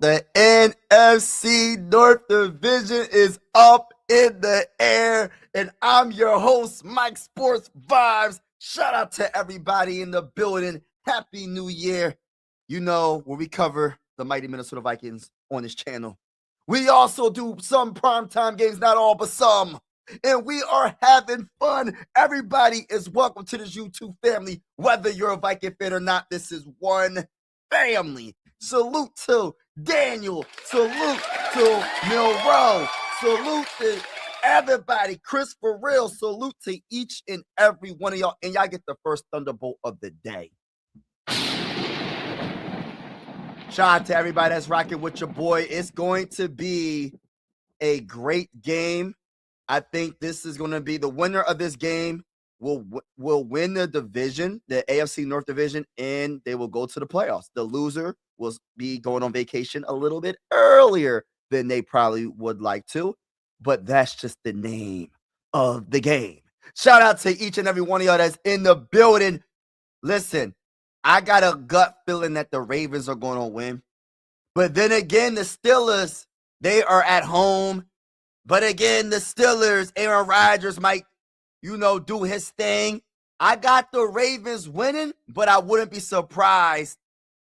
The NFC North Division is up in the air, and I'm your host, Mike Sports Vibes. Shout out to everybody in the building. Happy New Year. You know, where we cover the mighty Minnesota Vikings on this channel. We also do some primetime games, not all, but some. And we are having fun. Everybody is welcome to this YouTube family. Whether you're a Viking fan or not, this is one family. Salute to Daniel. Salute to Milrow. Salute to everybody. Chris for real. Salute to each and every one of y'all. And y'all get the first Thunderbolt of the day. Shout out to everybody that's rocking with your boy. It's going to be a great game. I think this is going to be the winner of this game will win the division, the AFC North division, and they will go to the playoffs. The loser will be going on vacation a little bit earlier than they probably would like to, but that's just the name of the game. Shout out to each and every one of y'all that's in the building. Listen, I got a gut feeling that the Ravens are going to win, but then again, the Steelers, they are at home. But again, the Steelers, Aaron Rodgers might, do his thing. I got the Ravens winning, but I wouldn't be surprised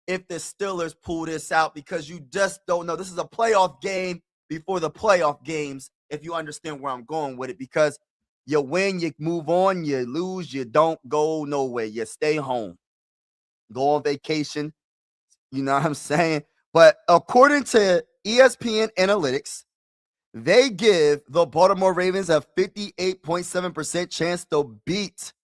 if the Steelers pull this out because you just don't know. This is a playoff game before the playoff games, if you understand where I'm going with it, because you win, you move on, you lose, you don't go nowhere. You stay home. Go on vacation. You know what I'm saying? But according to ESPN Analytics, they give the Baltimore Ravens a 58.7% chance to beat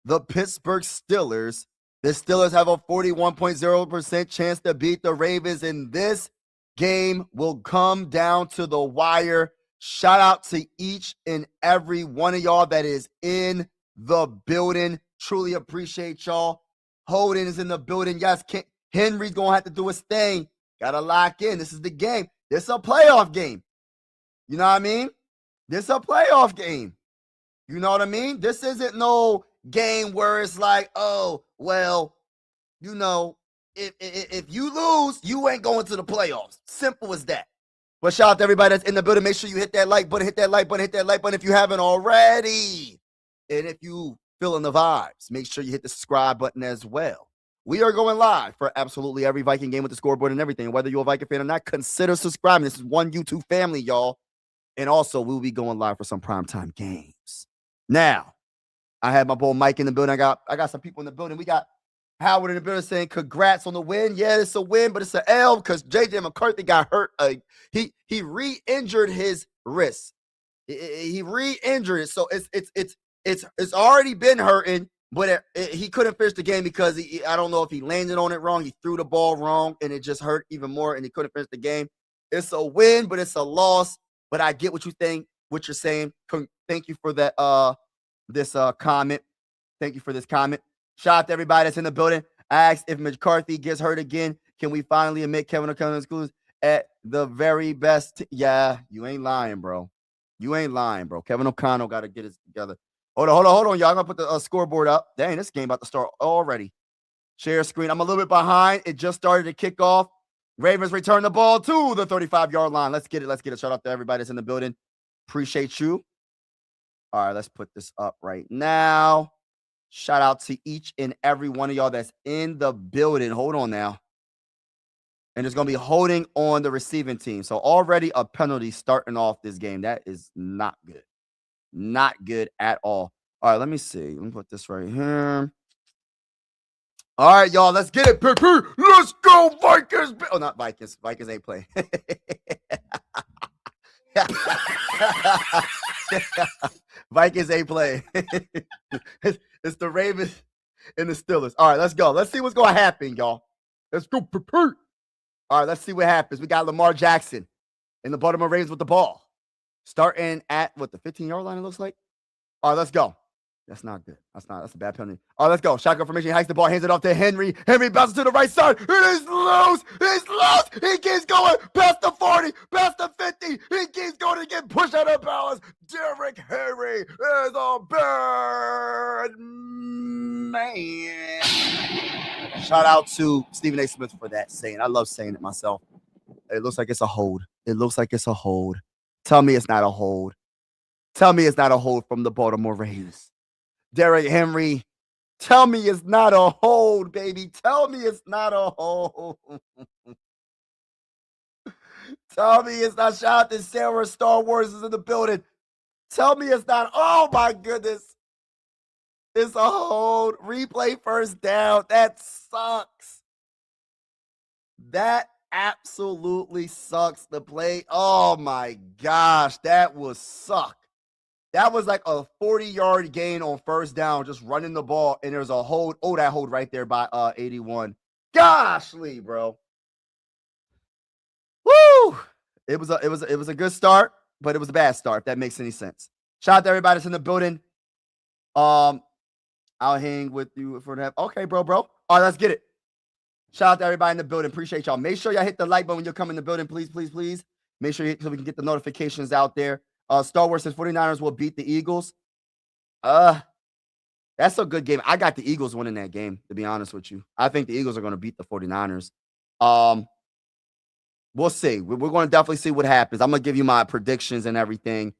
the Pittsburgh Steelers. The Steelers have a 41.0% chance to beat the Ravens, and this game will come down to the wire. Shout out to each and every one of y'all that is in the building. Truly appreciate y'all. Holden is in the building. Yes, Henry's going to have to do his thing. Got to lock in. This is the game. This is a playoff game. You know what I mean? This is a playoff game. You know what I mean? This isn't no game where it's like, oh, well, if you lose, you ain't going to the playoffs. Simple as that. But shout out to everybody that's in the building. Make sure you hit that like button, hit that like button, hit that like button if you haven't already. And if you feeling the vibes, make sure you hit the subscribe button as well. We are going live for absolutely every Viking game with the scoreboard and everything. Whether you're a Viking fan or not, consider subscribing. This is one YouTube family, y'all. And also, we'll be going live for some primetime games. Now, I have my boy Mike in the building. I got some people in the building. We got Howard in the building saying, congrats on the win. Yeah, it's a win, but it's an L because J.J. McCarthy got hurt. He re-injured his wrist. He re-injured it. So it's already been hurting, but he couldn't finish the game because I don't know if he landed on it wrong. He threw the ball wrong, and it just hurt even more, and he couldn't finish the game. It's a win, but it's a loss. But I get what you're saying. Thank you for that this comment. Thank you for this comment. Shout out to everybody that's in the building. I asked if McCarthy gets hurt again, can we finally admit Kevin O'Connell's schools at the very best? Yeah, you ain't lying, bro. You ain't lying, bro. Kevin O'Connell got to get it together. Hold on, y'all. I'm going to put the scoreboard up. Dang, this game about to start already. Share screen. I'm a little bit behind. It just started to kick off. Ravens return the ball to the 35-yard line. Let's get it. Shout out to everybody that's in the building. Appreciate you. All right, let's put this up right now. Shout out to each and every one of y'all that's in the building. Hold on now. And it's going to be holding on the receiving team. So already a penalty starting off this game. That is not good. Not good at all. All right, let me see. Let me put this right here. All right, y'all, let's get it. Let's go, Vikings. Oh, not Vikings. Vikings ain't playing. Vikings ain't playing. It's the Ravens and the Steelers. All right, let's go. Let's see what's going to happen, y'all. Let's go. All right, let's see what happens. We got Lamar Jackson in the Baltimore Ravens with the ball. Starting at, the 15-yard line it looks like? All right, let's go. That's not good. That's a bad penalty. All right, let's go. Shotgun formation. He hikes the ball, hands it off to Henry. Henry bounces to the right side. It is loose. It's loose. He keeps going past the 40, past the 50. He keeps going to get pushed out of bounds. Derrick Henry is a bad man. Shout out to Stephen A. Smith for that saying. I love saying it myself. It looks like it's a hold. It looks like it's a hold. Tell me it's not a hold. Tell me it's not a hold from the Baltimore Ravens. Derrick Henry, tell me it's not a hold, baby. Tell me it's not a hold. Tell me it's not. Shout out to Sarah Star Wars is in the building. Tell me it's not. Oh my goodness. It's a hold. Replay first down. That sucks. That absolutely sucks. The play. Oh my gosh. That was suck. That was like a 40-yard gain on first down, just running the ball, and there's a hold. Oh, that hold right there by 81. Goshly, bro. Woo! It was a good start, but it was a bad start, if that makes any sense. Shout out to everybody that's in the building. I'll hang with you for that. Okay, bro. All right, let's get it. Shout out to everybody in the building. Appreciate y'all. Make sure y'all hit the like button when you come in the building, please. Make sure so we can get the notifications out there. Star Wars says 49ers will beat the Eagles. That's a good game. I got the Eagles winning that game, to be honest with you. I think the Eagles are going to beat the 49ers. We'll see. We're going to definitely see what happens. I'm going to give you my predictions and everything.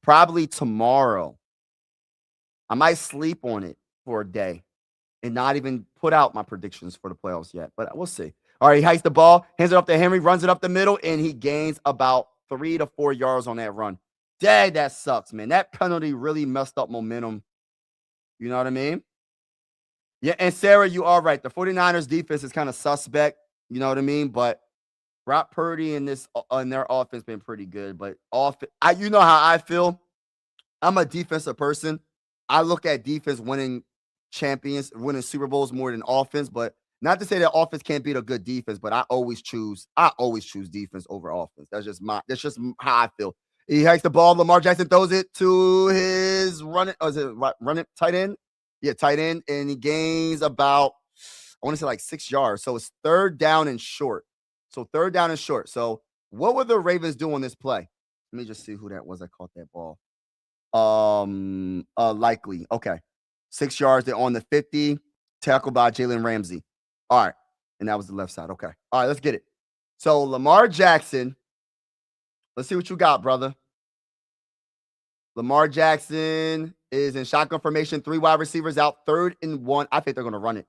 Probably tomorrow. I might sleep on it for a day and not even put out my predictions for the playoffs yet, but we'll see. All right, he hikes the ball, hands it up to Henry, runs it up the middle, and he gains about 3 to 4 yards on that run. Dang, that sucks, man. That penalty really messed up momentum. You know what I mean? Yeah, and Sarah, you are right. The 49ers defense is kind of suspect. You know what I mean? But Brock Purdy and their offense been pretty good. But you know how I feel. I'm a defensive person. I look at defense winning Super Bowls more than offense. But not to say that offense can't beat a good defense, but I always choose defense over offense. That's just how I feel. He hikes the ball. Lamar Jackson throws it to his tight end? Yeah, tight end. And he gains about, I want to say like 6 yards. So it's third down and short. So what would the Ravens do on this play? Let me just see who that was that caught that ball. Likely. Okay. 6 yards. They're on the 50. Tackled by Jalen Ramsey. All right. And that was the left side. Okay. All right, let's get it. So Lamar Jackson. Let's see what you got, brother. Lamar Jackson is in shotgun formation. 3 wide receivers out. 3rd and 1. I think they're going to run it.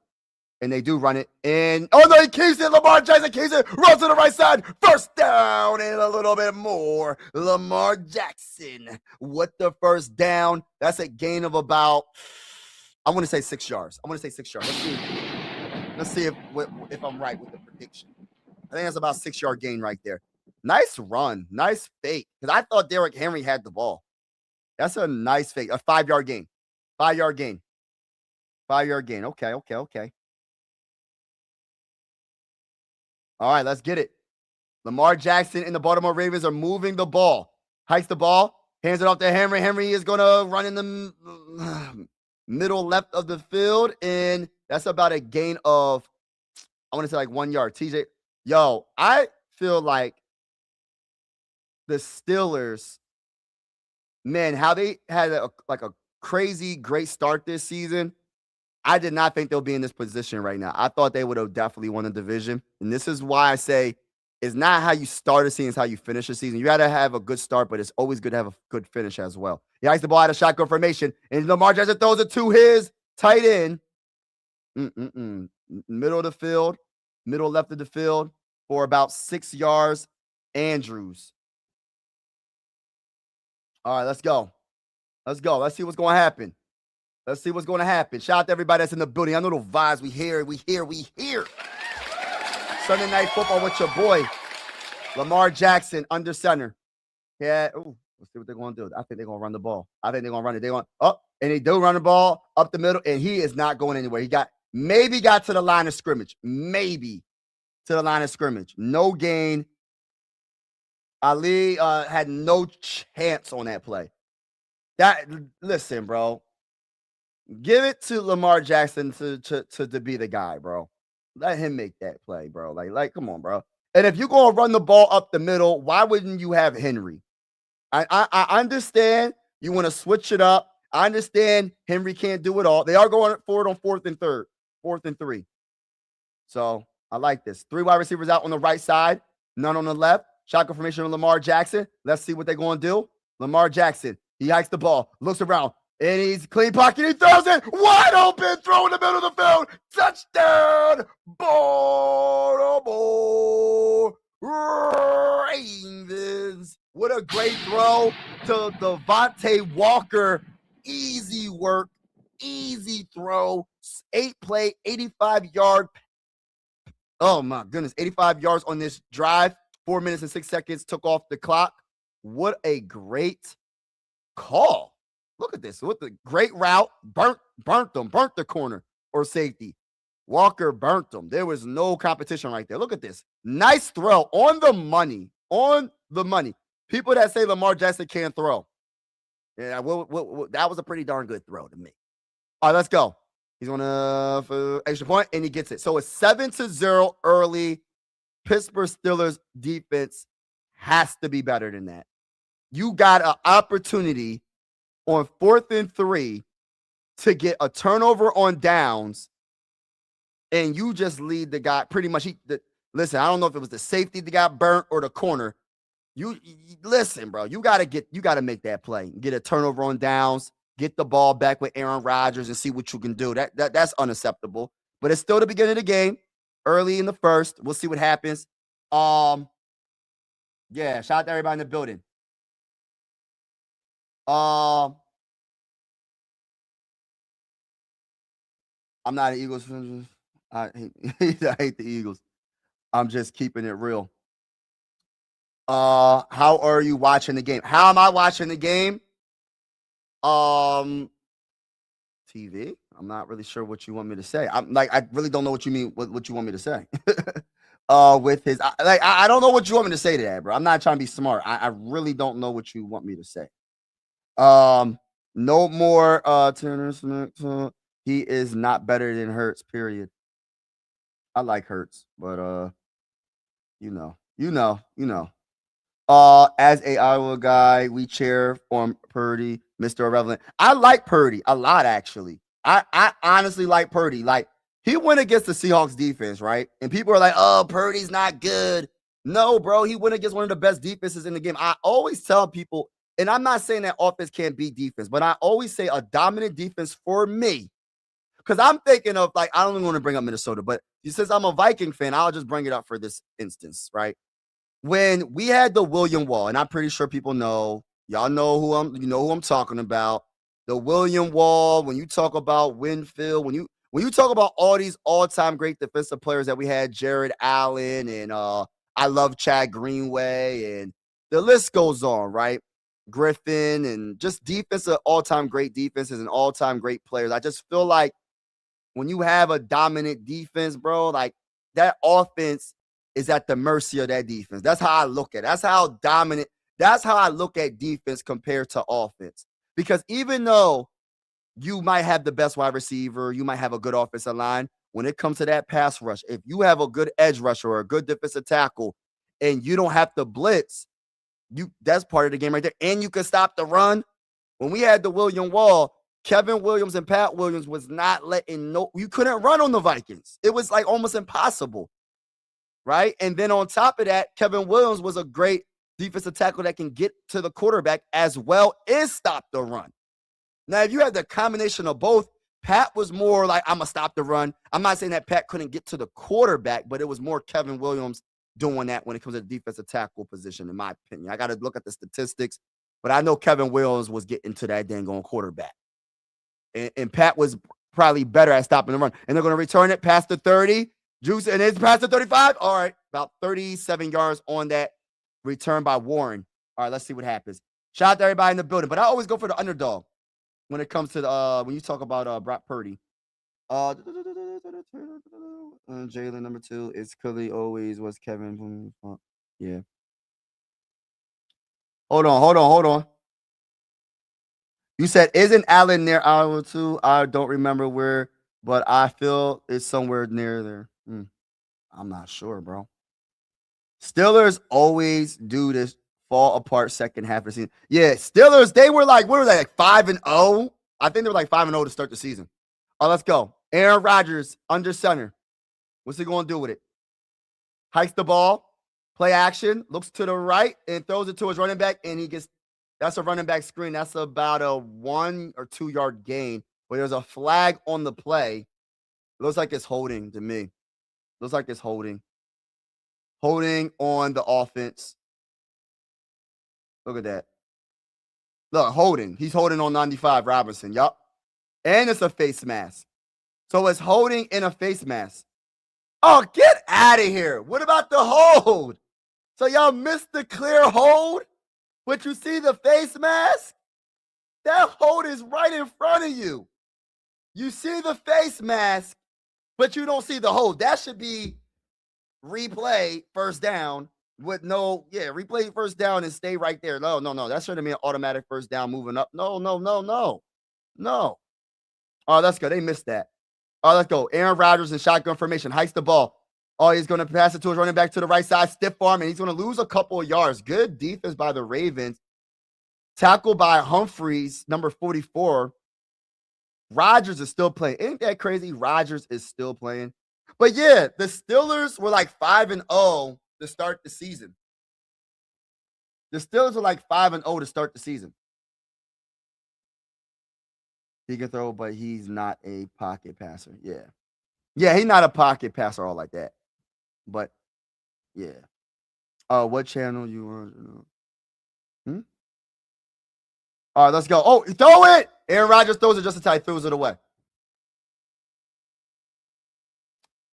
And they do run it. And, oh, no, he keeps it. Lamar Jackson keeps it. Runs to the right side. First down and a little bit more. Lamar Jackson with the first down. That's a gain of about, I want to say 6 yards. Let's see if I'm right with the prediction. I think that's about 6-yard gain right there. Nice run. Nice fake. Because I thought Derrick Henry had the ball. That's a nice fake. A 5-yard gain. 5-yard gain. 5-yard gain. Okay. All right, let's get it. Lamar Jackson and the Baltimore Ravens are moving the ball. Hikes the ball. Hands it off to Henry. Henry is going to run in the middle left of the field. And that's about a gain of, I want to say like 1 yard. TJ, yo, I feel like the Steelers, man, how they had a crazy great start this season. I did not think they'll be in this position right now. I thought they would have definitely won the division. And this is why I say it's not how you start a season, it's how you finish a season. You got to have a good start, but it's always good to have a good finish as well. He hikes the ball out of shotgun formation, and Lamar Jackson throws it to his tight end. Middle of the field, middle left of the field for about 6 yards. Andrews. All right, let's go. Let's see what's going to happen. Shout out to everybody that's in the building. I know the vibes. We hear. Sunday Night Football with your boy, Lamar Jackson, under center. Yeah. Ooh, let's see what they're going to do. I think they're going to run the ball. I think they're going to run it. They're going up, and they do run the ball up the middle, and he is not going anywhere. He maybe got to the line of scrimmage. No gain. Ali had no chance on that play. Listen, bro. Give it to Lamar Jackson to be the guy, bro. Let him make that play, bro. Like, come on, bro. And if you're going to run the ball up the middle, why wouldn't you have Henry? I understand you want to switch it up. I understand Henry can't do it all. They are going for it on 4th and 3. So I like this. 3 wide receivers out on the right side, none on the left. Shotgun formation of Lamar Jackson. Let's see what they're going to do. Lamar Jackson, he hikes the ball, looks around, and he's clean pocket. He throws it wide open, throw in the middle of the field. Touchdown, Baltimore Ravens. What a great throw to Devontae Walker. Easy work, easy throw. 8-play, 85-yard. Oh, my goodness. 85 yards on this drive. 4 minutes and 6 seconds took off the clock. What a great call. Look at this. What the great route. Burnt the corner or safety. Walker burnt them. There was no competition right there. Look at this. Nice throw on the money. On the money. People that say Lamar Jackson can't throw. Yeah, that was a pretty darn good throw to me. All right, let's go. He's on a extra point, and he gets it. So it's 7-0 early. Pittsburgh Steelers defense has to be better than that. You got an opportunity on 4th and 3 to get a turnover on downs, and you just lead the guy pretty much. Listen, I don't know if it was the safety that got burnt or the corner. You listen, bro. You gotta make that play. Get a turnover on downs. Get the ball back with Aaron Rodgers and see what you can do. That's unacceptable. But it's still the beginning of the game. Early in the first. We'll see what happens. Yeah, shout out to everybody in the building. I'm not an Eagles fan. I hate the Eagles. I'm just keeping it real. How are you watching the game? How am I watching the game? TV. I'm not really sure what you want me to say. I really don't know what you mean. What you want me to say? With his, I don't know what you want me to say to that, bro. I'm not trying to be smart. I really don't know what you want me to say. No more Turner Smith. He is not better than Hurts. Period. I like Hurts, but you know. As a Iowa guy, we cheer for Purdy, Mr. Irrelevant. I like Purdy a lot, actually. I honestly like Purdy. Like, he went against the Seahawks defense, right? And people are like, oh, Purdy's not good. No, bro, he went against one of the best defenses in the game. I always tell people, and I'm not saying that offense can't beat defense, but I always say a dominant defense for me. Because I'm thinking of, like, I don't even want to bring up Minnesota, but since I'm a Viking fan, I'll just bring it up for this instance, right? When we had the William Wall, and I'm pretty sure people know, y'all know who I'm talking about. The William Wall, when you talk about Winfield, when you talk about all these all-time great defensive players that we had, Jared Allen, and I love Chad Greenway, and the list goes on, right? Griffin, and just defensive, all-time great defenses and all-time great players. I just feel like when you have a dominant defense, bro, like, that offense is at the mercy of that defense. That's how I look at it. That's how dominant. That's how I look at defense compared to offense. Because even though you might have the best wide receiver, you might have a good offensive line, when it comes to that pass rush, if you have a good edge rusher or a good defensive tackle and you don't have to blitz, that's part of the game right there. And you can stop the run. When we had the William Wall, Kevin Williams and Pat Williams was not letting you couldn't run on the Vikings. It was like almost impossible. Right? And then on top of that, Kevin Williams was a great defensive tackle that can get to the quarterback as well as stop the run. Now, if you had the combination of both, Pat was more like, I'm going to stop the run. I'm not saying that Pat couldn't get to the quarterback, but it was more Kevin Williams doing that when it comes to the defensive tackle position, in my opinion. I got to look at the statistics, but I know Kevin Williams was getting to that dang on quarterback. And Pat was probably better at stopping the run. And they're going to return it past the 30. Juice, and it's past the 35. All right, about 37 yards on that return by Warren. All right, let's see what happens. Shout out to everybody in the building, but I always go for the underdog when it comes to the when you talk about Brock Purdy. Jalen number 2 is clearly always was Kevin. Yeah. Hold on. You said, isn't Allen near Iowa too? I don't remember where, but I feel it's somewhere near there. I'm not sure, bro. Steelers always do this fall apart second half of the season. Yeah, Steelers, they were like, what were they, like 5-0? I think they were like 5-0 to start the season. All right, let's go. Aaron Rodgers under center. What's he going to do with it? Hikes the ball, play action, looks to the right, and throws it to his running back, and he gets – that's a running back screen. That's about a 1 or 2 yard gain. But there's a flag on the play. It looks like it's holding to me. Looks like it's holding. Holding on the offense. Look at that. Look, holding. He's holding on 95, Robinson. Yup. And it's a face mask. So it's holding in a face mask. Oh, get out of here. What about the hold? So y'all missed the clear hold, but you see the face mask? That hold is right in front of you. You see the face mask, but you don't see the hold. That should be replay first down with replay first down and stay right there. No. That shouldn't be an automatic first down moving up. No. Oh, that's good. They missed that. Oh, let's go. Aaron Rodgers in shotgun formation. Hikes the ball. Oh, he's going to pass it to his running back to the right side. Stiff arm, and he's going to lose a couple of yards. Good defense by the Ravens. Tackled by Humphreys, number 44. Rodgers is still playing. Ain't that crazy? Rodgers is still playing. But yeah, the Steelers were like 5-0 to start the season. The Steelers were like 5-0 to start the season. He can throw, but he's not a pocket passer. Yeah. Yeah, he's not a pocket passer all like that. But, yeah. What channel you on? All right, let's go. Oh, throw it! Aaron Rodgers throws it just as tight, throws it away.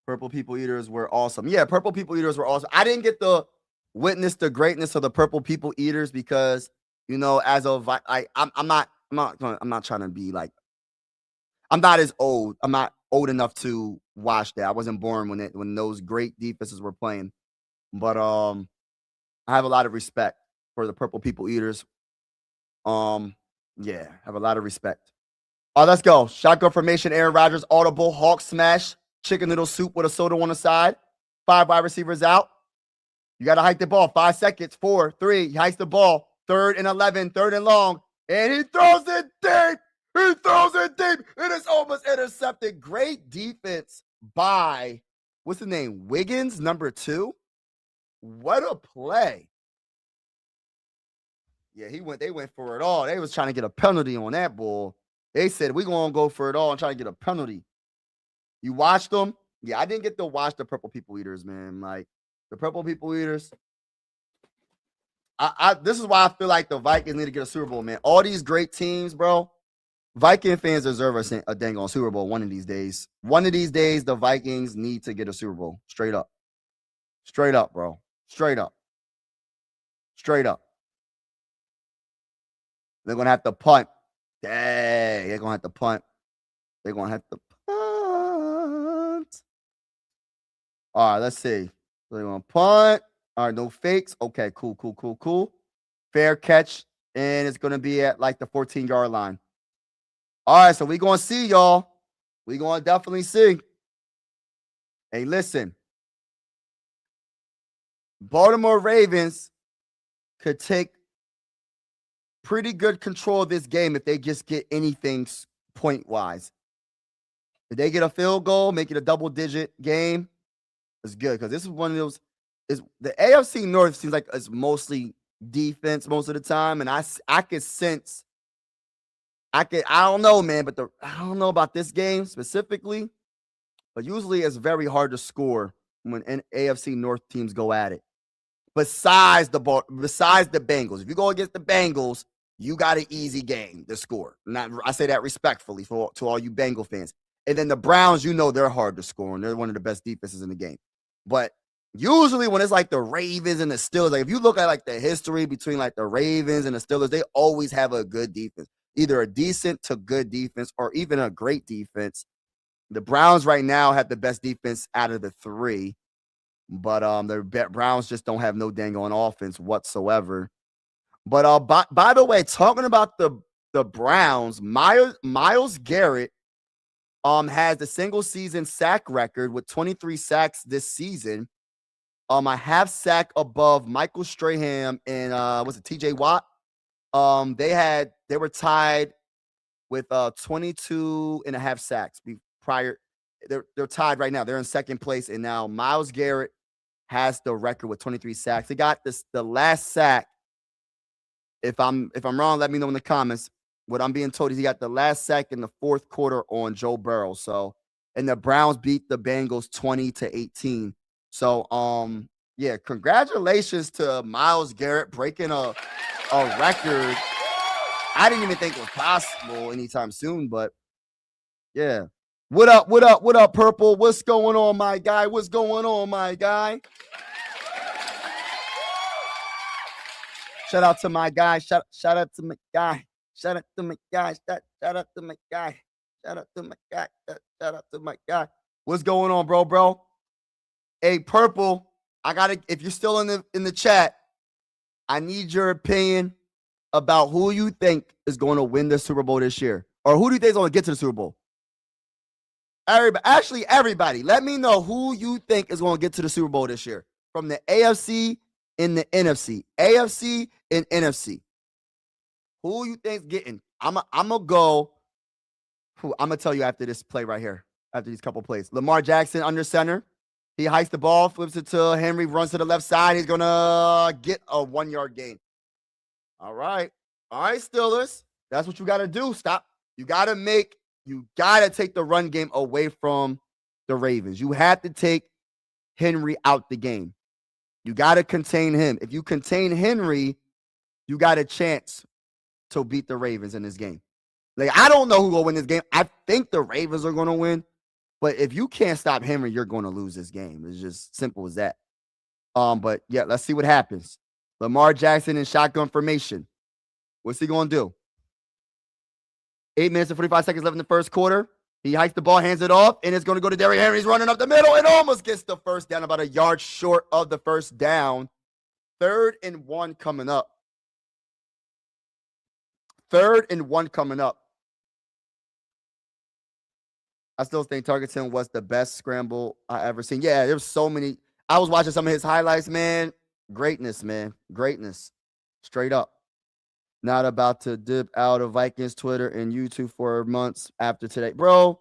Purple People Eaters were awesome. Yeah, Purple People Eaters were awesome. I didn't get to witness the greatness of the Purple People Eaters because, as of I'm not trying to be like, I'm not as old. I'm not old enough to watch that. I wasn't born when those great defenses were playing. But I have a lot of respect for the Purple People Eaters. Yeah, have a lot of respect. Let's go. Shotgun formation, Aaron Rodgers, audible, hawk smash, chicken noodle soup with a soda on the side. 5 wide receivers out. You got to hike the ball. 5 seconds. 4, 3. He hikes the ball. 3rd and 11. 3rd and long. And he throws it deep. He throws it deep. It is almost intercepted. Great defense by, what's the name? Wiggins, number 2. What a play. Yeah, they went for it all. They was trying to get a penalty on that ball. They said, we're going to go for it all and try to get a penalty. You watched them? Yeah, I didn't get to watch the Purple People Eaters, man. Like, the Purple People Eaters. This is why I feel like the Vikings need to get a Super Bowl, man. All these great teams, bro. Viking fans deserve a dang on Super Bowl one of these days. One of these days, the Vikings need to get a Super Bowl. Straight up. Straight up, bro. Straight up. Straight up. They're going to have to punt. Dang, they're going to have to punt. They're going to have to punt. All right, let's see. So they're going to punt. All right, no fakes. Okay, cool. Fair catch, and it's going to be at like the 14-yard line. All right, so we're going to see, y'all. We're going to definitely see. Hey, listen. Baltimore Ravens could take pretty good control of this game if they just get anything point-wise. If they get a field goal, make it a double-digit game, it's good because this is one of those. The AFC North seems like it's mostly defense most of the time, and I could sense. I don't know, man, but I don't know about this game specifically, but usually it's very hard to score when AFC North teams go at it. Besides the Bengals, if you go against the Bengals, you got an easy game to score. I say that respectfully to all you Bengal fans. And then the Browns, they're hard to score, and they're one of the best defenses in the game. But usually when it's like the Ravens and the Steelers, like if you look at like the history between like the Ravens and the Steelers, they always have a good defense, either a decent to good defense or even a great defense. The Browns right now have the best defense out of the 3. But the Browns just don't have no dang on offense whatsoever. But by the way, talking about the Browns, Myles Garrett has the single season sack record with 23 sacks this season. A half sack above Michael Strahan and was it TJ Watt? They were tied with 22 and a half sacks prior. they're tied right now. They're in second place, and now Myles Garrett has the record with 23 sacks. He got the last sack. If I'm wrong, let me know in the comments. What I'm being told is he got the last sack in the fourth quarter on Joe Burrow. So, and the Browns beat the Bengals 20-18. So, yeah, congratulations to Myles Garrett breaking a record. I didn't even think it was possible anytime soon, but yeah. What up, Purple? What's going on, my guy? What's going on, my guy? Shout out to my guy. Shout out to my guy. Shout out to my guy. Shout out to my guy. Shout out to my guy. Shout out to my guy. What's going on, bro? Hey, Purple, I gotta. If you're still in the chat, I need your opinion about who you think is going to win the Super Bowl this year, or who do you think is going to get to the Super Bowl? Everybody, let me know who you think is going to get to the Super Bowl this year from the AFC and the NFC. AFC and NFC. Who you think's getting? I'm gonna go. I'm gonna tell you after this play right here. After these couple plays, Lamar Jackson under center. He hikes the ball, flips it to Henry, runs to the left side. He's gonna get a 1-yard gain. All right, Steelers. That's what you gotta do. Stop. You gotta take the run game away from the Ravens. You have to take Henry out the game. You gotta contain him. If you contain Henry, you got a chance to beat the Ravens in this game. Like, I don't know who will win this game. I think the Ravens are going to win. But if you can't stop Henry, you're going to lose this game. It's just simple as that. But, yeah, let's see what happens. Lamar Jackson in shotgun formation. What's he going to do? 8 minutes and 45 seconds left in the first quarter. He hikes the ball, hands it off, and it's going to go to Derrick Henry. He's running up the middle and almost gets the first down, about a yard short of the first down. 3rd and 1 coming up. 3rd and 1 coming up. I still think Targeton was the best scramble I ever seen. Yeah, there's so many. I was watching some of his highlights, man. Greatness, man. Greatness. Straight up. Not about to dip out of Vikings Twitter and YouTube for months after today. Bro,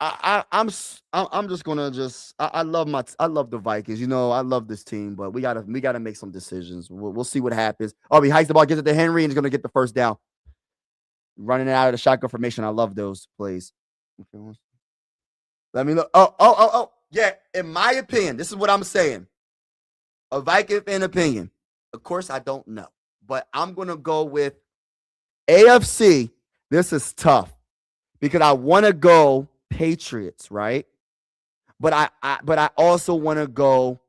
I'm just gonna I love the Vikings. You know, I love this team, but we gotta make some decisions. We'll see what happens. Oh, he hikes the ball, gets it to Henry, and he's gonna get the first down. Running it out of the shotgun formation. I love those plays. Okay. Let me look. Oh. Yeah, in my opinion, this is what I'm saying. A Viking fan opinion. Of course, I don't know. But I'm going to go with AFC. This is tough because I want to go Patriots, right? But I also want to go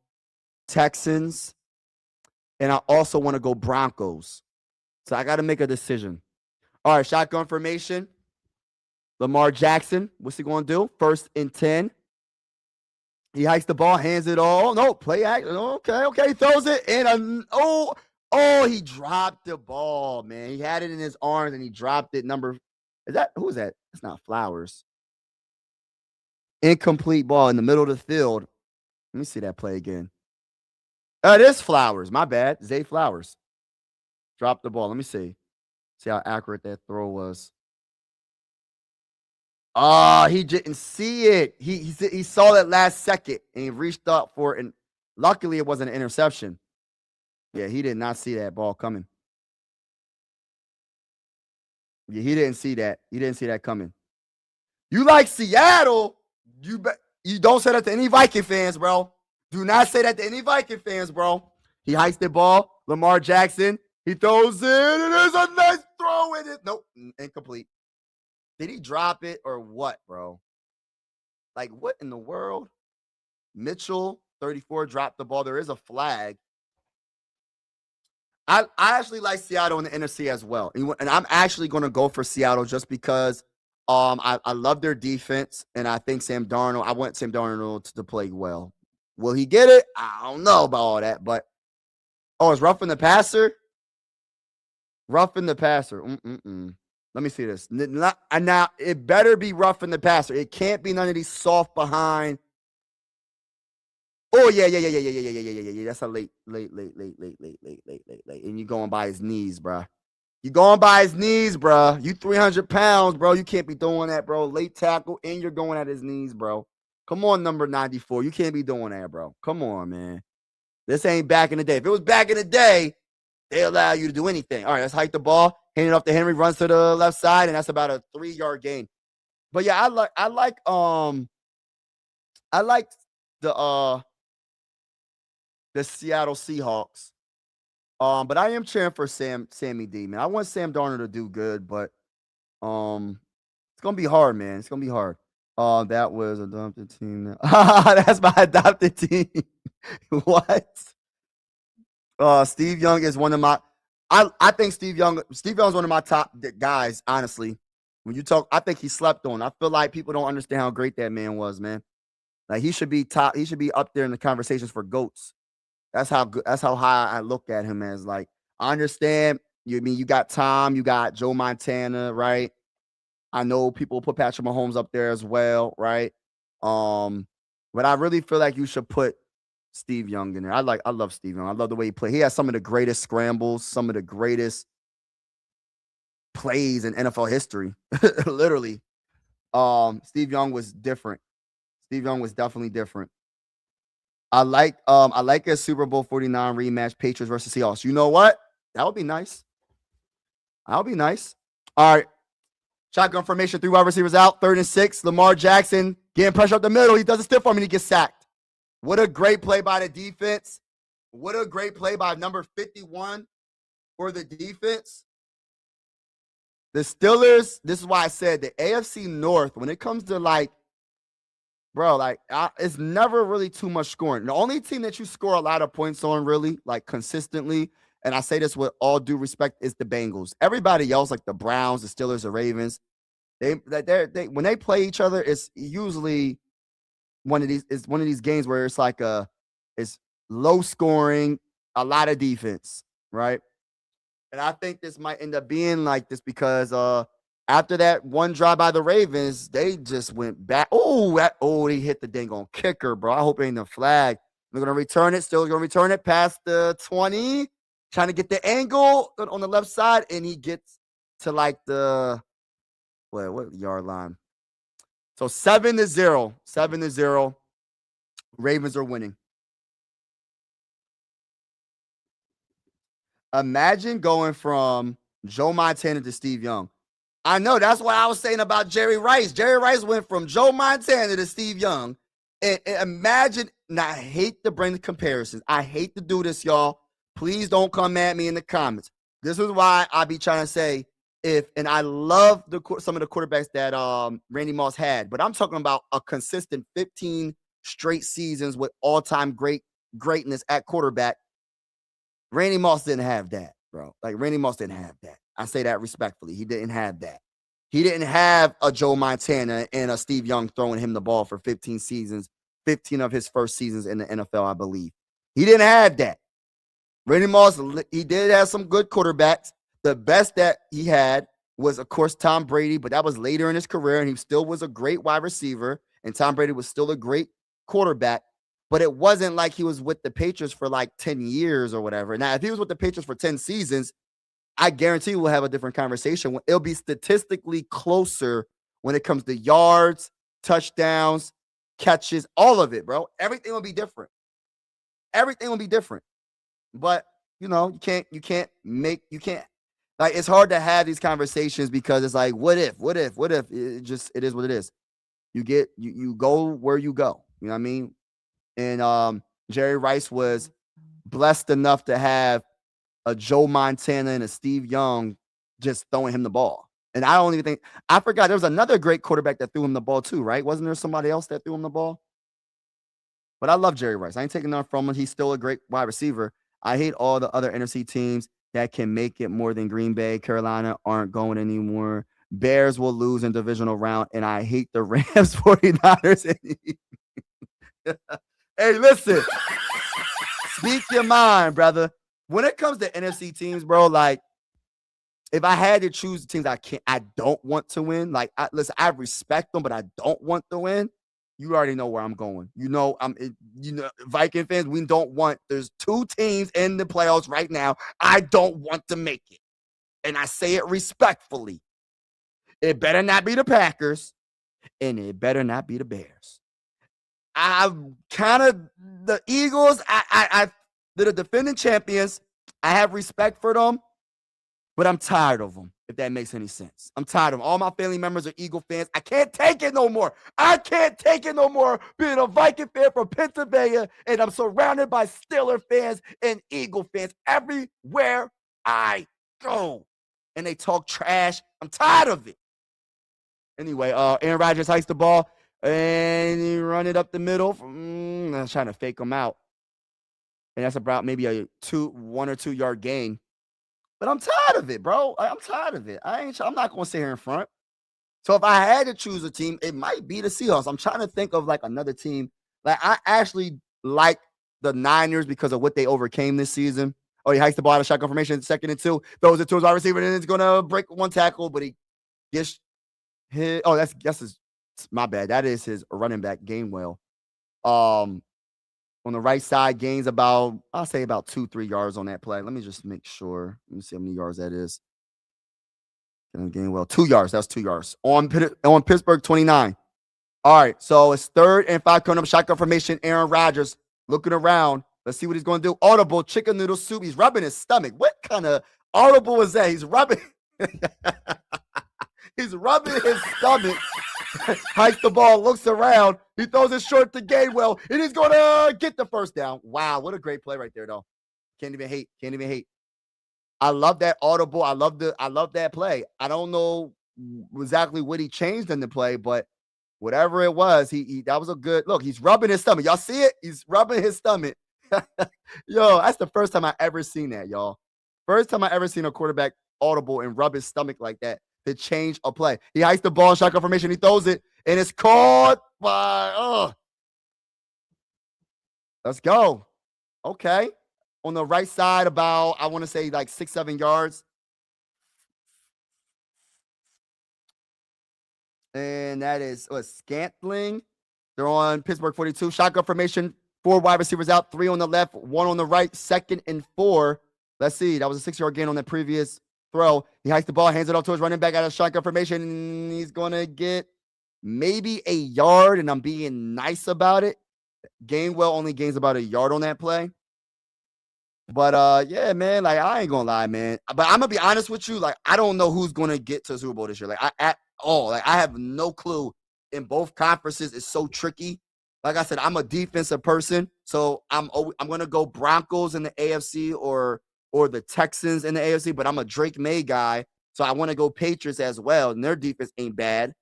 Texans, and I also want to go Broncos. So I got to make a decision. All right, shotgun formation. Lamar Jackson, what's he going to do? 1st and 10. He hikes the ball, hands it all. No, play action. Okay. He throws it in. He dropped the ball, man. He had it in his arms, and he dropped it. Who is that? It's not Flowers. Incomplete ball in the middle of the field. Let me see that play again. It is Flowers. My bad. Zay Flowers. Dropped the ball. Let me see. See how accurate that throw was. He didn't see it. He saw that last second, and he reached up for it, and luckily it wasn't an interception. Yeah, he did not see that ball coming. Yeah, he didn't see that. He didn't see that coming. You like Seattle? You don't say that to any Viking fans, bro. Do not say that to any Viking fans, bro. He hikes the ball. Lamar Jackson. He throws it. It is a nice throw in it. Nope, incomplete. Did he drop it or what, bro? Like, what in the world? Mitchell, 34, dropped the ball. There is a flag. I actually like Seattle in the NFC as well. And I'm actually going to go for Seattle just because I love their defense, and I think I want Sam Darnold to play well. Will he get it? I don't know about all that, but it's roughing the passer? Roughing the passer. Let me see this. Now, it better be roughing the passer. It can't be none of these soft behind. Oh, yeah. That's a late. And you going by his knees, bro. You going by his knees, bro. You 300 pounds, bro. You can't be doing that, bro. Late tackle, and you're going at his knees, bro. Come on, number 94. You can't be doing that, bro. Come on, man. This ain't back in the day. If it was back in the day, they allow you to do anything. All right, let's hike the ball, hand it off to Henry, runs to the left side, and that's about a 3-yard gain. But yeah, I like the Seattle Seahawks. But I am cheering for Sammy D, man. I want Sam Darnold to do good, but it's gonna be hard, man. It's gonna be hard. That was adopted team. That's my adopted team. What? Steve Young is one of my. I think Steve Young's one of my top guys. Honestly, when you talk, I think he slept on. I feel like people don't understand how great that man was, man. Like he should be top. He should be up there in the conversations for GOATs. That's how good. That's how high I look at him as. Like I understand. You got Tom, you got Joe Montana, right? I know people put Patrick Mahomes up there as well, right? But I really feel like you should put Steve Young in there. I love Steve Young. I love the way he played. He has some of the greatest scrambles, some of the greatest plays in NFL history. Literally. Steve Young was different. Steve Young was definitely different. I like a Super Bowl 49 rematch, Patriots versus Seahawks. You know what? That would be nice. That'll be nice. All right. Shotgun formation, 3 wide receivers out, 3rd and 6. Lamar Jackson getting pressure up the middle. He does a stiff arm and he gets sacked. What a great play by the defense. What a great play by number 51 for the defense. The Steelers, this is why I said the AFC North, when it comes to it's never really too much scoring. The only team that you score a lot of points on, really, like consistently, and I say this with all due respect, is the Bengals. Everybody else, like the Browns, the Steelers, the Ravens, they when they play each other, it's usually one of these games where it's like it's low scoring, a lot of defense, right? And I think this might end up being like this because after that one drive by the Ravens, they just went back. They hit the dang on kicker, bro. I hope it ain't a flag. They're gonna return it. Still gonna return it past the 20. Trying to get the angle on the left side, and he gets to like the what yard line? So 7-0. 7-0. Ravens are winning. Imagine going from Joe Montana to Steve Young. I know that's what I was saying about Jerry Rice. Jerry Rice went from Joe Montana to Steve Young. And imagine, now I hate to bring the comparisons. I hate to do this, y'all. Please don't come at me in the comments. This is why I be trying to say and I love some of the quarterbacks that Randy Moss had, but I'm talking about a consistent 15 straight seasons with all-time greatness at quarterback. Randy Moss didn't have that, bro. Like Randy Moss didn't have that. I say that respectfully. He didn't have that. He didn't have a Joe Montana and a Steve Young throwing him the ball for 15 seasons, 15 of his first seasons in the NFL, I believe. He didn't have that. Randy Moss, he did have some good quarterbacks. The best that he had was, of course, Tom Brady, but that was later in his career, and he still was a great wide receiver, and Tom Brady was still a great quarterback, but it wasn't like he was with the Patriots for like 10 years or whatever. Now, if he was with the Patriots for 10 seasons, I guarantee we'll have a different conversation. It'll be statistically closer when it comes to yards, touchdowns, catches, all of it, bro. Everything will be different. Everything will be different. But, you can't like, it's hard to have these conversations because it's like, what if? It is what it is. You go where you go. You know what I mean? And Jerry Rice was blessed enough to have a Joe Montana and a Steve Young just throwing him the ball. And I don't even think, I forgot there was another great quarterback that threw him the ball too, right? Wasn't there somebody else that threw him the ball? But I love Jerry Rice. I ain't taking nothing from him. He's still a great wide receiver. I hate all the other NFC teams that can make it more than Green Bay. Carolina aren't going anymore. Bears will lose in divisional round. And I hate the Rams 49ers. Hey, listen. Speak your mind, brother. When it comes to NFC teams, bro, like, if I had to choose the teams I don't want to win, like, listen, I respect them, but I don't want to win. You already know where I'm going. Viking fans, there's 2 teams in the playoffs right now. I don't want to make it. And I say it respectfully. It better not be the Packers, and it better not be the Bears. I'm kind of the Eagles. They're the defending champions. I have respect for them, but I'm tired of them, if that makes any sense. I'm tired of them. All my family members are Eagle fans. I can't take it no more. I can't take it no more being a Viking fan from Pennsylvania, and I'm surrounded by Steeler fans and Eagle fans everywhere I go. And they talk trash. I'm tired of it. Anyway, Aaron Rodgers hikes the ball, and he run it up the middle. I'm trying to fake him out. And that's about maybe a 1 or 2 yard gain. But I'm tired of it, bro. I'm tired of it. I'm not going to sit here in front. So if I had to choose a team, it might be the Seahawks. I'm trying to think of like another team. Like I actually like the Niners because of what they overcame this season. Oh, he hikes the ball out of shotgun formation, 2nd and 2. Throws it to his wide receiver, and it's going to break one tackle, but he gets hit. Oh, that's his. My bad. That is his running back, Gainwell. On the right side, gains about, I'll say about 2-3 yards on that play. Let me just make sure. Let me see how many yards that is. Gainwell, 2 yards. That's 2 yards. On Pittsburgh, 29. All right, so it's 3rd and 5 coming up, shotgun formation. Aaron Rodgers looking around. Let's see what he's going to do. Audible, chicken noodle soup. He's rubbing his stomach. What kind of audible is that? He's rubbing. He's rubbing his stomach. Hikes the ball, looks around. He throws it short to Gainwell, and he's going to get the first down. Wow, what a great play right there, though. Can't even hate. I love that audible. I love that play. I don't know exactly what he changed in the play, but whatever it was, he that was a good look. He's rubbing his stomach. Y'all see it? He's rubbing his stomach. Yo, that's the first time I ever seen that, y'all. First time I ever seen a quarterback audible and rub his stomach like that to change a play. He hikes the ball in shotgun formation. He throws it, and it's caught by, let's go. Okay. On the right side, about, I want to say like 6-7 yards. And that is Scantling. They're on Pittsburgh 42. Shotgun formation. 4 wide receivers out. 3 on the left. 1 on the right. 2nd and 4. Let's see. That was a 6-yard gain on that previous throw. He hikes the ball, hands it off to his running back out of shotgun formation. He's going to get maybe a yard, and I'm being nice about it. Gainwell only gains about a yard on that play. But yeah, man, like I ain't gonna lie, man. But I'm gonna be honest with you, like I don't know who's gonna get to Super Bowl this year. Like I have no clue. In both conferences, it's so tricky. Like I said, I'm a defensive person, so I'm gonna go Broncos in the AFC or the Texans in the AFC. But I'm a Drake May guy, so I want to go Patriots as well, and their defense ain't bad.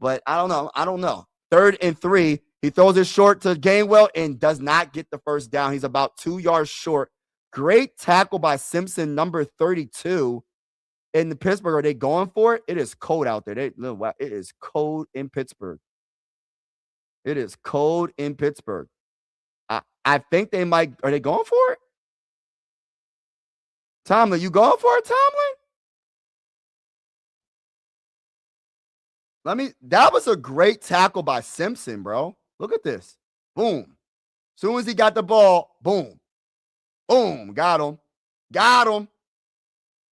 But I don't know. 3rd and 3. He throws it short to Gainwell and does not get the first down. He's about 2 yards short. Great tackle by Simpson, number 32. In the Pittsburgh, are they going for it? It is cold out there. It is cold in Pittsburgh. It is cold in Pittsburgh. I think they might. Are they going for it? Tomlin, you going for it, Tomlin? That was a great tackle by Simpson, bro. Look at this. Boom. Soon as he got the ball, boom. Boom. Got him.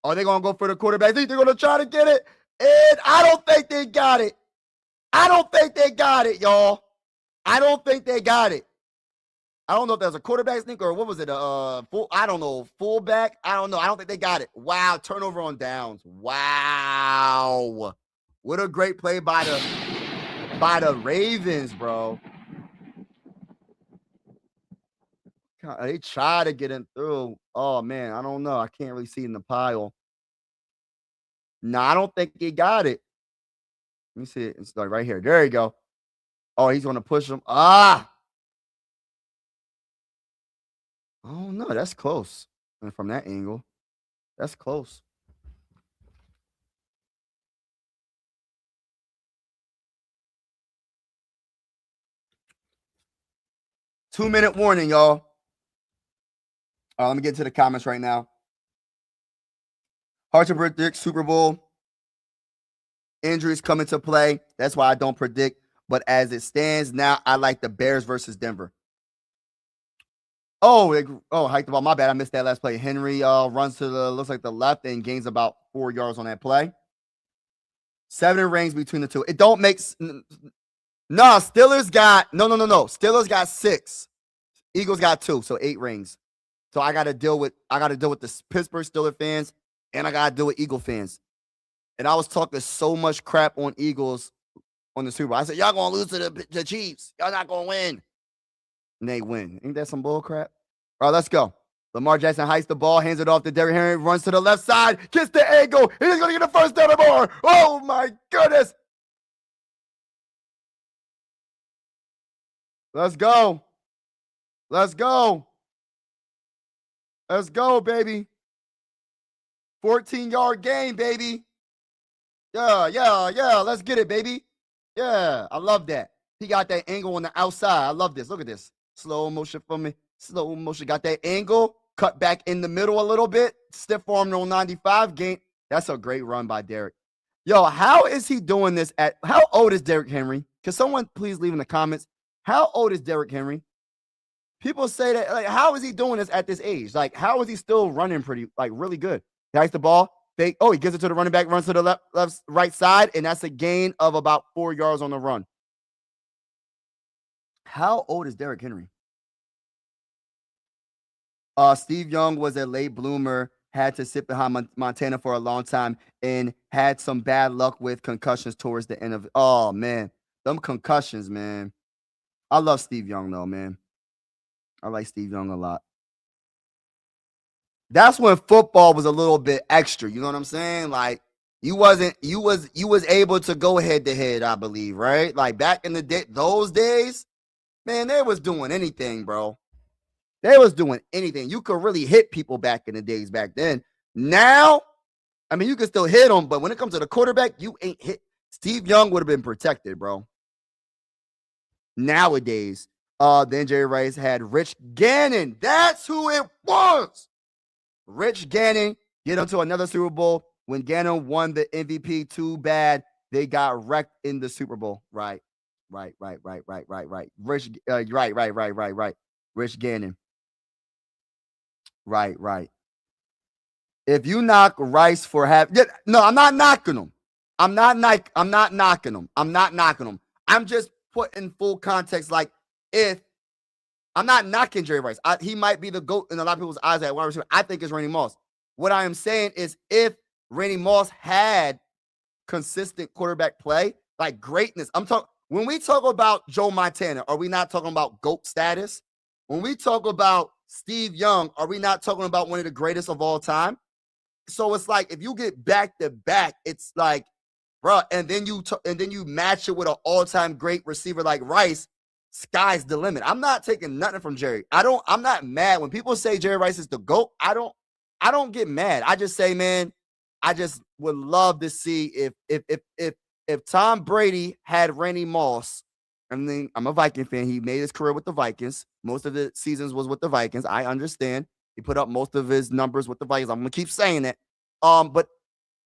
Are they going to go for the quarterback? I think they're going to try to get it. And I don't think they got it. Y'all. I don't think they got it. I don't know if that was a quarterback sneak or what was it? I don't know. Fullback? I don't know. I don't think they got it. Wow. Turnover on downs. Wow. What a great play by the Ravens, bro. God, they try to get him through. Oh, man. I don't know. I can't really see in the pile. No, I don't think he got it. Let me see it. It's like right here. There you go. Oh, he's going to push him. Oh, no. That's close. And from that angle, that's close. Two-minute warning, y'all. Let me get to the comments right now. Hard to predict Super Bowl. Injuries come into play. That's why I don't predict. But as it stands now, I like the Bears versus Denver. Hike the ball. My bad. I missed that last play. Henry runs to looks like the left and gains about 4 yards on that play. 7 rings between the two. It don't make No, Steelers got no. Steelers got 6. Eagles got 2, so 8 rings. So I gotta deal with the Pittsburgh Steelers fans, and I gotta deal with Eagle fans. And I was talking so much crap on Eagles on the Super Bowl. I said, y'all gonna lose to the Chiefs. Y'all not gonna win. And they win. Ain't that some bull crap? All right, let's go. Lamar Jackson heists the ball, hands it off to Derrick Henry, runs to the left side, gets the angle. He's going to get the first down and more. Oh, my goodness. Let's go. Let's go. Let's go, baby. 14-yard game, baby. Yeah. Let's get it, baby. Yeah, I love that. He got that angle on the outside. I love this. Look at this. Slow motion for me. Slow motion. Got that angle. Cut back in the middle a little bit. Stiff arm on 95. Gain. That's a great run by Derrick. Yo, how is he doing this at – how old is Derrick Henry? Can someone please leave in the comments? How old is Derrick Henry? People say that, like, how is he doing this at this age? Like, how is he still running really good? He hikes the ball. Fake. Oh, he gives it to the running back, runs to the right side, and that's a gain of about 4 yards on the run. How old is Derrick Henry? Steve Young was a late bloomer, had to sit behind Montana for a long time, and had some bad luck with concussions towards the end of it. Oh, man. Them concussions, man. I love Steve Young, though, man. I like Steve Young a lot. That's when football was a little bit extra. You know what I'm saying? Like, you was able to go head to head, I believe, right? Like back in the day, those days, man, they was doing anything, bro. They was doing anything. You could really hit people back in the days back then. Now, I mean, you can still hit them, but when it comes to the quarterback, you ain't hit. Steve Young would have been protected, bro. Nowadays, then Jerry Rice had Rich Gannon. That's who it was. Rich Gannon get into another Super Bowl. When Gannon won the MVP, too bad they got wrecked in the Super Bowl. Right. Rich, right. Rich Gannon. Right. If you knock Rice for no, I'm not knocking him. I'm not knocking him. I'm just putting full context. Like, if I'm not knocking Jerry Rice, he might be the GOAT in a lot of people's eyes at wide receiver. I think it's Randy Moss. What I am saying is, if Randy Moss had consistent quarterback play, like greatness, when we talk about Joe Montana, are we not talking about GOAT status? When we talk about Steve Young, are we not talking about one of the greatest of all time? So it's like, if you get back to back, it's like, bro, and then you match it with an all-time great receiver like Rice, sky's the limit. I'm not taking nothing from Jerry. I'm not mad when people say Jerry Rice is the GOAT. I don't get mad. I just say, man, I just would love to see if Tom Brady had Randy Moss. I mean, I'm a Viking fan. He made his career with the Vikings. Most of the seasons was with the Vikings. I understand. He put up most of his numbers with the Vikings. I'm gonna keep saying that. But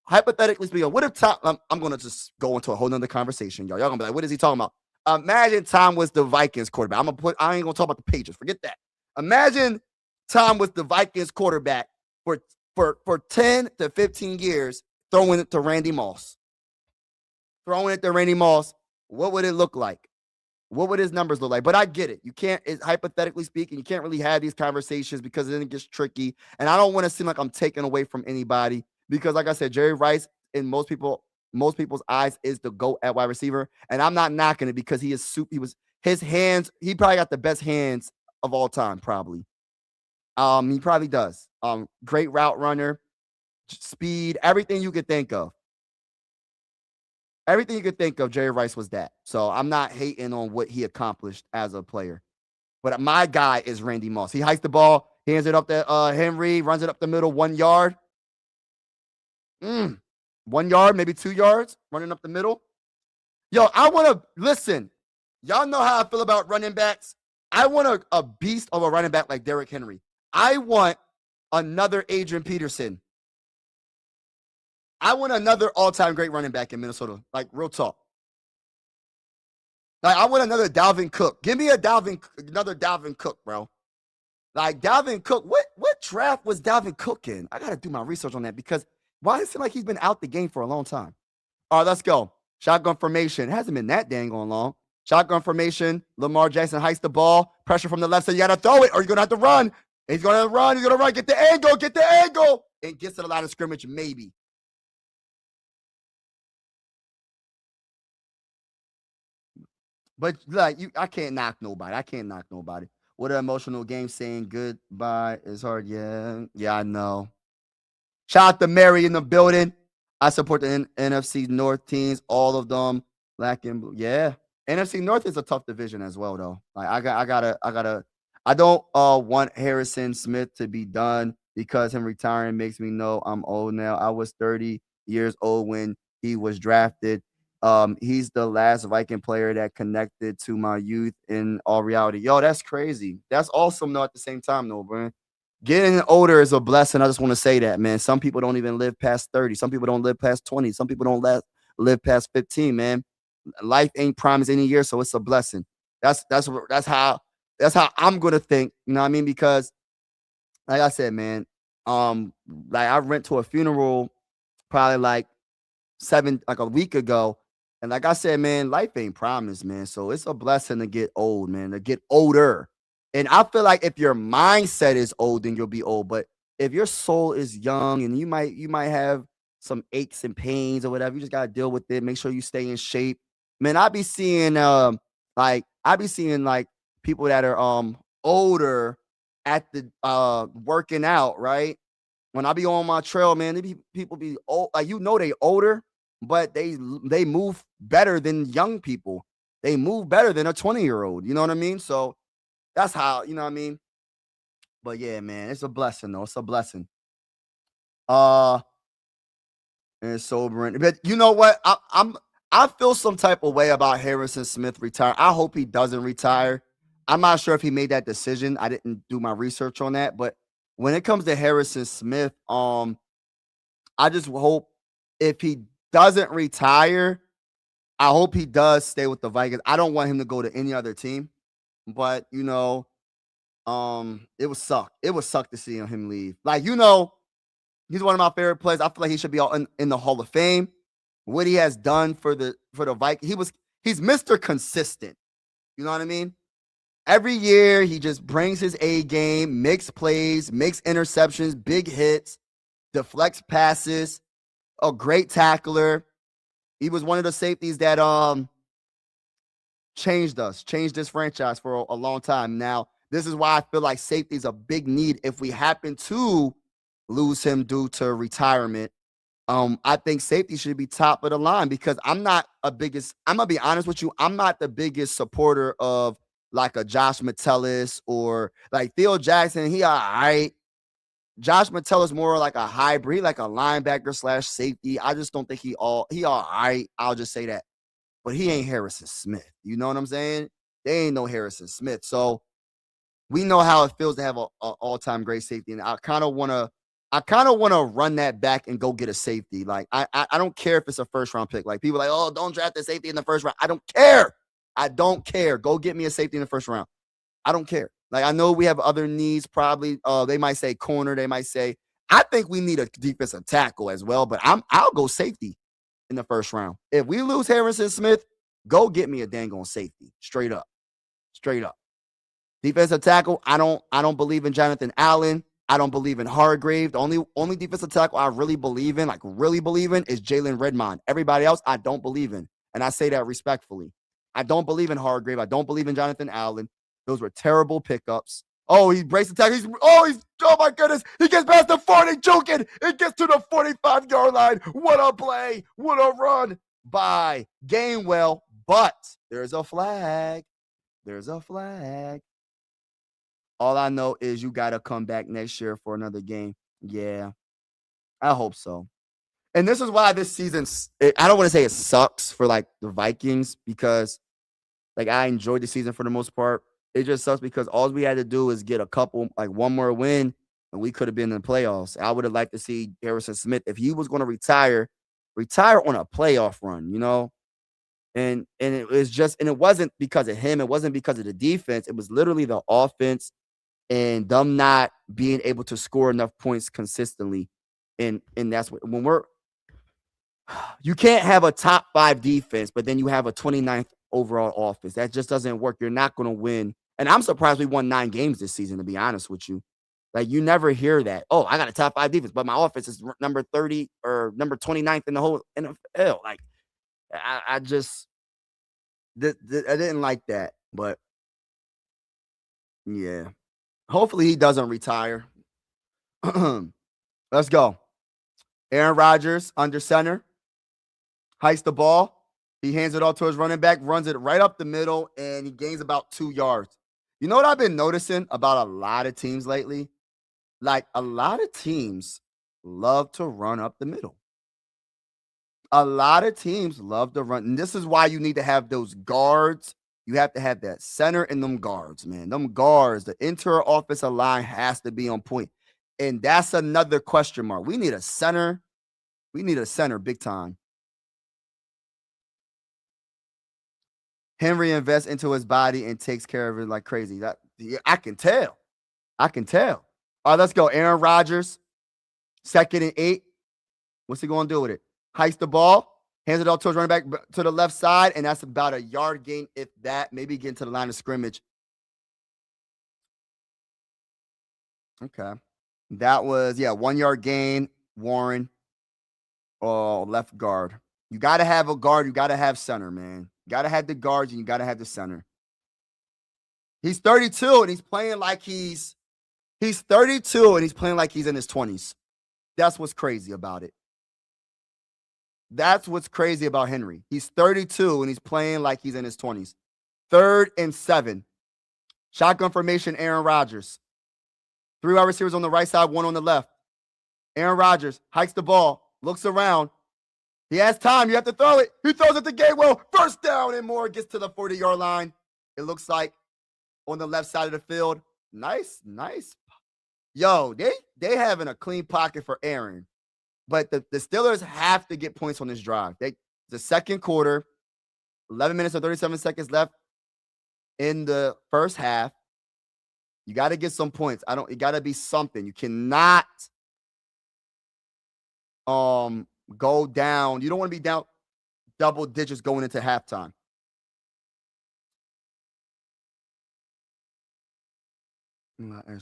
hypothetically speaking, what if Tom? I'm gonna just go into a whole nother conversation, y'all. Y'all gonna be like, what is he talking about? Imagine Tom was the Vikings quarterback. I ain't gonna talk about the Patriots. Forget that. Imagine Tom was the Vikings quarterback for 10 to 15 years, throwing it to Randy Moss. What would it look like? What would his numbers look like? But I get it. You can't, hypothetically speaking, you can't really have these conversations because then it gets tricky. And I don't want to seem like I'm taking away from anybody because, like I said, Jerry Rice, in most people's eyes, is the GOAT at wide receiver. And I'm not knocking it because he probably got the best hands of all time, probably. He probably does. Great route runner, speed, everything you could think of. Everything you could think of, Jerry Rice was that. So I'm not hating on what he accomplished as a player. But my guy is Randy Moss. He hikes the ball, hands it up to Henry, runs it up the middle, 1 yard. 1 yard, maybe 2 yards, running up the middle. Yo, I want to listen. Y'all know how I feel about running backs. I want a beast of a running back like Derrick Henry. I want another Adrian Peterson. I want another all-time great running back in Minnesota. Like, real talk. Like, I want another Dalvin Cook. Give me another Dalvin Cook, bro. Like, Dalvin Cook. What draft was Dalvin Cook in? I got to do my research on that because why does it seem like he's been out the game for a long time? All right, let's go. Shotgun formation. It hasn't been that dang on long. Shotgun formation. Lamar Jackson hikes the ball. Pressure from the left side. You got to throw it or you're going to have to run. He's going to run. He's going to run. Get the angle. Get the angle. And gets to the line of scrimmage, maybe. But like I can't knock nobody. What an emotional game. Saying goodbye is hard. Yeah, I know. Shout out to Mary in the building. I support the NFC North teams, all of them. Black and blue. Yeah, NFC North is a tough division as well, though. Like I don't want Harrison Smith to be done because him retiring makes me know I'm old now. I was 30 years old when he was drafted. He's the last Viking player that connected to my youth in all reality. Yo, that's crazy. That's awesome, though, at the same time, though, bro. Getting older is a blessing. I just want to say that, man. Some people don't even live past 30. Some people don't live past 20. Some people don't live past 15, man. Life ain't promised any year, so it's a blessing. That's how I'm gonna think. You know what I mean? Because, like I said, man, like I went to a funeral probably like a week ago. And like I said, man, life ain't promised, man. So it's a blessing to get old, man, to get older. And I feel like if your mindset is old, then you'll be old. But if your soul is young and you might have some aches and pains or whatever, you just gotta deal with it. Make sure you stay in shape. Man, I be seeing like people that are older at the working out, right? When I be on my trail, man, people be old, like they older, but they move better than young people. They move better than a 20-year-old. You know what I mean? So that's how, you know what I mean? But yeah, man, it's a blessing, though. It's a blessing. And it's sobering. But you know what? I feel some type of way about Harrison Smith retiring. I hope he doesn't retire. I'm not sure if he made that decision. I didn't do my research on that. But when it comes to Harrison Smith, I just hope if he doesn't retire, I hope he does stay with the Vikings. I don't want him to go to any other team. But, it would suck. It would suck to see him leave. Like, he's one of my favorite players. I feel like he should be in the Hall of Fame. What he has done for the Vikings, he's Mr. Consistent. You know what I mean? Every year he just brings his A game, makes plays, makes interceptions, big hits, deflects passes, a great tackler. He was one of the safeties that changed this franchise for a long time. Now, this is why I feel like safety is a big need if we happen to lose him due to retirement. I think safety should be top of the line because I'm gonna be honest with you, I'm not the biggest supporter of like a Josh Metellus or like Theo Jackson. He all right. Josh Metellus more like a hybrid, like a linebacker / safety. I just don't think he all right. I'll just say that. But he ain't Harrison Smith. You know what I'm saying? They ain't no Harrison Smith. So we know how it feels to have a all-time great safety. And I kind of want to run that back and go get a safety. Like, I don't care if it's a first-round pick. Like, people are like, oh, don't draft the safety in the first round. I don't care. Go get me a safety in the first round. I don't care. Like, I know we have other needs probably. They might say corner. They might say, I think we need a defensive tackle as well. But I'll go safety in the first round. If we lose Harrison Smith, go get me a dang on safety. Straight up. Defensive tackle, I don't believe in Jonathan Allen. I don't believe in Hargrave. The only defensive tackle I really believe in, is Jalen Redmond. Everybody else, I don't believe in. And I say that respectfully. I don't believe in Hargrave. I don't believe in Jonathan Allen. Those were terrible pickups. Oh, he breaks the tackle. Oh my goodness. He gets past the 40, juking. It gets to the 45-yard line. What a play. What a run by Gainwell. But there's a flag. All I know is you got to come back next year for another game. Yeah, I hope so. And this is why this season, I don't want to say it sucks for like the Vikings because like I enjoyed the season for the most part. It just sucks because all we had to do is get one more win and we could have been in the playoffs. I would have liked to see Harrison Smith, if he was going to retire on a playoff run, And it wasn't because of him. It wasn't because of the defense. It was literally the offense and them not being able to score enough points consistently. And that's you can't have a top 5 defense, but then you have a 29th overall offense. That just doesn't work. You're not going to win. And I'm surprised we won 9 games this season, to be honest with you. Like, you never hear that. Oh, I got a top 5 defense, but my offense is number 30 or number 29th in the whole NFL. Like, I just I didn't like that. But, yeah. Hopefully he doesn't retire. Let's go. Aaron Rodgers under center. Hikes the ball. He hands it off to his running back, runs it right up the middle, and he gains about 2 yards. You know what I've been noticing about a lot of teams lately? Like, a lot of teams love to run up the middle. A lot of teams love to run. And this is why you need to have those guards. You have to have that center and them guards, man. Them guards, the interior offensive line has to be on point. And that's another question mark. We need a center. We need a center big time. Henry invests into his body and takes care of it like crazy. I can tell. I can tell. All right, let's go. Aaron Rodgers, 2nd and 8. What's he going to do with it? Hikes the ball, hands it off to his running back to the left side, and that's about a yard gain, if that. Maybe getting to the line of scrimmage. Okay. That was, 1 yard gain, Warren. Oh, left guard. You got to have a guard. You got to have center, man. You got to have the guards, and you got to have the center. He's 32, and he's playing like he's 32, and he's playing like he's in his 20s. That's what's crazy about it. That's what's crazy about Henry. He's 32, and he's playing like he's in his 20s. 3rd and 7. Shotgun formation, Aaron Rodgers. 3 wide receivers on the right side, 1 on the left. Aaron Rodgers hikes the ball, looks around. He has time. You have to throw it. He throws it to Gainwell. First down, and Moore gets to the 40-yard line. It looks like on the left side of the field. Nice. Yo, they having a clean pocket for Aaron. But the Steelers have to get points on this drive. The second quarter, 11 minutes and 37 seconds left in the first half. You got to get some points. It got to be something. You cannot go down. You don't want to be down double digits going into halftime.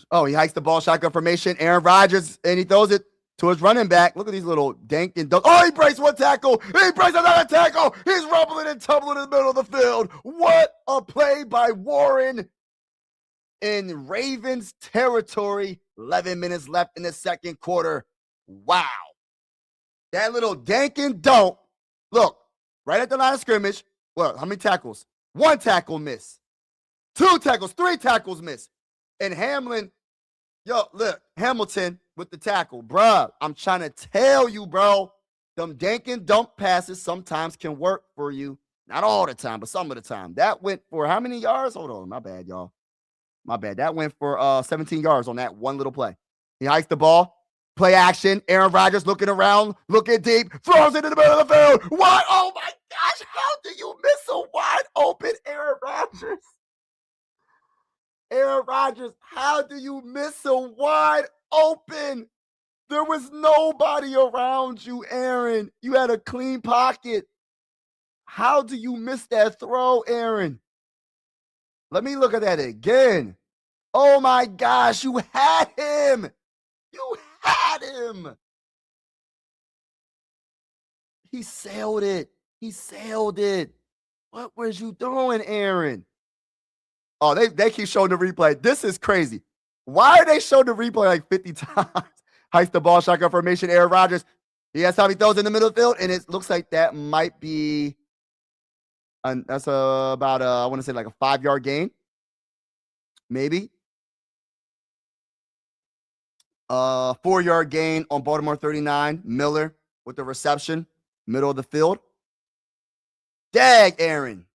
Oh, he hikes the ball, shotgun formation. Aaron Rodgers, and he throws it to his running back. Look at these little dank and dunk. Oh, he breaks 1 tackle. He breaks another tackle. He's rumbling and tumbling in the middle of the field. What a play by Warren in Ravens territory. 11 minutes left in the second quarter. Wow. That little dank and dunk. Look, right at the line of scrimmage. Well, how many tackles? 1 tackle miss. 2 tackles, 3 tackles miss. And Hamilton with the tackle. Bruh, I'm trying to tell you, bro. Them dank and dump passes sometimes can work for you. Not all the time, but some of the time. That went for how many yards? Hold on. My bad, y'all. My bad. That went for 17 yards on that one little play. He hikes the ball. Play action. Aaron Rodgers looking around, looking deep, throws it in the middle of the field. Wide. Oh, my gosh. How do you miss a wide open Aaron Rodgers? Aaron Rodgers, how do you miss a wide open? There was nobody around you, Aaron. You had a clean pocket. How do you miss that throw, Aaron? Let me look at that again. Oh, my gosh. You had him. You had him. He sailed it. He sailed it. What was you doing, Aaron? Oh, they keep showing the replay. This is crazy. Why are they showing the replay like 50 times? Hikes the ball, shotgun formation, Aaron Rodgers. He has time, he throws in the middle of the field, and it looks like that might be, that's about, I want to say like a 5-yard gain. Maybe. 4-yard gain on Baltimore 39. Miller with the reception, middle of the field. Dag, Aaron.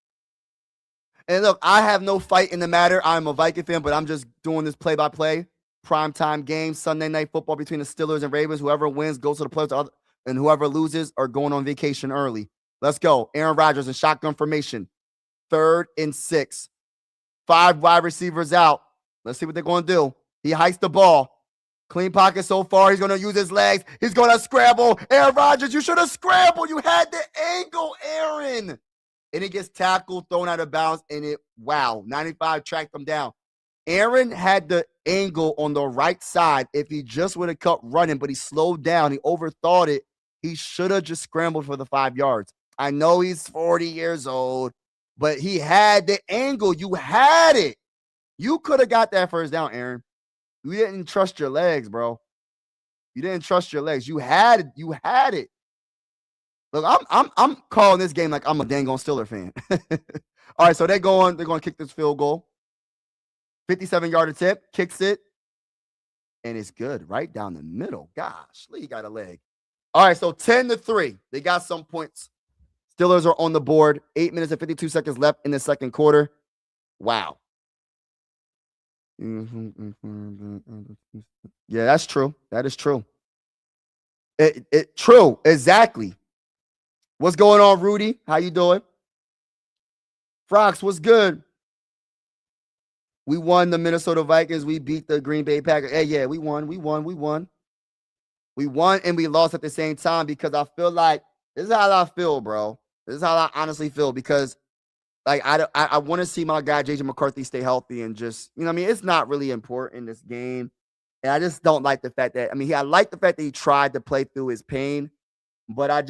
And look, I have no fight in the matter. I'm a Viking fan, but I'm just doing this play-by-play. Primetime game, Sunday night football between the Steelers and Ravens. Whoever wins goes to the playoffs, and whoever loses are going on vacation early. Let's go. Aaron Rodgers in shotgun formation. 3rd and 6. 5 wide receivers out. Let's see what they're going to do. He hikes the ball. Clean pocket so far. He's going to use his legs. He's going to scramble. Aaron Rodgers, you should have scrambled. You had the angle, Aaron. and he gets tackled, thrown out of bounds, and 95 tracked him down. Aaron had the angle on the right side. If he just would have kept running, but he slowed down, he overthought it. He should have just scrambled for the 5 yards. I know he's 40 years old, but he had the angle. You had it. You could have got that first down, Aaron. You didn't trust your legs, bro. You didn't trust your legs. You had it. You had it. Look, I'm calling this game like I'm a dang on Steeler fan. All right, so they're going to kick this field goal. 57-yard attempt, kicks it, and it's good right down the middle. Gosh, Lee got a leg. All right, so 10-3. They got some points. Steelers are on the board. 8 minutes and 52 seconds left in the second quarter. Wow. Yeah, that's true. That is true. True, exactly. What's going on, Rudy? How you doing? Frox, what's good? We won the Minnesota Vikings. We beat the Green Bay Packers. Hey, yeah, we won. We won, and we lost at the same time because I feel like this is how I feel, bro. This is how I honestly feel because, like, I want to see my guy, J.J. McCarthy, stay healthy and just, you know what I mean? It's not really important in this game. And I just don't like the fact that, I like the fact that he tried to play through his pain, but I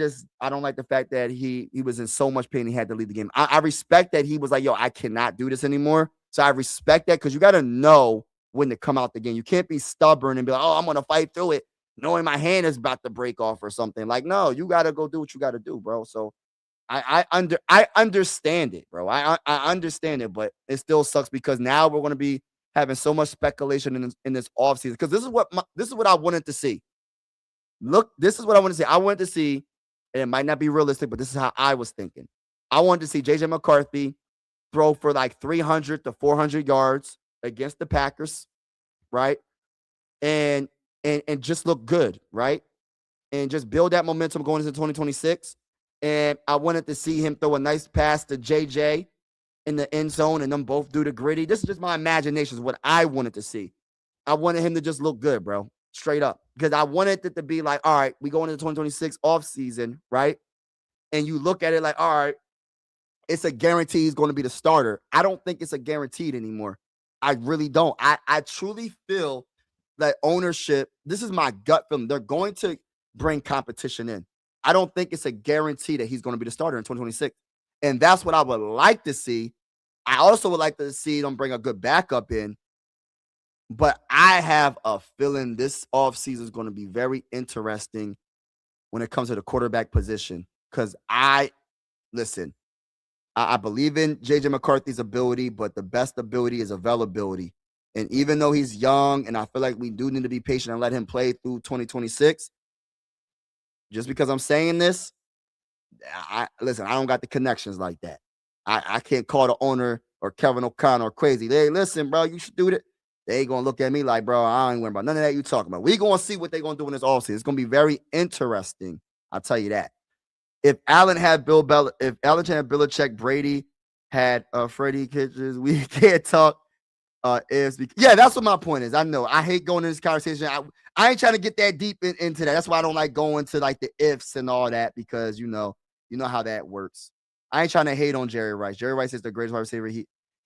don't like the fact that he was in so much pain he had to leave the game. I respect that he was like, yo, I cannot do this anymore. So I respect that because you got to know when to come out the game. You can't be stubborn and be like, oh, I'm going to fight through it, knowing my hand is about to break off or something. Like, no, you got to go do what you got to do, bro. So I understand it, bro. I understand it, but it still sucks because now we're going to be having so much speculation in this offseason because this is what I wanted to see. Look, this is what I want to see. I wanted to see, and it might not be realistic, but this is how I was thinking. I wanted to see J.J. McCarthy throw for like 300 to 400 yards against the Packers, right? And just look good, right? And just build that momentum going into 2026. And I wanted to see him throw a nice pass to JJ in the end zone and them both do the gritty. This is just my imagination, is what I wanted to see. I wanted him to just look good, bro. Straight up. Because I wanted it to be like, all right, we go into the 2026 offseason, right? And you look at it like, all right, it's a guarantee he's going to be the starter. I don't think it's a guaranteed anymore. I really don't. I truly feel that ownership, this is my gut feeling, they're going to bring competition in. I don't think it's a guarantee that he's going to be the starter in 2026. And that's what I would like to see. I also would like to see them bring a good backup in. But I have a feeling this offseason is going to be very interesting when it comes to the quarterback position. Because I believe in J.J. McCarthy's ability, but the best ability is availability. And even though he's young, and I feel like we do need to be patient and let him play through 2026, just because I'm saying this, I don't got the connections like that. I can't call the owner or Kevin O'Connor crazy. Hey, listen, bro, you should do it. They going to look at me like, bro, I ain't worried about none of that you talking about. We going to see what they're going to do in this offseason. It's going to be very interesting. I'll tell you that. If Allen had Belichick, Brady had Freddie Kitchens, we can't talk. That's what my point is. I know. I hate going into this conversation. I ain't trying to get that deep into that. That's why I don't like going to like the ifs and all that because you know how that works. I ain't trying to hate on Jerry Rice. Jerry Rice is the greatest wide receiver.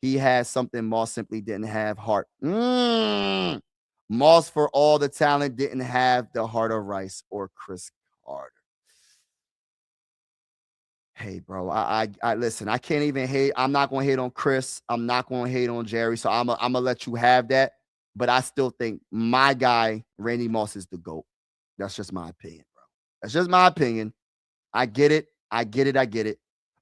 He has something Moss simply didn't have, heart. Moss, for all the talent, didn't have the heart of Rice or Chris Carter. Hey, bro, I listen, I can't even hate. I'm not going to hate on Chris. I'm not going to hate on Jerry. So I'm going to let you have that. But I still think my guy, Randy Moss, is the GOAT. That's just my opinion, bro. That's just my opinion. I get it.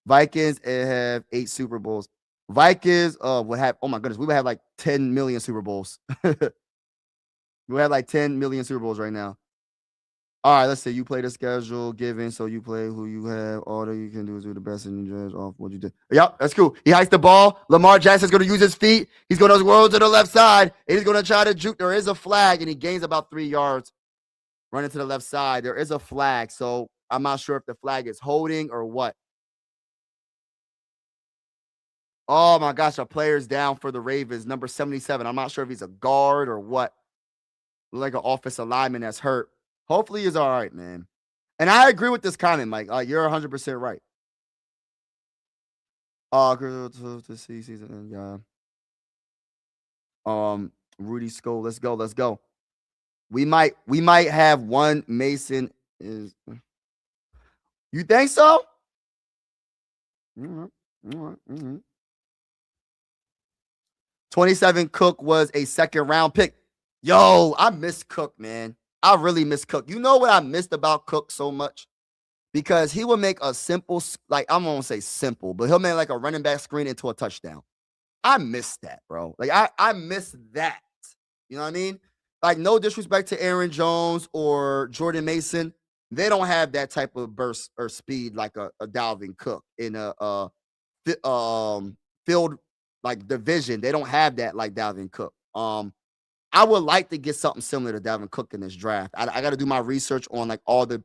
Vikings have 8 Super Bowls. Vikings would have, oh my goodness, we would have like 10 million Super Bowls. We have like 10 million Super Bowls right now. All right, let's say you play the schedule given, so you play who you have. All that you can do is do the best and you judge off what you did. Yep, that's cool. He hikes the ball. Lamar Jackson's going to use his feet. He's going to roll to the left side, and he's going to try to juke. There is a flag, and he gains about 3 yards running to the left side. There is a flag, so I'm not sure if the flag is holding or what. Oh, my gosh, a player's down for the Ravens, number 77. I'm not sure if he's a guard or what. Look like an offensive lineman that's hurt. Hopefully he's all right, man. And I agree with this comment, Mike. You're 100% right. To see season. Yeah. Rudy Sko. Let's go. We might have one Mason is you think so? Mhm, mhm. 27 Cook was a second round pick. Yo, I miss Cook, man. I really miss Cook. You know what I missed about Cook so much? Because he would make a simple, like I'm gonna say simple, but he'll make like a running back screen into a touchdown. I miss that, bro. Like I miss that. You know what I mean? Like no disrespect to Aaron Jones or Jordan Mason, they don't have that type of burst or speed like a Dalvin Cook in a field like division. They don't have that like Dalvin Cook. I would like to get something similar to Dalvin Cook in this draft. I got to do my research on like all the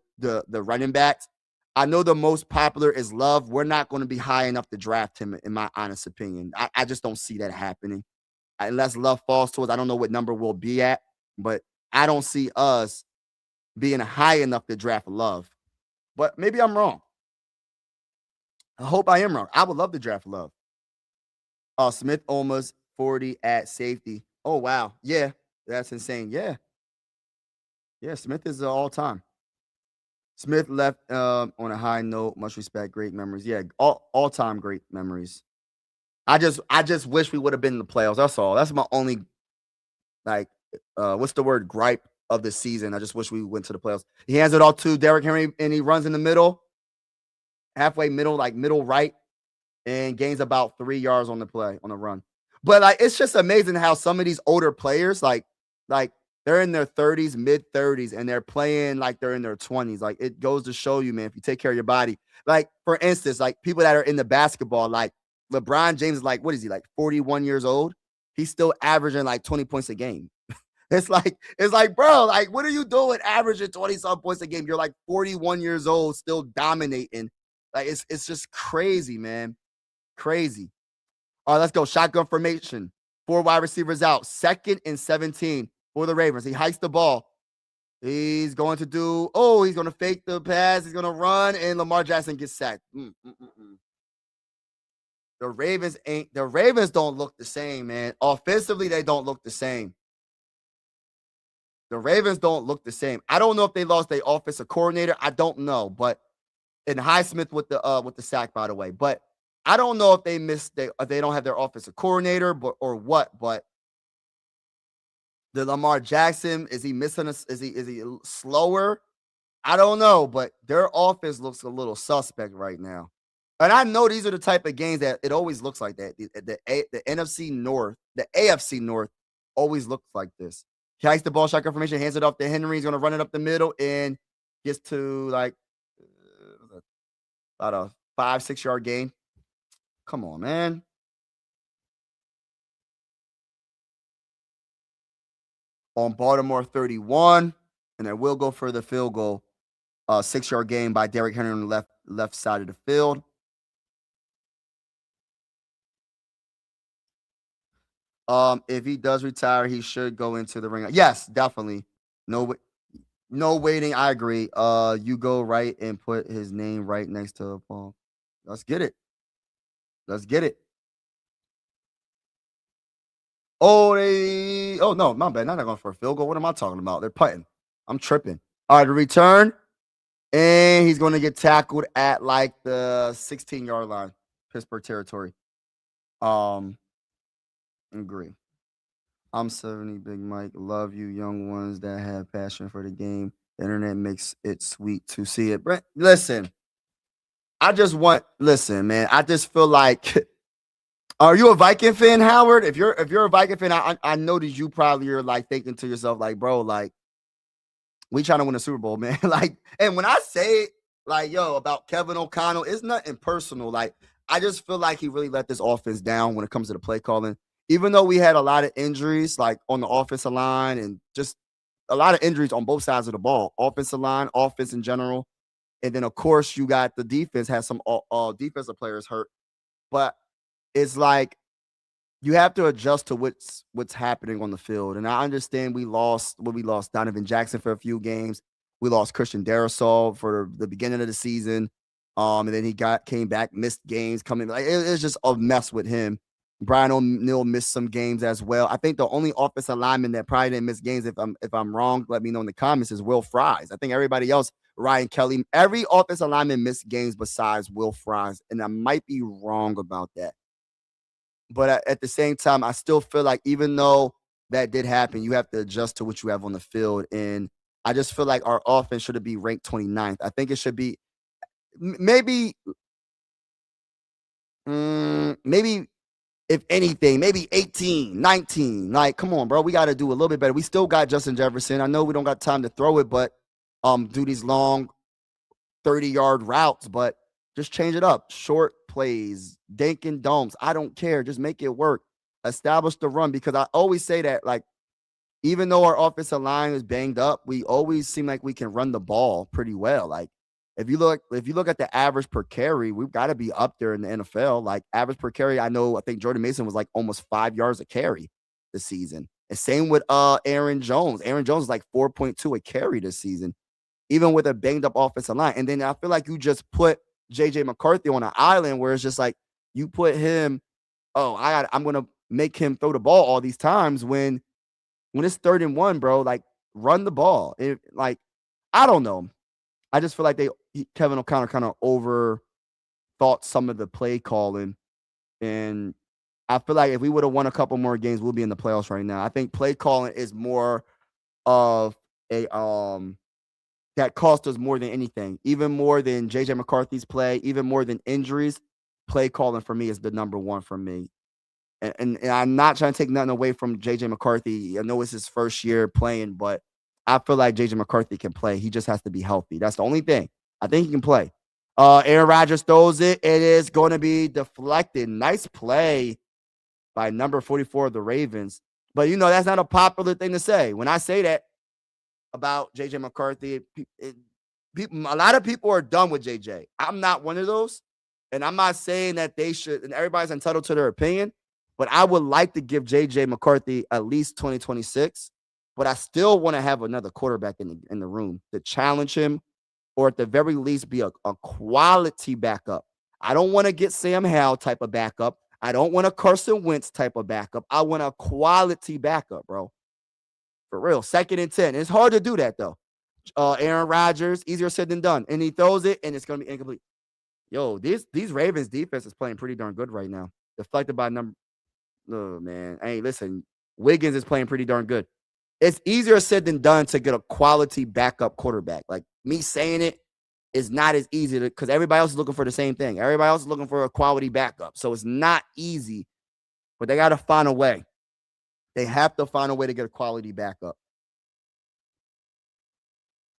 running backs. I know the most popular is Love. We're not going to be high enough to draft him, in my honest opinion. I just don't see that happening unless Love falls to us. I don't know what number we'll be at, but I don't see us being high enough to draft Love. But maybe I'm wrong. I hope I am wrong. I would love to draft Love. Smith almost 40 at safety. Oh wow, yeah, that's insane. Yeah, yeah. Smith is all time. Smith left on a high note. Much respect, great memories. Yeah, all time great memories. I just wish we would have been in the playoffs. That's all. That's my only like what's the word gripe of the season. I just wish we went to the playoffs. He hands it all to Derrick Henry and he runs in the middle, halfway middle, like middle right, and gains about 3 yards on the play on the run. But like it's just amazing how some of these older players like they're in their 30s, mid 30s, and they're playing like they're in their 20s. Like it goes to show you, man, if you take care of your body. Like for instance, like people that are in the basketball, like LeBron James is like, what is he like 41 years old? He's still averaging like 20 points a game. It's like, bro, like, what are you doing averaging 20 some points a game? You're like 41 years old, still dominating. Like, it's just crazy, man. Crazy. All right, let's go. Shotgun formation. 4 wide receivers out. 2nd and 17 for the Ravens. He hikes the ball. He's going to he's going to fake the pass. He's going to run, and Lamar Jackson gets sacked. The Ravens don't look the same, man. Offensively, they don't look the same. The Ravens don't look the same. I don't know if they lost their offensive coordinator. I don't know, but and Highsmith with the sack, by the way. But I don't know if they don't have their offensive coordinator, or what. But the Lamar Jackson, is he missing us? Is he slower? I don't know, but their offense looks a little suspect right now. And I know these are the type of games that it always looks like that. The NFC North, the AFC North always looks like this. He hikes the ball, shotgun formation, hands it off to Henry. He's going to run it up the middle and gets to like about a 5-6 yard gain. Come on, man. On Baltimore 31, and they will go for the field goal. 6-yard gain by Derrick Henry on the left side of the field. If he does retire, he should go into the ring. Yes, definitely. No waiting. I agree. You go right and put his name right next to Paul. Let's get it. Let's get it. Oh, no, my bad. Not going for a field goal. What am I talking about? They're putting. I'm tripping. All right, the return. And he's going to get tackled at like the 16-yard line, Pittsburgh territory. Agree. I'm 70, Big Mike. Love you, young ones that have passion for the game. The internet makes it sweet to see it. Brent, listen, listen, man. I just feel like, are you a Viking fan, Howard? If you're a Viking fan, I know that you probably are like thinking to yourself, like, bro, like, we trying to win a Super Bowl, man. Like, and when I say like, yo, about Kevin O'Connell, it's nothing personal. Like, I just feel like he really let this offense down when it comes to the play calling. Even though we had a lot of injuries, like on the offensive line, and just a lot of injuries on both sides of the ball, offensive line, offense in general. And then, of course, you got the defense has some defensive players hurt. But it's like you have to adjust to what's happening on the field. And I understand we lost Donovan Jackson for a few games. We lost Christian Darrisaw for the beginning of the season. And then he came back, missed games coming. Like it's just a mess with him. Brian O'Neill missed some games as well. I think the only offensive lineman that probably didn't miss games, if I'm wrong, let me know in the comments, is Will Fries. I think everybody else, Ryan Kelly, every offensive lineman missed games besides Will Fries, and I might be wrong about that. But at the same time, I still feel like even though that did happen, you have to adjust to what you have on the field. And I just feel like our offense should be ranked 29th. I think it should be maybe, maybe if anything, maybe 18, 19. Like, come on, bro. We got to do a little bit better. We still got Justin Jefferson. I know we don't got time to throw it, but do these long 30-yard routes, but just change it up. Short plays, dink and domes. I don't care. Just make it work. Establish the run, because I always say that, like, even though our offensive line is banged up, we always seem like we can run the ball pretty well. Like, if you look at the average per carry, we've got to be up there in the NFL. Like, average per carry, I think Jordan Mason was like almost 5 yards a carry this season. And same with Aaron Jones. Aaron Jones is like 4.2 a carry this season, even with a banged up offensive line. And then I feel like you just put JJ McCarthy on an island where it's just like you put him, I'm gonna make him throw the ball all these times when it's 3rd and 1, bro. Like, run the ball. I don't know. I just feel like Kevin O'Connor kind of overthought some of the play calling. And I feel like if we would have won a couple more games, we'll be in the playoffs right now. I think play calling is more of a that cost us more than anything, even more than JJ McCarthy's play, even more than injuries. Play calling for me is the number one for me. And I'm not trying to take nothing away from JJ McCarthy. I know it's his first year playing, but I feel like JJ McCarthy can play. He just has to be healthy. That's the only thing. I think he can play. Aaron Rodgers throws it. It is going to be deflected. Nice play by number 44 of the Ravens. But, that's not a popular thing to say. When I say that about JJ McCarthy, a lot of people are done with JJ. I'm not one of those. And I'm not saying that they should, and everybody's entitled to their opinion. But I would like to give JJ McCarthy at least 2026. But I still want to have another quarterback in the room to challenge him, or at the very least be a quality backup. I don't want to get Sam Howell type of backup. I don't want a Carson Wentz type of backup. I want a quality backup, bro. For real. 2nd and 10. It's hard to do that, though. Aaron Rodgers, easier said than done. And he throws it, and it's going to be incomplete. Yo, these Ravens defense is playing pretty darn good right now. Deflected by number. Oh, man. Hey, listen, Wiggins is playing pretty darn good. It's easier said than done to get a quality backup quarterback. Like, me saying it is not as easy because everybody else is looking for the same thing. Everybody else is looking for a quality backup. So it's not easy, but they got to find a way. They have to find a way to get a quality backup.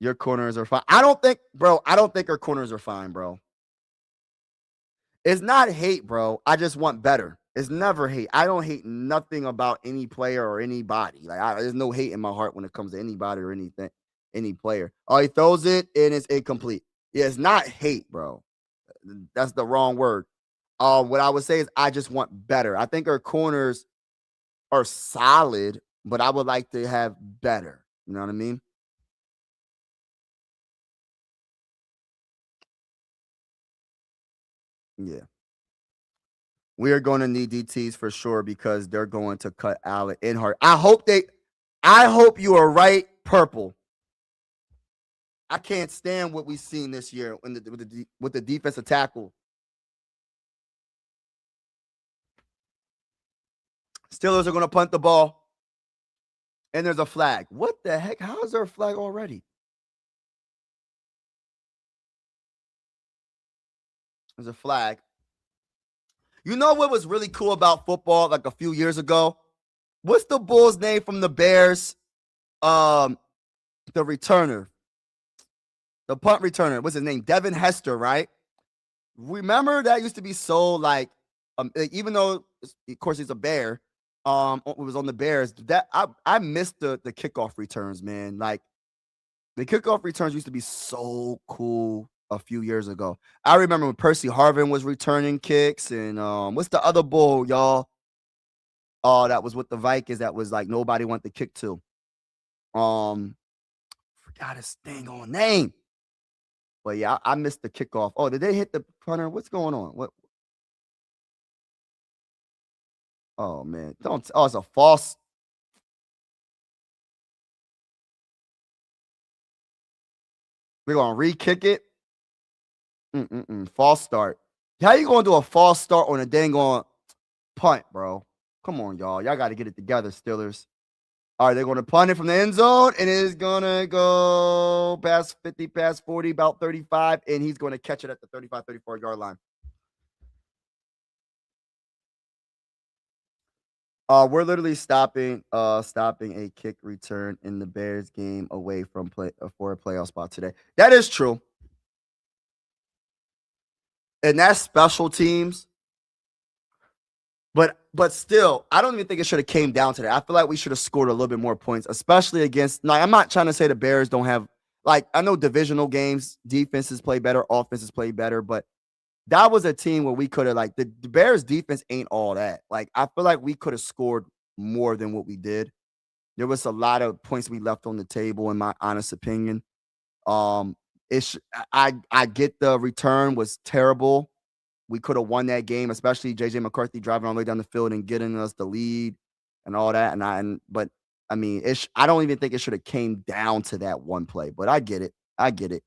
Your corners are fine. I don't think our corners are fine, bro. It's not hate, bro. I just want better. It's never hate. I don't hate nothing about any player or anybody. Like, there's no hate in my heart when it comes to anybody or anything, any player. Oh, he throws it and it's incomplete. Yeah, it's not hate, bro. That's the wrong word. What I would say is I just want better. I think our corners are solid, but I would like to have better. You know what I mean? Yeah. We are going to need DTs for sure because they're going to cut Allen Inhart. I hope you are right, Purple. I can't stand what we've seen this year with the defensive tackle. Steelers are going to punt the ball, and there's a flag. What the heck? How is there a flag already? There's a flag. You know what was really cool about football like a few years ago? What's the Bulls' name from the Bears? The returner. The punt returner. What's his name? Devin Hester, right? Remember that used to be so like even though of course he's a Bear, it was on the Bears. That I missed the kickoff returns, man. Like the kickoff returns used to be so cool a few years ago. I remember when Percy Harvin was returning kicks, and what's the other bull, y'all? Oh, that was with the Vikings. That was like nobody wanted to kick to. Forgot his dang on name. But yeah, I missed the kickoff. Oh, did they hit the punter? What's going on? What? Oh man, don't. Oh, it's a false. We're gonna re-kick it. False start. How you gonna do a false start on a dang on punt, bro? Come on, y'all. Y'all got to get it together, Steelers. All right, they're going to punt it from the end zone, and it is going to go past 50, past 40, about 35, and he's going to catch it at the 35, 34-yard line. We're literally stopping a kick return in the Bears game away from play for a playoff spot today. That is true. And that's special teams. But still, I don't even think it should have came down to that. I feel like we should have scored a little bit more points, especially against. Like, I'm not trying to say the Bears don't have. Like, I know divisional games, defenses play better, offenses play better, but that was a team where we could have, like, the Bears defense ain't all that. Like, I feel like we could have scored more than what we did. There was a lot of points we left on the table, in my honest opinion. I get the return was terrible. We could have won that game, especially JJ McCarthy driving all the way down the field and getting us the lead and all that. But I mean, I don't even think it should have came down to that one play. But I get it. I get it.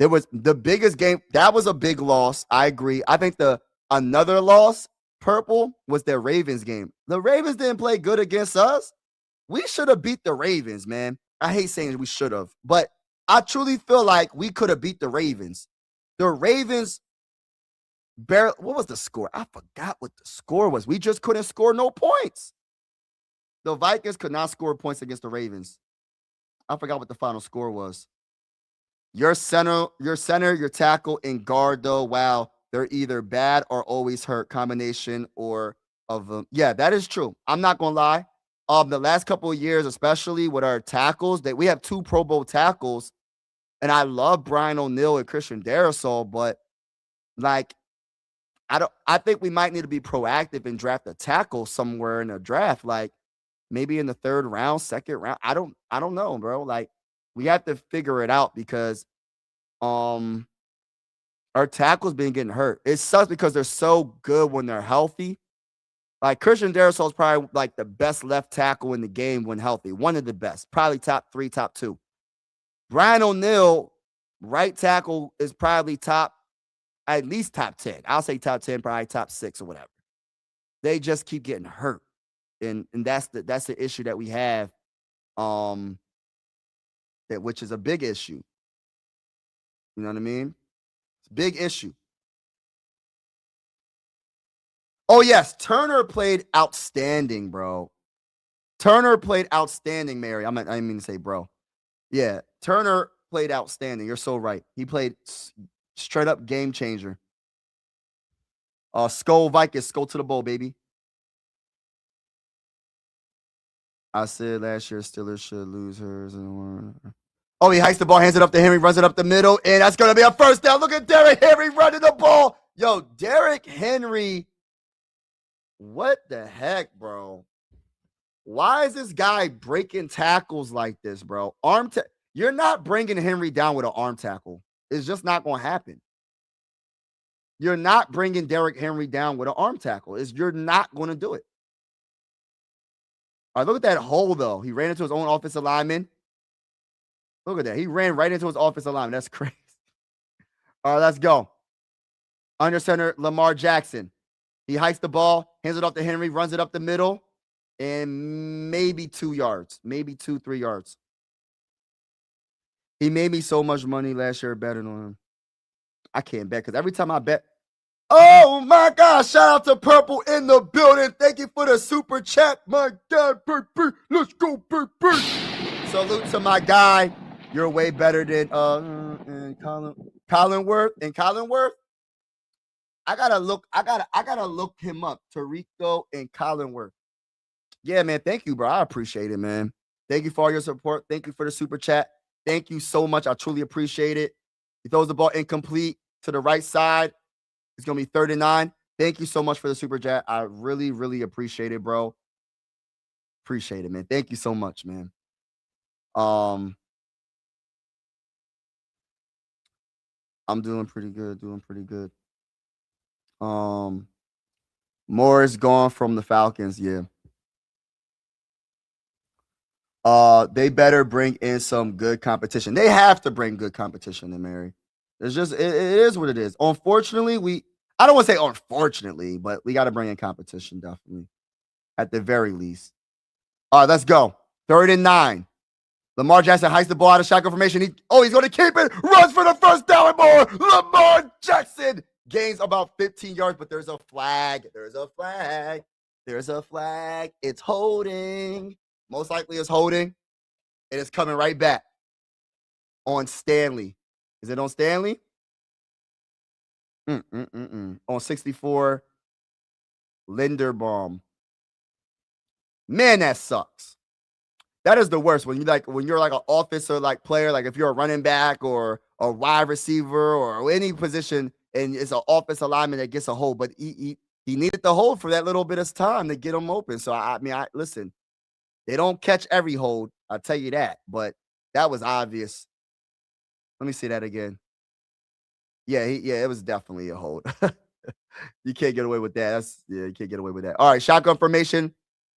There was the biggest game. That was a big loss. I agree. I think another loss, purple, was their Ravens game. The Ravens didn't play good against us. We should have beat the Ravens, man. I hate saying we should have, but I truly feel like we could have beat the Ravens. The Ravens barely. What was the score? I forgot what the score was. We just couldn't score no points. The Vikings could not score points against the Ravens. I forgot what the final score was. Your center, your tackle, and guard, though, wow, they're either bad or always hurt. Combination or of them. Yeah, that is true. I'm not gonna lie. The last couple of years, especially with our tackles, that we have 2 Pro Bowl tackles, and I love Brian O'Neill and Christian Darrisaw, but like, I think we might need to be proactive and draft a tackle somewhere in a draft, like maybe in the 3rd round, 2nd round. I don't know, bro. Like, we have to figure it out because our tackles been getting hurt. It sucks because they're so good when they're healthy. Like, Christian Darrisaw is probably like the best left tackle in the game when healthy. One of the best, probably top 3, top 2. Brian O'Neill, right tackle, is probably at least top 10. I'll say top 10, probably top 6 or whatever. They just keep getting hurt. And that's the issue that we have, which is a big issue. You know what I mean? It's a big issue. Oh, yes. Turner played outstanding, bro. Turner played outstanding, Mary. I didn't mean to say bro. Yeah. Turner played outstanding. You're so right. He played straight up game changer. Skull Vikings, go to the bowl, baby. I said last year Steelers should lose hers. Oh, he hikes the ball, hands it up to Henry, runs it up the middle, and that's going to be a first down. Look at Derrick Henry running the ball. Yo, Derrick Henry. What the heck, bro? Why is this guy breaking tackles like this, bro? You're not bringing Henry down with an arm tackle. It's just not going to happen. You're not bringing Derrick Henry down with an arm tackle. You're not going to do it. All right, look at that hole, though. He ran into his own offensive lineman. Look at that. He ran right into his offensive lineman. That's crazy. All right, let's go. Under center, Lamar Jackson. He hikes the ball, hands it off to Henry, runs it up the middle, and maybe 2 yards, maybe 2-3 yards. He made me so much money last year betting on him. I can't bet because every time I bet, oh my gosh, shout out to Purple in the building. Thank you for the super chat, my dad, baby. Let's go, baby. Salute to my guy. You're way better than Collinworth. And Collinworth, I gotta look him up. Tarico and Collinworth. Yeah, man. Thank you, bro. I appreciate it, man. Thank you for all your support. Thank you for the super chat. Thank you so much. I truly appreciate it. He throws the ball incomplete to the right side. It's gonna be 3rd and 9. Thank you so much for the super chat. I really, really appreciate it, bro. Appreciate it, man. Thank you so much, man. I'm doing pretty good. Doing pretty good. Morris gone from the Falcons. Yeah. They better bring in some good competition. They have to bring good competition in Mary. It's just it is what it is. Unfortunately, I don't want to say unfortunately, but we got to bring in competition definitely at the very least. All right, let's go. 3rd and 9. Lamar Jackson hikes the ball out of shotgun formation. He's going to keep it. Runs for the first down and more. Lamar Jackson gains about 15 yards, but there's a flag. There's a flag. There's a flag. It's holding. Most likely it's holding. And it's coming right back on Stanley. Is it on Stanley? On 64, Linderbaum. Man, that sucks. That is the worst when you're like an offensive like player, like if you're a running back or a wide receiver or any position, and it's an offensive lineman that gets a hold, but he needed the hold for that little bit of time to get him open. So I mean, listen, they don't catch every hold, I'll tell you that, but that was obvious. Let me see that again. Yeah, it was definitely a hold. You can't get away with that. You can't get away with that. All right, shotgun formation.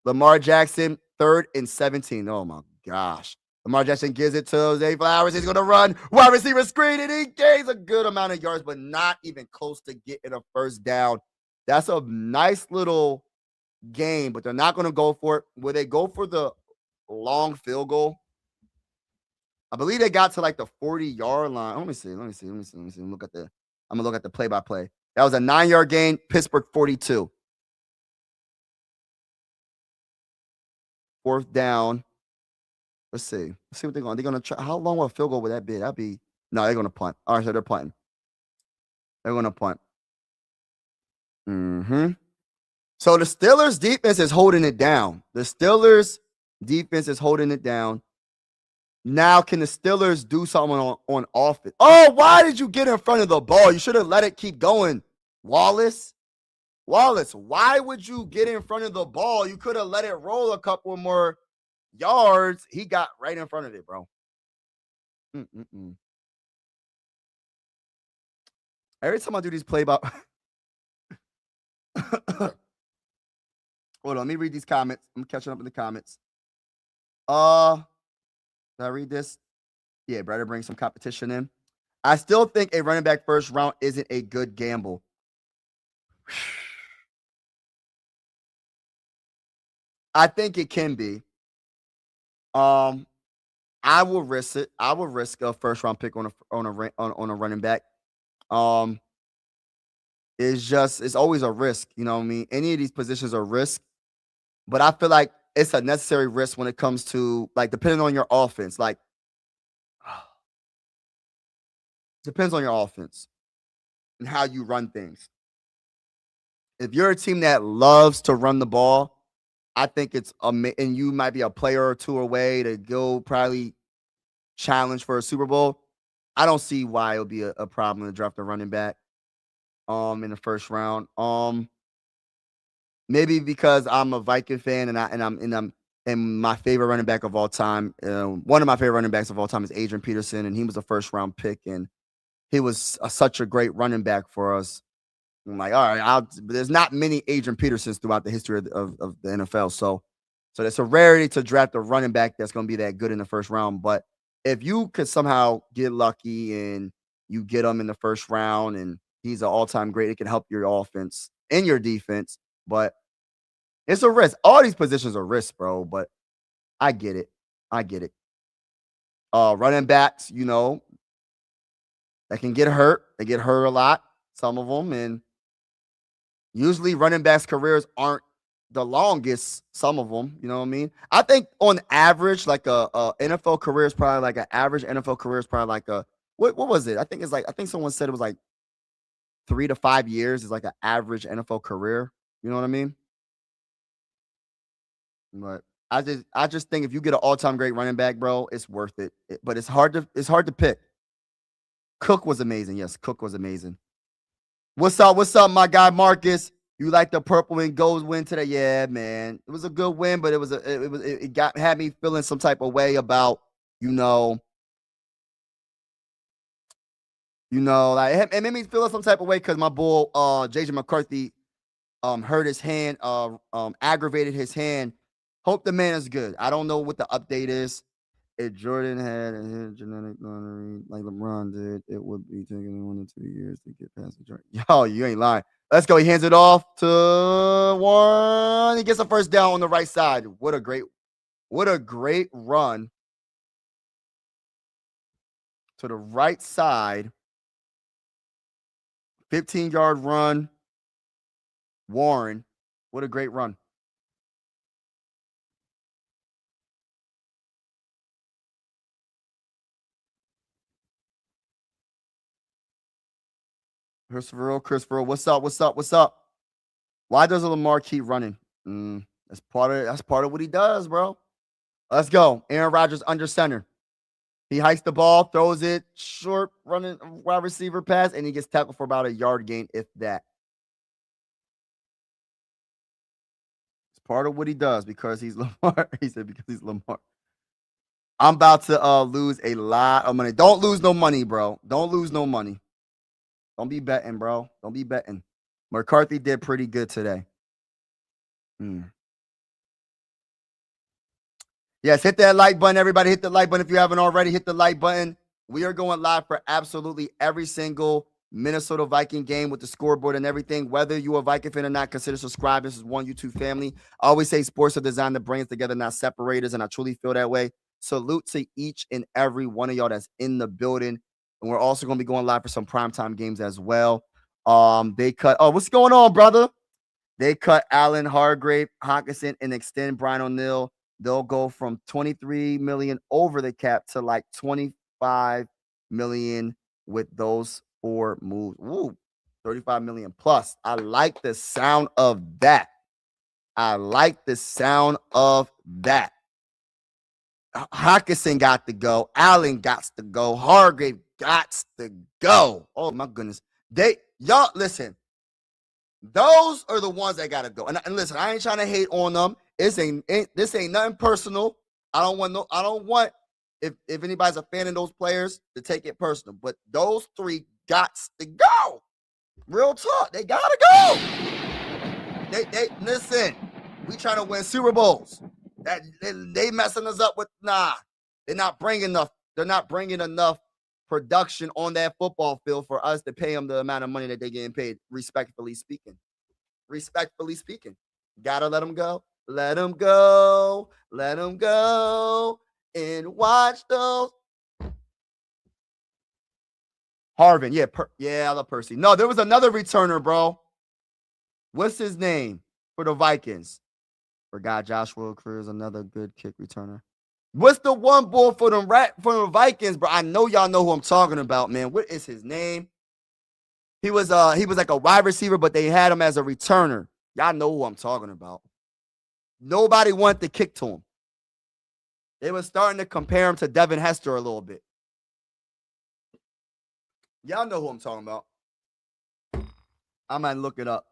Lamar Jackson, 3rd and 17. Oh my gosh. Lamar Jackson gives it to Zay Flowers. He's going to run. Wide receiver screen, and he gains a good amount of yards, but not even close to getting a first down. That's a nice little game, but they're not going to go for it. Will they go for the long field goal? I believe they got to like the 40-yard line. Let me see. I'm going to look at the play-by-play. That was a 9-yard gain. Pittsburgh 42. 4th down. Let's see what they're going. They're going to try. How long will a field goal would that be? No. They're going to punt. All right, so they're punting. They're going to punt. So the Steelers defense is holding it down. Now, can the Steelers do something on offense? Oh, why did you get in front of the ball? You should have let it keep going, Wallace. Why would you get in front of the ball? You could have let it roll a couple more yards. He got right in front of it, bro. Every time I do these play-by hold on, let me read these comments. I'm catching up in the comments. Did I read this? Yeah, better bring some competition in. I still think a running back first round isn't a good gamble. I think it can be. I will risk it. I will risk a first round pick on a running back. It's always a risk. You know what I mean? Any of these positions are risk, but I feel like it's a necessary risk when it comes to like depending on your offense. Like depends on your offense and how you run things. If you're a team that loves to run the ball, I think it's and you might be a player or two away to go probably challenge for a Super Bowl. I don't see why it would be a problem to draft a running back in the first round. Maybe because I'm a Viking fan and my favorite running back of all time. One of my favorite running backs of all time is Adrian Peterson, and he was a first round pick, and he was such a great running back for us. I'm like, all right, there's not many Adrian Petersons throughout the history of the NFL. So it's a rarity to draft a running back that's going to be that good in the first round. But if you could somehow get lucky and you get him in the first round and he's an all-time great, it can help your offense and your defense. But it's a risk. All these positions are risks, bro. But I get it. Running backs, they can get hurt. They get hurt a lot, some of them. And usually running backs' careers aren't the longest, some of them. You know what I mean? I think on average, like a NFL career is probably like an average NFL career is probably like what was it? I think someone said it was like 3 to 5 years is like an average NFL career. You know what I mean? But I just think if you get an all-time great running back, bro, it's worth it. But it's hard to pick. Cook was amazing. Yes, Cook was amazing. What's up, my guy Marcus? You like the purple and gold win today? Yeah, man. It was a good win, but it had me feeling some type of way about, You know, like it made me feel some type of way because my bull, JJ McCarthy, hurt his hand, aggravated his hand. Hope the man is good. I don't know what the update is. If Jordan had a genetic lottery like LeBron did, it would be taking 1 to 2 years to get past the Jordan. Yo, you ain't lying. Let's go. He hands it off to Warren. He gets a first down on the right side. What a great run to the right side. 15-yard run. Warren. What a great run. Christopher, what's up? Why doesn't Lamar keep running? That's part of what he does, bro. Let's go. Aaron Rodgers under center. He hikes the ball, throws it short, running wide receiver pass, and he gets tackled for about a yard gain, if that. It's part of what he does because he's Lamar. He said because he's Lamar. I'm about to lose a lot of money. Don't lose no money, bro. Don't lose no money. Don't be betting, bro. Don't be betting. McCarthy did pretty good today. Yes, hit that like button. Everybody hit the like button. If you haven't already, hit the like button. We are going live for absolutely every single Minnesota Viking game with the scoreboard and everything. Whether you're a Viking fan or not, consider subscribing. This is one YouTube family. I always say sports are designed to bring us together, not separate us, and I truly feel that way. Salute to each and every one of y'all that's in the building. And we're also going to be going live for some primetime games as well. They cut. Oh, what's going on, brother? They cut Allen, Hargrave, Hockenson, and extend Brian O'Neill. They'll go from 23 million over the cap to like 25 million with those 4 moves. Ooh, 35 million plus. I like the sound of that. Hockenson got to go. Allen got to go. Hargrave got to go. Oh my goodness. Y'all listen. Those are the ones that gotta go. And listen, I ain't trying to hate on them. This ain't nothing personal. I don't want if anybody's a fan of those players to take it personal. But those 3 gots to go. Real talk, they gotta go. They listen. We trying to win Super Bowls. That they messing us up with They're not bringing enough. They're not bringing enough production on that football field for us to pay them the amount of money that they're getting paid. Respectfully speaking, gotta let them go. Let them go. Let them go. And watch those. Harvin, yeah, I love Percy. No, there was another returner, bro. What's his name for the Vikings? Forgot Joshua Cruz, another good kick returner. What's the one bull for the Vikings, bro? I know y'all know who I'm talking about, man. What is his name? He was like a wide receiver, but they had him as a returner. Y'all know who I'm talking about. Nobody wanted to kick to him. They were starting to compare him to Devin Hester a little bit. Y'all know who I'm talking about. I might look it up.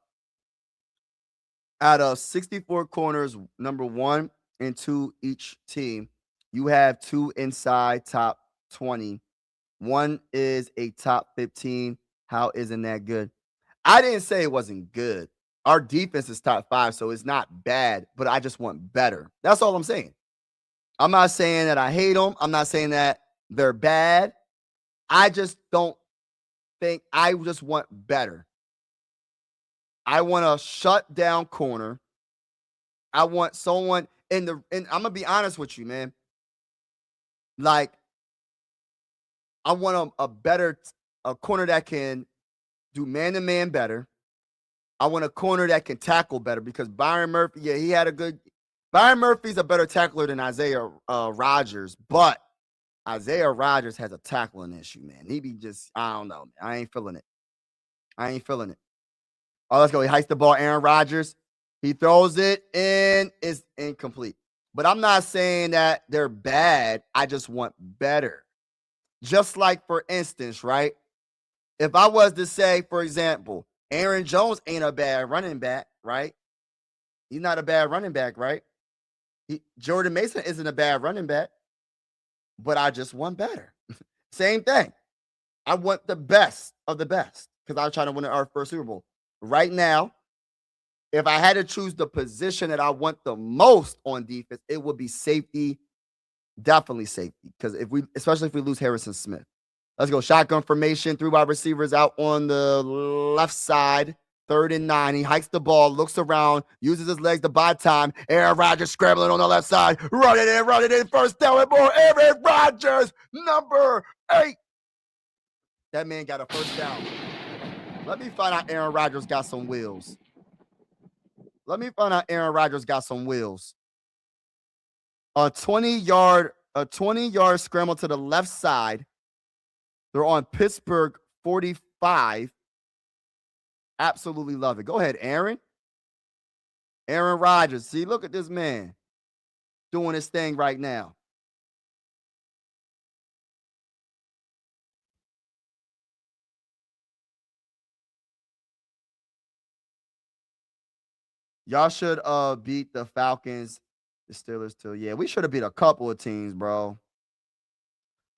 Out of 64 corners, number 1 and 2 each team, you have 2 inside top 20. 1 is a top 15. How isn't that good? I didn't say it wasn't good. Our defense is top 5, so it's not bad, but I just want better. That's all I'm saying. I'm not saying that I hate them. I'm not saying that they're bad. I just don't think I just want better. I want a shut down corner. I want someone and I'm gonna be honest with you, man. Like, I want a better corner that can do man-to-man better. I want a corner that can tackle better because Byron Murphy, he had a good. Byron Murphy's a better tackler than Isaiah Rodgers, but Isaiah Rodgers has a tackling issue, man. He be just, I don't know. I ain't feeling it. Oh, let's go. He hikes the ball. Aaron Rodgers. He throws it in. It's incomplete. But I'm not saying that they're bad. I just want better. Just like, for instance, right? If I was to say, for example, Aaron Jones ain't a bad running back, right? He's not a bad running back, right? Jordan Mason isn't a bad running back, but I just want better. Same thing. I want the best of the best because I was trying to win our first Super Bowl. Right now, if I had to choose the position that I want the most on defense, it would be safety. Definitely safety. Because especially if we lose Harrison Smith. Let's go. Shotgun formation. 3 wide receivers out on the left side. 3rd and 9. He hikes the ball, looks around, uses his legs to buy time. Aaron Rodgers scrambling on the left side. Run it in. First down and more. Aaron Rodgers, number 8. That man got a first down. Let me find out Aaron Rodgers got some wheels. A 20-yard scramble to the left side. They're on Pittsburgh 45. Absolutely love it. Go ahead, Aaron. Aaron Rodgers. See, look at this man doing his thing right now. Y'all should beat the Falcons, the Steelers too. Yeah, we should have beat a couple of teams, bro.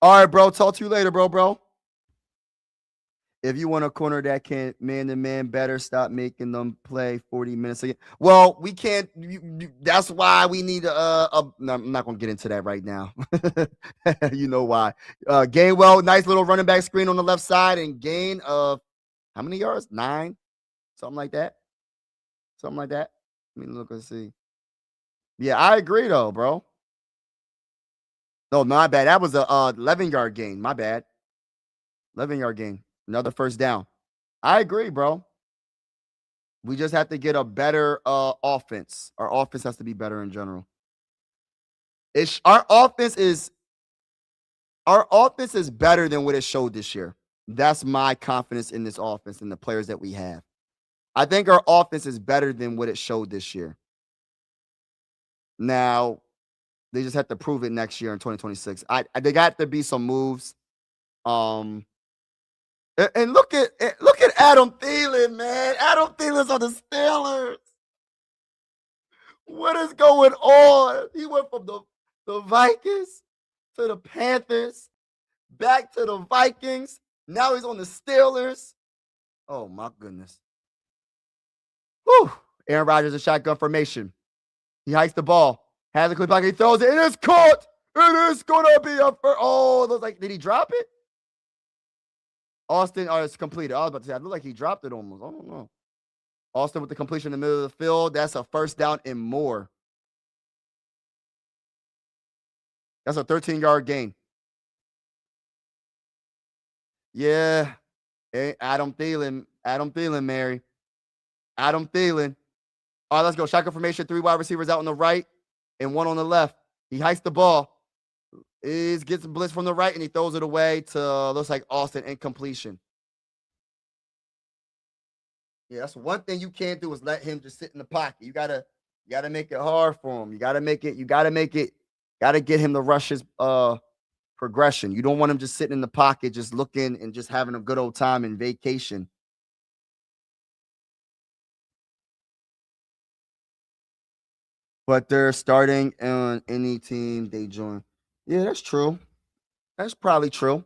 All right, bro. Talk to you later, bro. If you want a corner that can man-to-man better, stop making them play 40 minutes again. Well, we can't. That's why we need no, I'm not going to get into that right now. You know why. Gainwell, nice little running back screen on the left side and gain of how many yards? 9? Something like that. Let me look and see. Yeah, I agree, though, bro. No, my bad. That was a 11-yard gain. My bad. 11-yard gain. Another first down. I agree, bro. We just have to get a better offense. Our offense has to be better in general. Our offense is better than what it showed this year. That's my confidence in this offense and the players that we have. I think our offense is better than what it showed this year. Now, they just have to prove it next year in 2026. They got to be some moves. And look at Adam Thielen, man. Adam Thielen's on the Steelers. What is going on? He went from the Vikings to the Panthers, back to the Vikings. Now he's on the Steelers. Oh, my goodness. Whew. Aaron Rodgers in shotgun formation. He hikes the ball. Has a quick pocket. He throws it. It is caught. It is going to be a first. Oh, it looks like, did he drop it? Austin, it's completed. I was about to say, I look like he dropped it almost. I don't know. Austin with the completion in the middle of the field. That's a first down and more. That's a 13-yard gain. Yeah. Hey, Adam Thielen, Mary. Adam Thielen. All right, let's go. Shotgun formation. 3 wide receivers out on the right and 1 on the left. He hikes the ball. He gets a blitz from the right and he throws it away to looks like Austin, incompletion. Yeah, that's one thing you can't do is let him just sit in the pocket. You gotta make it hard for him. You gotta get him to rush his progression. You don't want him just sitting in the pocket, just looking and just having a good old time in vacation. But they're starting on any team they join. Yeah, that's true. That's probably true.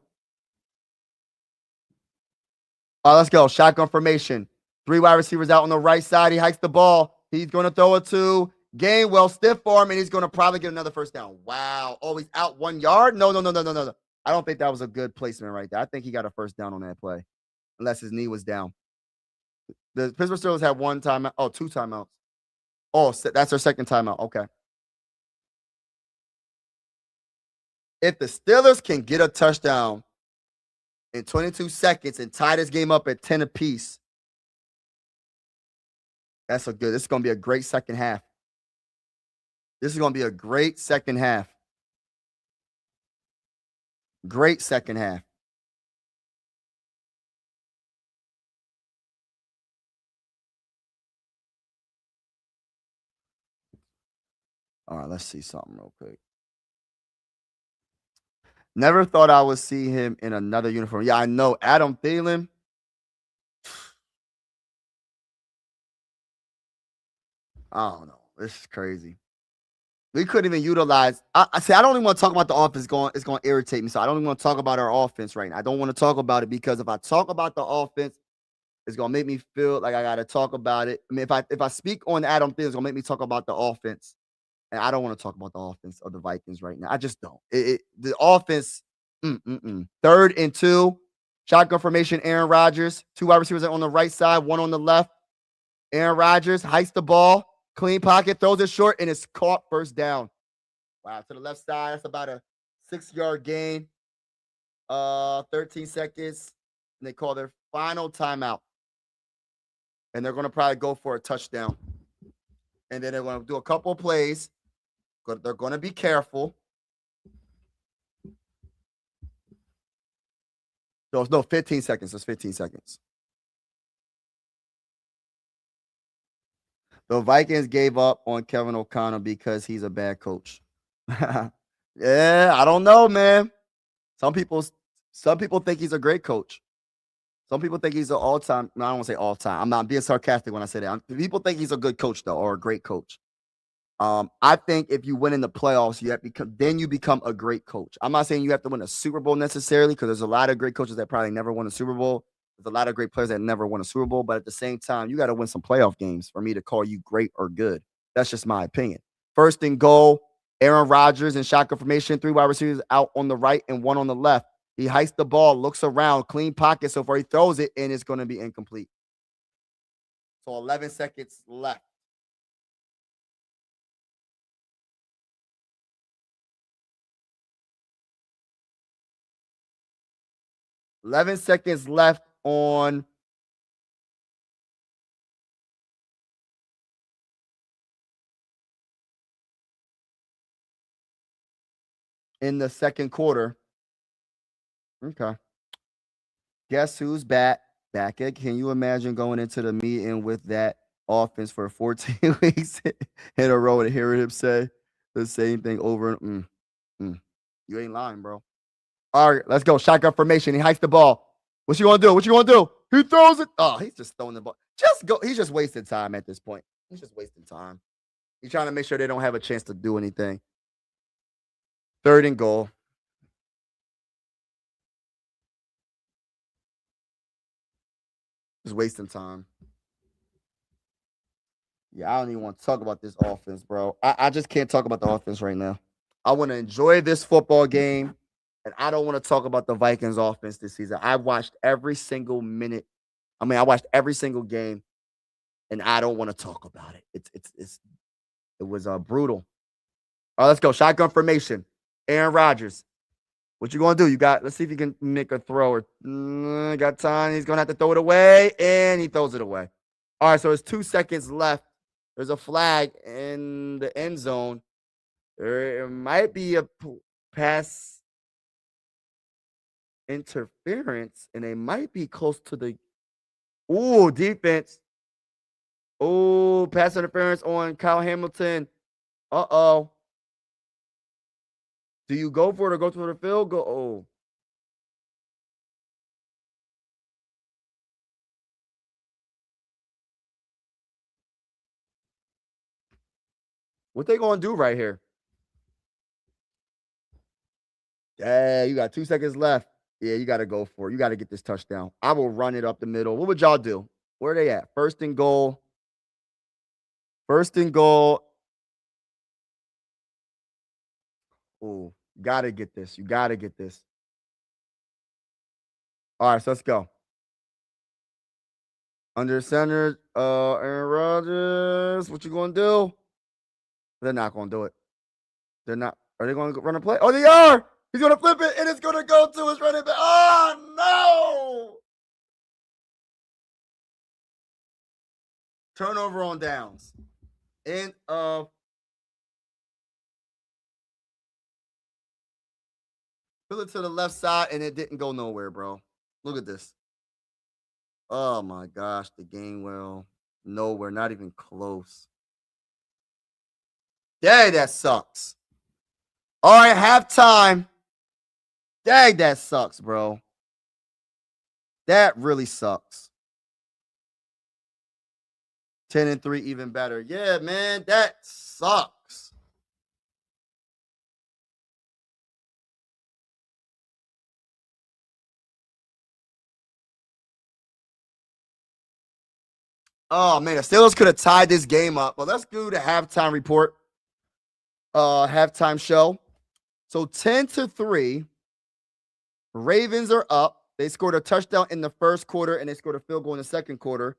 Let's go. Shotgun formation. 3 wide receivers out on the right side. He hikes the ball. He's going to throw it to Gainwell, stiff arm, and he's going to probably get another first down. Wow. Oh, he's out 1 yard? No. I don't think that was a good placement right there. I think he got a first down on that play, unless his knee was down. The Pittsburgh Steelers had 1 timeout. Oh, 2 timeouts. Oh, that's their second timeout. Okay. If the Steelers can get a touchdown in 22 seconds and tie this game up at 10 apiece, this is going to be a great second half. Great second half. All right, let's see something real quick. Never thought I would see him in another uniform. Yeah, I know. Adam Thielen. I don't know. This is crazy. We couldn't even utilize. I say I don't even want to talk about the offense. It's going to irritate me. So I don't even want to talk about our offense right now. I don't want to talk about it because if I talk about the offense, it's going to make me feel like I got to talk about it. I mean, if I speak on Adam Thielen, it's going to make me talk about the offense, and I don't want to talk about the offense of the Vikings right now. I just don't. The offense. 3rd and 2, shotgun formation. Aaron Rodgers, 2 wide receivers on the right side, 1 on the left. Aaron Rodgers hikes the ball, clean pocket, throws it short, and it's caught, first down. Wow, to the left side, that's about a 6-yard gain. 13 seconds, and they call their final timeout. And they're going to probably go for a touchdown. And then they're going to do a couple of plays. They're going to be careful. No, 15 seconds. It's 15 seconds. The Vikings gave up on Kevin O'Connell because he's a bad coach. Yeah, I don't know, man. Some people think he's a great coach. Some people think he's an all-time. No, I don't want to say all-time. I'm not being sarcastic when I say that. People think he's a good coach, though, or a great coach. I think if you win in the playoffs, you become a great coach. I'm not saying you have to win a Super Bowl necessarily, because there's a lot of great coaches that probably never won a Super Bowl. There's a lot of great players that never won a Super Bowl, but at the same time, you got to win some playoff games for me to call you great or good. That's just my opinion. 1st and goal, Aaron Rodgers in shotgun formation, 3 wide receivers out on the right and 1 on the left. He hikes the ball, looks around, clean pocket so far. He throws it, and it's going to be incomplete. So 11 seconds left. On in the second quarter. Okay. Guess who's back? Back again. Can you imagine going into the meeting with that offense for 14 weeks in a row and hearing him say the same thing over and You ain't lying, bro. All right, let's go. Shotgun formation. He hikes the ball. What you gonna do? He throws it. Oh, he's just throwing the ball. Just go. He's just wasting time at this point. He's just wasting time. He's trying to make sure they don't have a chance to do anything. 3rd and goal. Just wasting time. Yeah, I don't even want to talk about this offense, bro. I just can't talk about the offense right now. I want to enjoy this football game, and I don't want to talk about the Vikings offense this season. I watched every single minute. I watched every single game, and I don't want to talk about it. It was brutal. All right, let's go. Shotgun formation. Aaron Rodgers. What you gonna do? Let's see if you can make a throw. Or got time. He's gonna have to throw it away, and he throws it away. All right, so there's 2 seconds left. There's a flag in the end zone. There might be a pass interference, and they might be close to the. Ooh, defense. Ooh, pass interference on Kyle Hamilton. Uh-oh. Do you go for it or go to the field goal? Oh. What they gonna do right here? Yeah, you got 2 seconds left. Yeah, you got to go for it. You got to get this touchdown. I will run it up the middle. What would y'all do? Where are they at? 1st and goal. 1st and goal. Oh, got to get this. You got to get this. All right, so let's go. Under center, Aaron Rodgers. What you gonna do? They're not gonna do it. They're not. Are they gonna run a play? Oh, they are. He's gonna flip it, and it's gonna go to his running back. Oh no! Turnover on downs. End of. Fill it to the left side, and it didn't go nowhere, bro. Look at this. Oh my gosh, the game well. Nowhere, not even close. Dang, that sucks. All right, halftime. Dang, that sucks, bro. That really sucks. 10-3, even better. Yeah, man, that sucks. Oh man, the Steelers could have tied this game up. But let's do the halftime report. Halftime show. So 10-3. Ravens are up. They scored a touchdown in the first quarter and they scored a field goal in the second quarter.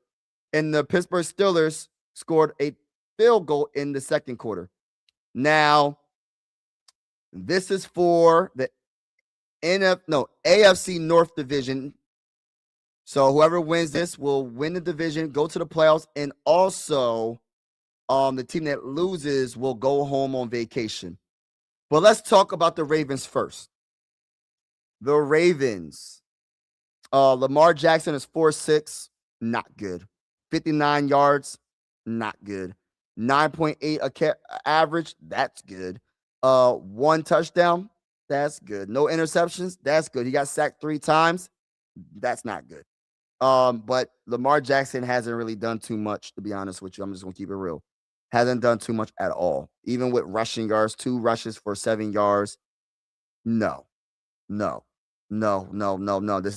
And the Pittsburgh Steelers scored a field goal in the second quarter. Now, this is for the AFC North Division. So whoever wins this will win the division, go to the playoffs, and also the team that loses will go home on vacation. But let's talk about the Ravens first. The Ravens. Lamar Jackson is 4.6, not good. 59 yards, not good. 9.8 average, that's good. 1 touchdown, that's good. No interceptions, that's good. He got sacked 3 times, that's not good. But Lamar Jackson hasn't really done too much, to be honest with you. I'm just gonna keep it real. Hasn't done too much at all. Even with rushing yards, 2 rushes for 7 yards. No. That's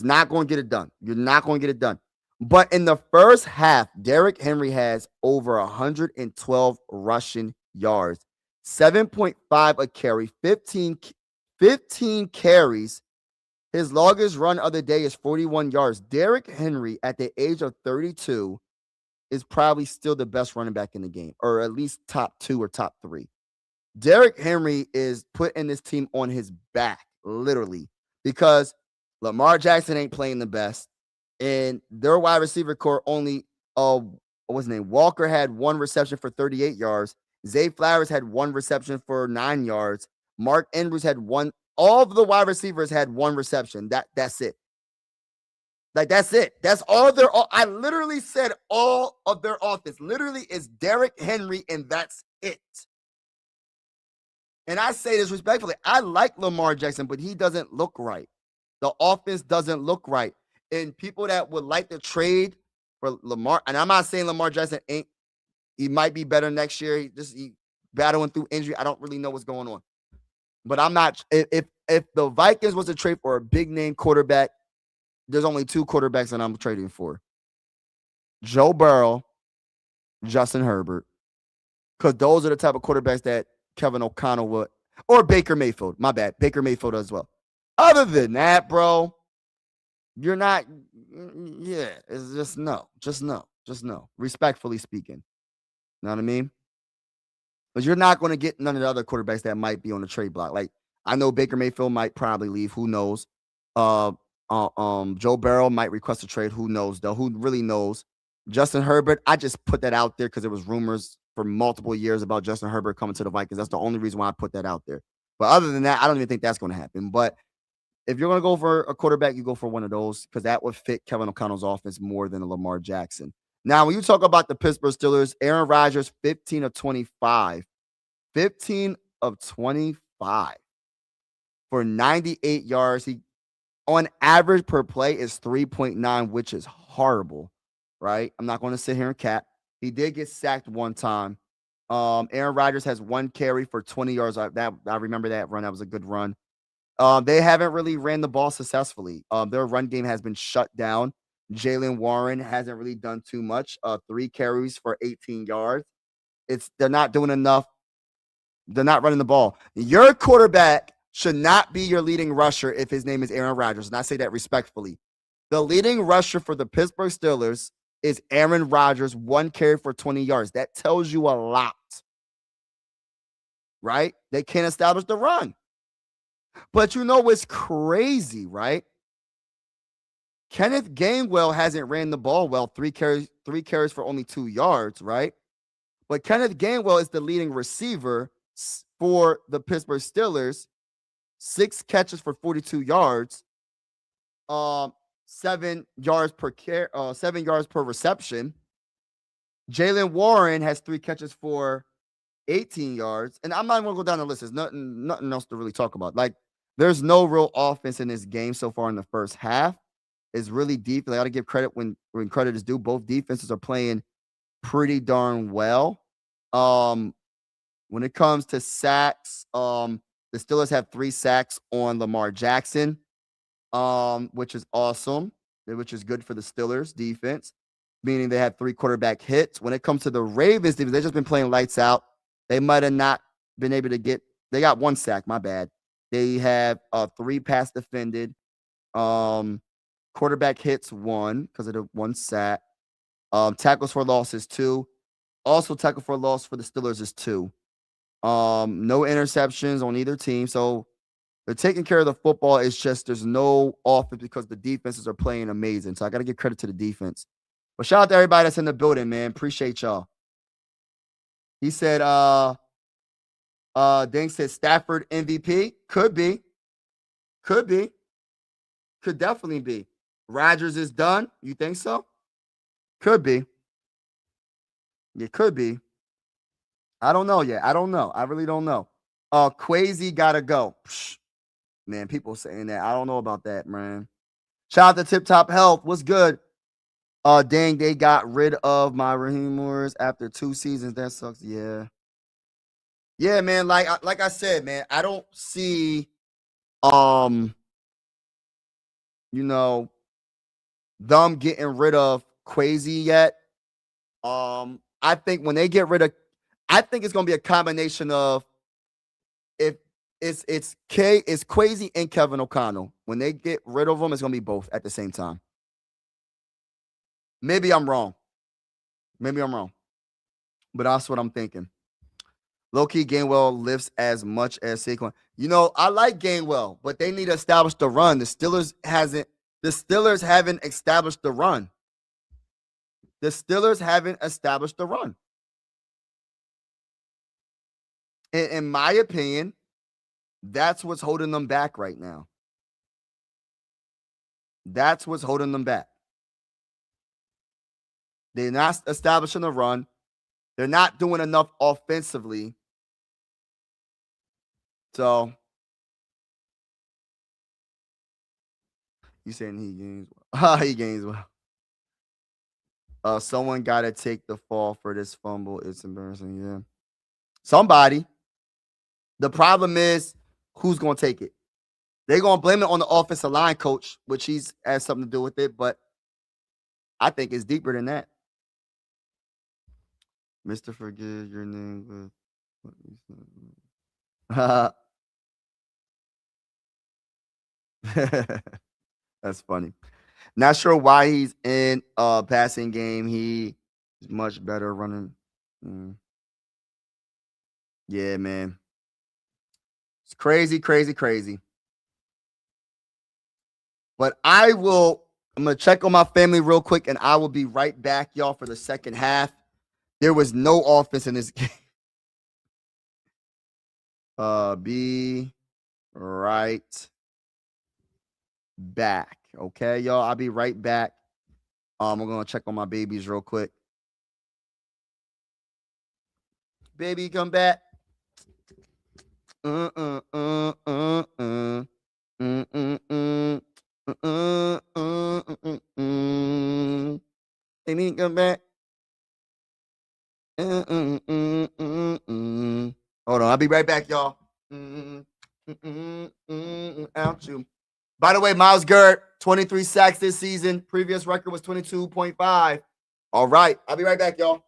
not going to get it done. You're not going to get it done. But in the first half, Derrick Henry has over 112 rushing yards, 7.5 a carry, 15 carries. His longest run of the day is 41 yards. Derrick Henry, at the age of 32, is probably still the best running back in the game, or at least top 2 or top 3. Derrick Henry is putting this team on his back, literally, because Lamar Jackson ain't playing the best, and their wide receiver core only, what's his name? Walker had 1 reception for 38 yards. Zay Flowers had 1 reception for 9 yards. Mark Andrews had 1. All of the wide receivers had 1 reception. That's it. Like, that's it. That's all I literally said all of their offense literally is Derrick Henry, and that's it. And I say this respectfully. I like Lamar Jackson, but he doesn't look right. The offense doesn't look right. And people that would like to trade for Lamar, and I'm not saying Lamar Jackson he might be better next year. He battling through injury. I don't really know what's going on. But I'm not, if the Vikings was to trade for a big name quarterback, there's only 2 quarterbacks that I'm trading for. Joe Burrow, Justin Herbert. Because those are the type of quarterbacks that Kevin O'Connell would, or Baker Mayfield. My bad. Baker Mayfield as well. Other than that, bro, you're not, it's just no. Respectfully speaking. You know what I mean? Because you're not going to get none of the other quarterbacks that might be on the trade block. Like, I know Baker Mayfield might probably leave. Who knows? Joe Burrow might request a trade. Who knows, though? Who really knows? Justin Herbert, I just put that out there because there was rumors for multiple years about Justin Herbert coming to the Vikings. That's the only reason why I put that out there. But other than that, I don't even think that's going to happen. But if you're going to go for a quarterback, you go for one of those because that would fit Kevin O'Connell's offense more than a Lamar Jackson. Now, when you talk about the Pittsburgh Steelers, Aaron Rodgers, 15 of 25. 15 of 25 for 98 yards. He, on average per play, is 3.9, which is horrible, right? I'm not going to sit here and cap. He did get sacked 1 time. Aaron Rodgers has 1 carry for 20 yards. I remember that run. That was a good run. They haven't really ran the ball successfully. Their run game has been shut down. Jaylen Warren hasn't really done too much. 3 carries for 18 yards. They're not doing enough. They're not running the ball. Your quarterback should not be your leading rusher if his name is Aaron Rodgers, and I say that respectfully. The leading rusher for the Pittsburgh Steelers is Aaron Rodgers, 1 carry for 20 yards. That tells you a lot, right? They can't establish the run. But you know what's crazy, right? Kenneth Gainwell hasn't ran the ball well. 3 carries for only 2 yards, right? But Kenneth Gainwell is the leading receiver for the Pittsburgh Steelers. 6 catches for 42 yards. 7 yards per reception. Jaylen Warren has 3 catches for 18 yards. And I'm not going to go down the list. There's nothing else to really talk about. Like, there's no real offense in this game so far in the first half. It's really deep. I got to give credit when credit is due. Both defenses are playing pretty darn well. When it comes to sacks, the Steelers have 3 sacks on Lamar Jackson, which is awesome, which is good for the Steelers defense. meaning they had 3 quarterback hits. When it comes to the Ravens, they've just been playing lights out. They might have not been able to get – they got 1 sack, my bad. They have 3 pass defended. Quarterback hits 1 because of the 1 sack. Tackles for loss is 2. Also, tackle for loss for the Steelers is 2. No interceptions on either team. So they're taking care of the football. It's just there's no offense because the defenses are playing amazing. So I got to give credit to the defense. But shout out to everybody that's in the building, man. Appreciate y'all. He said, Dang said Stafford MVP. Could be. Could be. Could definitely be. Rodgers is done. You think so? Could be. It could be. I don't know yet. I don't know. I really don't know. Quasi gotta go. Psh, man, people saying that. I don't know about that, man. Shout out to Tip Top Health. What's good? Dang, they got rid of my Raheem Morris after 2 seasons. That sucks. Yeah. Yeah, man. Like I said, man, I don't see them getting rid of Quasi yet. I think when they get rid of, I think it's gonna be a combination of if it's Quasi and Kevin O'Connell. When they get rid of them, it's gonna be both at the same time. Maybe I'm wrong. But that's what I'm thinking. Low-key Gainwell lifts as much as Saquon. I like Gainwell, but they need to establish the run. The Steelers haven't established the run. In my opinion, that's what's holding them back right now. That's what's holding them back. They're not establishing the run. They're not doing enough offensively. So, you saying he gains well. He gains well. Someone got to take the fall for this fumble. It's embarrassing, yeah. Somebody. The problem is who's going to take it. They're going to blame it on the offensive line coach, which has something to do with it, but I think it's deeper than that. Mr. Forgive your name with what you said. That's funny. Not sure why he's in a passing game. He is much better running. Yeah, man. It's crazy, crazy, crazy. But I'm going to check on my family real quick, and I will be right back, y'all, for the second half. There was no offense in this game. Be right back. Okay, y'all. I'll be right back. We're going to check on my babies real quick. Baby, come back. Baby, come back. Hold on, I'll be right back, y'all. Out you. By the way, Myles Garrett, 23 sacks this season. Previous record was 22.5. All right, I'll be right back, y'all.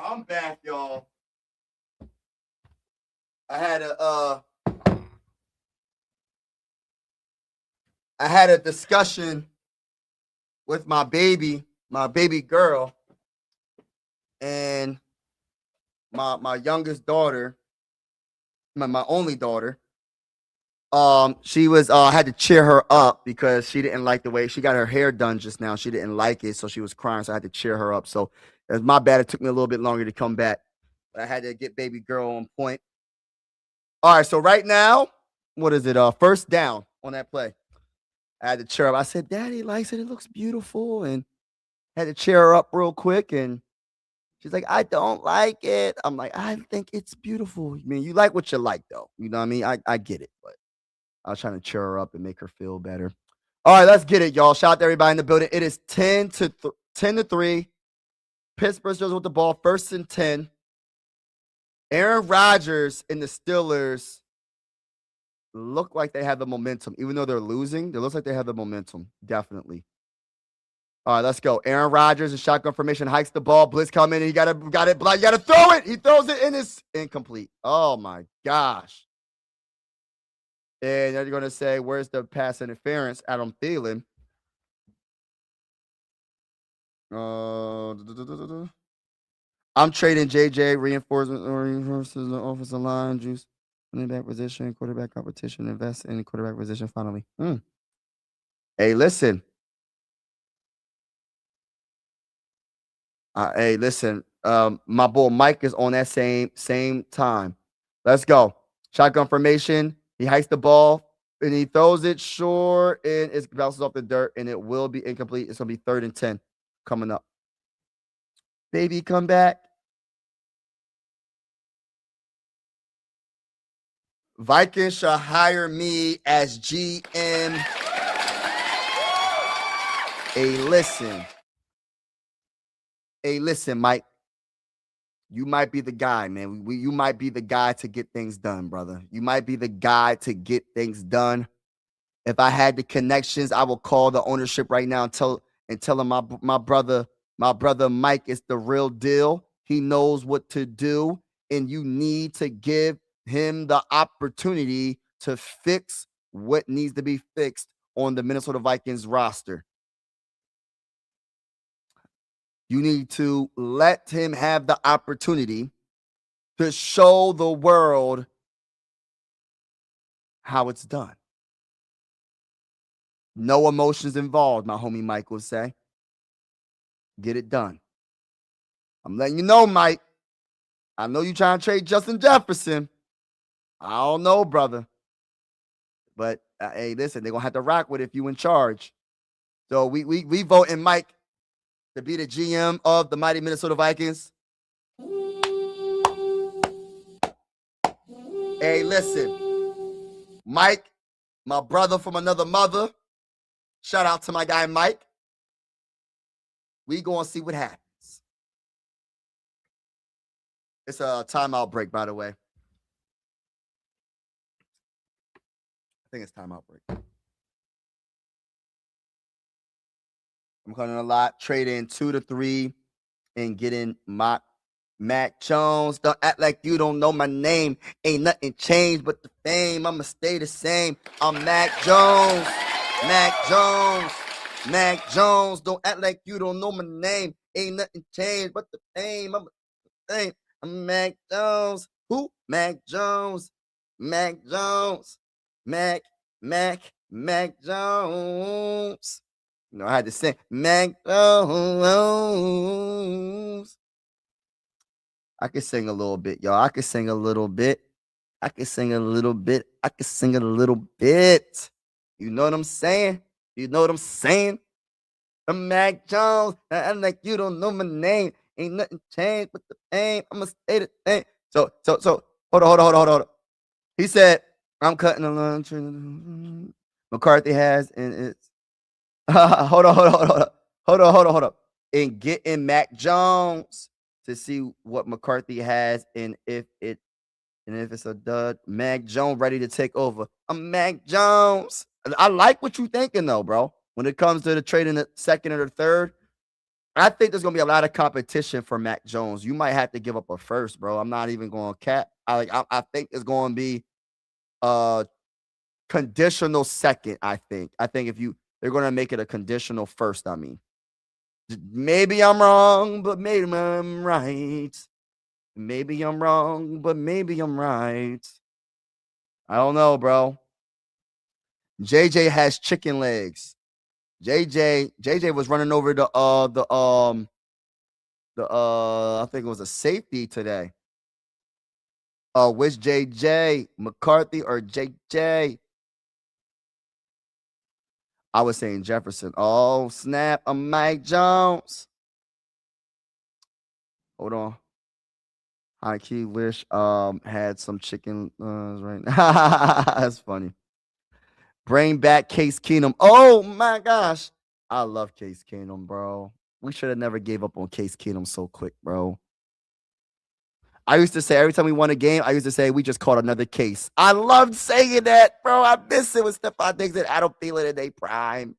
I'm back, y'all. I had a discussion with my baby girl, and my youngest daughter, my only daughter. She was had to cheer her up because she didn't like the way she got her hair done just now. She didn't like it, so she was crying. So I had to cheer her up. So it was my bad. It took me a little bit longer to come back, but I had to get baby girl on point. All right, so right now, what is it? First down on that play. I had to cheer up. I said, "Daddy likes it. It looks beautiful," and had to cheer her up real quick. And she's like, "I don't like it." I'm like, "I think it's beautiful. I mean, you like what you like, though. You know what I mean? I get it, but I was trying to cheer her up and make her feel better. All right, let's get it, y'all. Shout out to everybody in the building. It is 10-3. Pittsburgh Steelers with the ball, 1st and 10. Aaron Rodgers and the Steelers look like they have the momentum. Even though they're losing, it looks like they have the momentum. Definitely. All right, let's go. Aaron Rodgers in shotgun formation, hikes the ball. Blitz coming in. He got it. You got to throw it. He throws it and it's incomplete. Oh, my gosh. And they're going to say, where's the pass interference? Adam Thielen. I'm trading JJ, reinforcement versus the offensive line, juice, running back position, quarterback competition, invest in quarterback position finally. Hey, listen. Hey, listen. My boy Mike is on that same time. Let's go. Shotgun formation. He hikes the ball and he throws it short and it bounces off the dirt and it will be incomplete. It's gonna be 3rd and 10 coming up. Baby, come back. Vikings shall hire me as GM. Hey, listen, Mike. You might be the guy, man. You might be the guy to get things done, brother. You might be the guy to get things done. If I had the connections, I will call the ownership right now and tell them my brother Mike is the real deal. He knows what to do, and you need to give him the opportunity to fix what needs to be fixed on the Minnesota Vikings roster. You need to let him have the opportunity to show the world how it's done. No emotions involved, my homie Mike will say. Get it done. I'm letting you know, Mike. I know you trying to trade Justin Jefferson. I don't know, brother. But hey, listen, they're gonna have to rock with it if you in charge. So we voting Mike to be the GM of the mighty Minnesota Vikings. Hey, listen, Mike, my brother from another mother. Shout out to my guy Mike. We gonna see what happens. It's a timeout break, by the way. I think it's timeout break. I'm calling a lot, trading 2-3 and getting Mac Jones. Don't act like you don't know my name. Ain't nothing changed but the fame. I'ma stay the same. I'm Mac Jones. Mac Jones. Mac Jones. Don't act like you don't know my name. Ain't nothing changed but the fame. I'm Mac Jones. Who? Mac Jones. Mac Jones. Mac Jones. You know, I had to sing Mac Jones. I can sing a little bit, y'all. I can sing a little bit. You know what I'm saying? I'm Mac Jones. I'm like, you don't know my name. Ain't nothing changed but the fame. I'ma stay the same. So, hold on. He said, I'm cutting the lunch. McCarthy has, and it's hold on. And getting Mac Jones to see what McCarthy has, and if it's a dud, Mac Jones ready to take over. I'm Mac Jones. I like what you thinking though, bro. When it comes to the trading the 2nd or the 3rd, I think there's gonna be a lot of competition for Mac Jones. You might have to give up a first, bro. I'm not even going to cap. I think it's going to be a conditional second. I think if they're going to make it a conditional first. I mean, maybe I'm wrong, but maybe I'm right. Maybe I'm wrong, but maybe I'm right. I don't know, bro. JJ has chicken legs. JJ was running over I think it was a safety today. Which JJ, McCarthy or JJ? I was saying Jefferson. Oh, snap. I'm Mike Jones. Hold on. I key wish had some chicken right now. That's funny. Bring back Case Keenum. Oh my gosh. I love Case Keenum, bro. We should have never gave up on Case Keenum so quick, bro. I used to say every time we won a game, I used to say we just caught another case. I loved saying that, bro. I miss it with Stephon Diggs and Adam Thielen in their prime.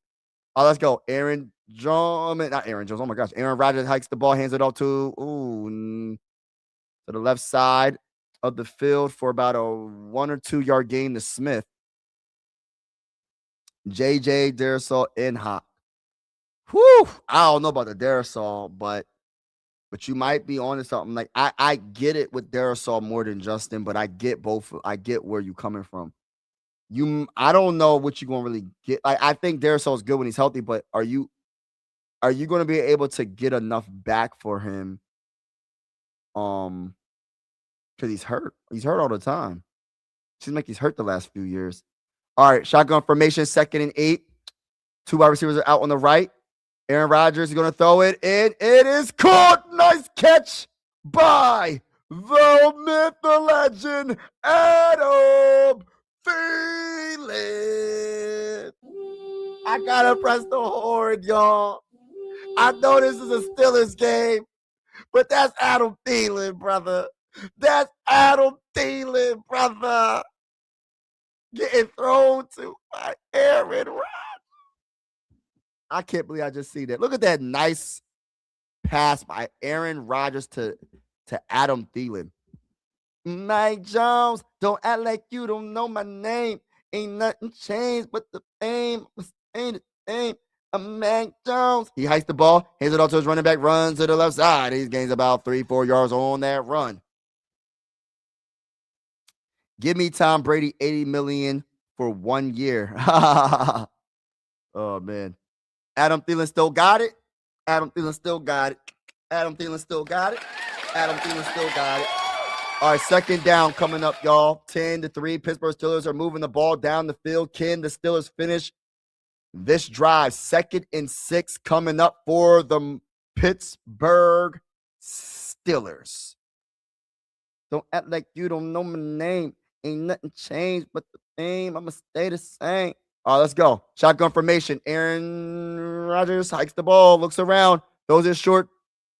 Oh, let's go. Not Aaron Jones. Oh my gosh. Aaron Rodgers hikes the ball, hands it off to the left side of the field for about a 1 or 2 yard gain to Smith. JJ, Darrisaw, and Hop. Whew. I don't know about the Darrisaw, but you might be onto something. Like I get it with Darrisaw more than Justin, but I get both. I get where you coming from. I don't know what you're gonna really get. I think Darrisaw is good when he's healthy, but are you going to be able to get enough back for him? Because he's hurt. He's hurt all the time. Seems like he's hurt the last few years. All right, shotgun formation, 2nd and 8. 2 wide receivers are out on the right. Aaron Rodgers is going to throw it in. It is caught. Nice catch by the myth, the legend, Adam Thielen. I got to press the horn, y'all. I know this is a Steelers game, but that's Adam Thielen, brother. That's Adam Thielen, brother. Getting thrown to by Aaron Rodgers. I can't believe I just see that. Look at that nice pass by Aaron Rodgers to Adam Thielen. Mike Jones, don't act like you don't know my name. Ain't nothing changed but the fame. Ain't the same. I'm Mac Jones. He hikes the ball, hands it off to his running back, runs to the left side. He gains about 3-4 yards on that run. Give me Tom Brady $80 million for 1 year. Oh man. Adam Thielen still got it. Adam Thielen still got it. Adam Thielen still got it. Adam Thielen still got it. All right, 2nd down coming up, y'all. 10-3. Pittsburgh Steelers are moving the ball down the field. Can the Steelers finish this drive? 2nd and 6 coming up for the Pittsburgh Steelers. Don't act like you don't know my name. Ain't nothing changed but the fame. I'ma stay the same. All right, let's go. Shotgun formation. Aaron Rodgers hikes the ball, looks around, throws it short,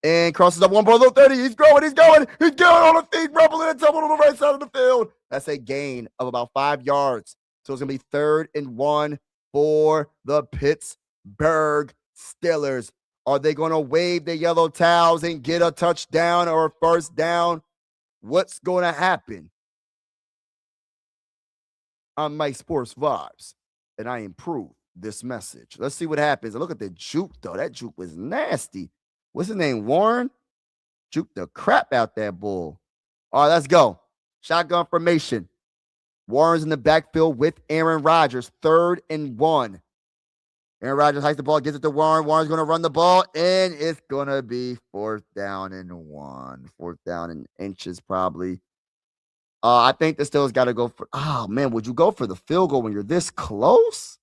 and crosses up one ball. Little 30. He's going on the feet, rumbling and tumbling on the right side of the field. That's a gain of about 5 yards. So it's going to be 3rd and 1 for the Pittsburgh Steelers. Are they going to wave their yellow towels and get a touchdown or a first down? What's going to happen? I'm Mike Sports Vibes, and I improve this message. Let's see what happens. Look at the juke, though. That juke was nasty. What's his name? Warren? Juke the crap out that bull. All right, let's go. Shotgun formation. Warren's in the backfield with Aaron Rodgers. 3rd and 1. Aaron Rodgers hikes the ball, gets it to Warren. Warren's going to run the ball, and it's going to be 4th down and 1. 4th down in inches, probably. I think the Steelers got to go for. Oh man, would you go for the field goal when you're this close?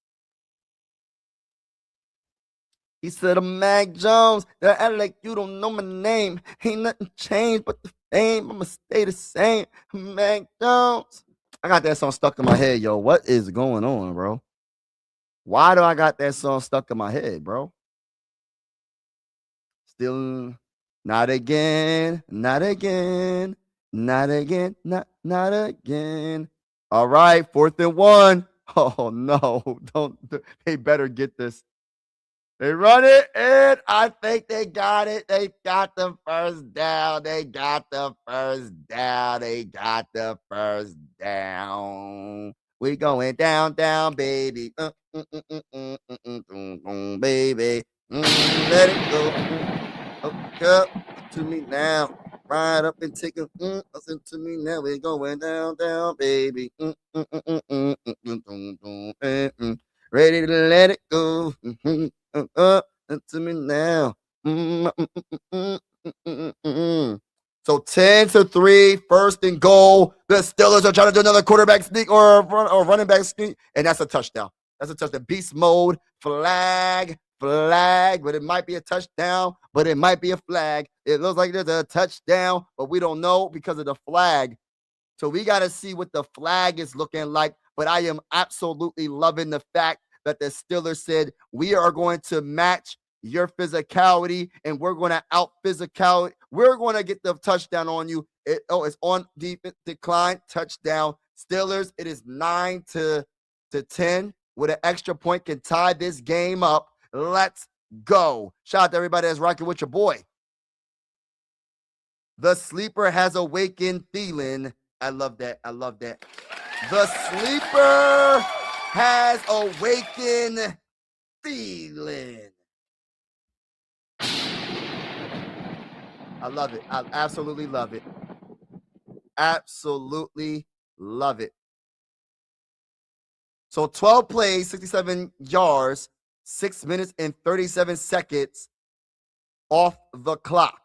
He said, "I'm Mac Jones. That act like you don't know my name. Ain't nothing changed but the fame. I'ma stay the same. I'm Mac Jones." I got that song stuck in my head, yo. What is going on, bro? Why do I got that song stuck in my head, bro? Still, not again, not again. Not again, not again. All right, 4th and 1. Oh no, they better get this. They run it, and I think they got it. They got the first down. They got the first down. They got the first down. We going down, down, baby. Baby. Let it go. Up to me now. Ride up and take a listen to me now. We're going down, down, baby. Ready to let it go. To me now. So 10-3, first and goal. The Steelers are trying to do another quarterback sneak or running back sneak, and that's a touchdown. That's a touchdown. Beast mode, flag, but it might be a touchdown, but it might be a flag. It looks like there's a touchdown, but we don't know because of the flag. So we got to see what the flag is looking like. But I am absolutely loving the fact that the Steelers said, we are going to match your physicality and we're going to out physicality. We're going to get the touchdown on you. It's on defense decline, touchdown. Steelers, it is 9-10 with an extra point can tie this game up. Let's go. Shout out to everybody that's rocking with your boy. The sleeper has awakened Thielen. I love that. I love that. The sleeper has awakened Thielen. I love it. I absolutely love it. Absolutely love it. So 12 plays, 67 yards, 6 minutes and 37 seconds off the clock.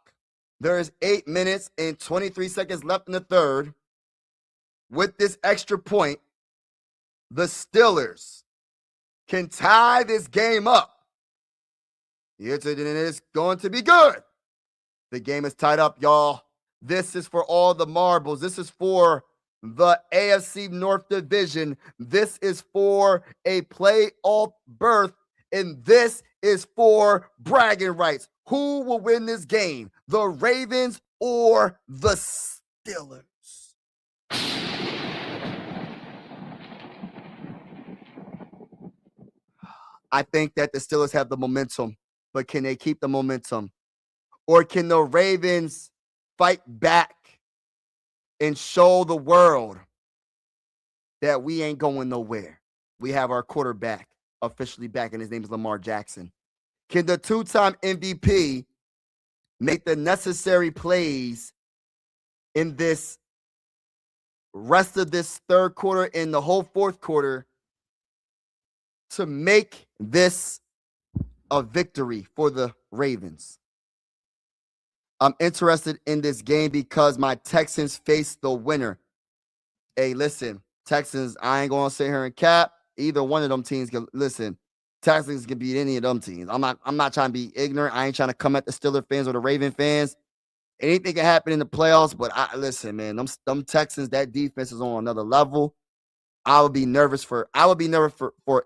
There is 8 minutes and 23 seconds left in the third. With this extra point, the Steelers can tie this game up. It's going to be good. The game is tied up, y'all. This is for all the marbles. This is for the AFC North Division. This is for a playoff berth, and this is for bragging rights. Who will win this game? The Ravens or the Steelers? I think that the Steelers have the momentum, but can they keep the momentum? Or can the Ravens fight back and show the world that we ain't going nowhere? We have our quarterback officially back, and his name is Lamar Jackson. Can the two-time MVP make the necessary plays in this rest of this third quarter and the whole fourth quarter to make this a victory for the Ravens? I'm interested in this game because my Texans face the winner. Hey, listen, Texans, I ain't going to sit here and cap. Either one of them teams can, listen, Texans can beat any of them teams. I'm not trying to be ignorant. I ain't trying to come at the Steelers fans or the Raven fans. Anything can happen in the playoffs, but listen, man, them Texans, that defense is on another level. I would be nervous for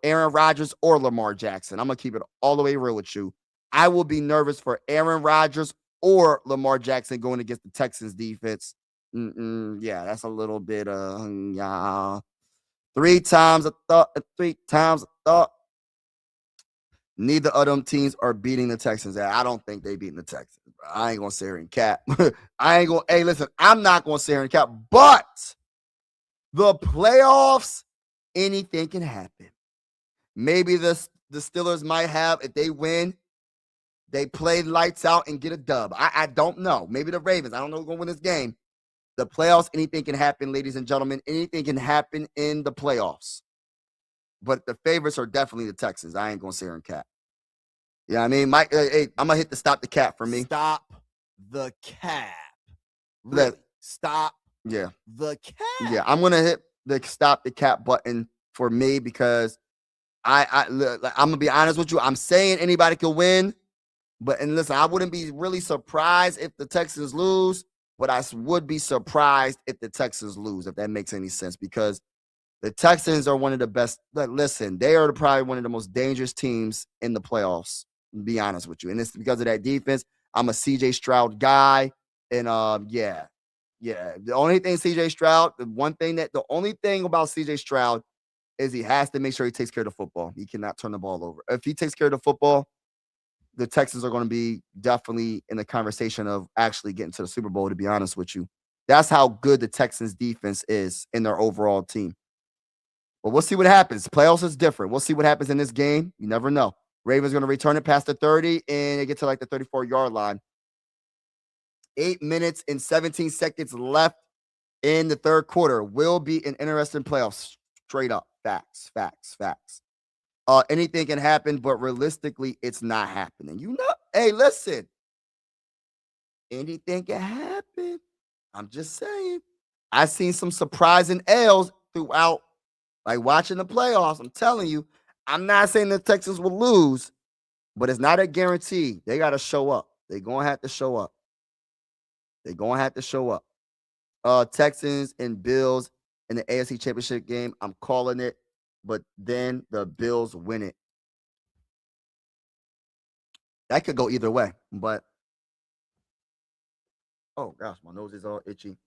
Aaron Rodgers or Lamar Jackson. I'm going to keep it all the way real with you. I will be nervous for Aaron Rodgers or Lamar Jackson going against the Texans defense. Yeah, that's a little bit three times a thought. Neither of them teams are beating the Texans. I don't think they beating the Texans. Bro. I ain't gonna sit here and cap. Hey, listen, I'm not gonna sit here and cap, but the playoffs, anything can happen. Maybe the Steelers might have, if they win, they play lights out and get a dub. I don't know. Maybe the Ravens. I don't know who's going to win this game. The playoffs, anything can happen, ladies and gentlemen. Anything can happen in the playoffs. But the favorites are definitely the Texans. I ain't going to sit here and cap. Yeah, I mean, Mike, hey, I'm going to hit the stop the cap for me. Stop the cap. Really? Stop the cap. Yeah, I'm going to hit the stop the cap button for me because I'm going to be honest with you. I'm saying anybody can win. And listen, I wouldn't be really surprised if the Texans lose, but I would be surprised if the Texans lose, if that makes any sense, because the Texans are one of the best. Listen, they are probably one of the most dangerous teams in the playoffs, to be honest with you. And it's because of that defense. I'm a CJ Stroud guy. And yeah. The only thing CJ Stroud, the only thing about CJ Stroud is he has to make sure he takes care of the football. He cannot turn the ball over. If he takes care of the football, the Texans are going to be definitely in the conversation of actually getting to the Super Bowl, to be honest with you. That's how good the Texans defense is in their overall team. But we'll see what happens. Playoffs is different. We'll see what happens in this game. You never know. Ravens going to return it past the 30 and they get to like the 34-yard line. 8 minutes and 17 seconds left in the third quarter. Will be an interesting playoff. Straight up. Facts. Anything can happen, but realistically, it's not happening. You know, hey, listen. Anything can happen. I'm just saying. I've seen some surprising L's throughout, like watching the playoffs. I'm telling you, I'm not saying the Texans will lose, but it's not a guarantee. They got to show up. They're going to have to show up. Texans and Bills in the AFC Championship game. I'm calling it, but then the Bills win it. That could go either way, but oh gosh, my nose is all itchy.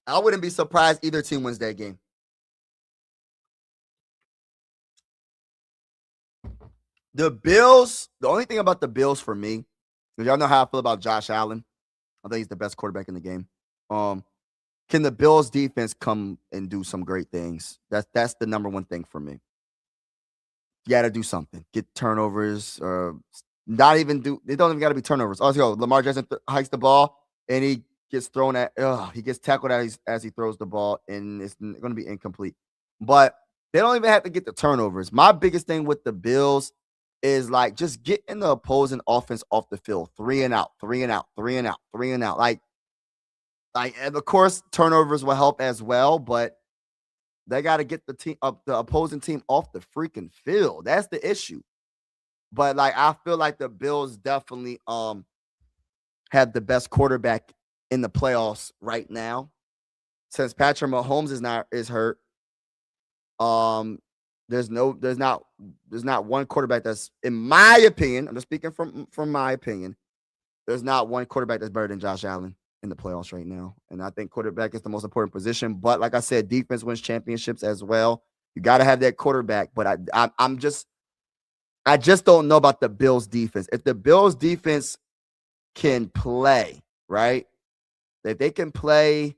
I wouldn't be surprised either team wins that game. The Bills, the only thing about the Bills for me, because y'all know how I feel about Josh Allen. I think he's the best quarterback in the game. Can the Bills defense come and do some great things? That's the number one thing for me. You got to do something. Get turnovers, or not even do. They don't even got to be turnovers. Also, Lamar Jackson hikes the ball and he gets thrown at. He gets tackled as he throws the ball, and it's going to be incomplete. But they don't even have to get the turnovers. My biggest thing with the Bills is like just getting the opposing offense off the field, 3 and out. Like, and of course, turnovers will help as well, but they got to get the opposing team off the freaking field. That's the issue. But like, I feel like the Bills definitely have the best quarterback in the playoffs right now. Since Patrick Mahomes is hurt, there's not one quarterback that's, in my opinion, I'm just speaking from my opinion, there's not one quarterback that's better than Josh Allen in the playoffs right now. And I think quarterback is the most important position. But like I said, defense wins championships as well. You got to have that quarterback. But I just don't know about the Bills defense. If the Bills defense can play, right? If they can play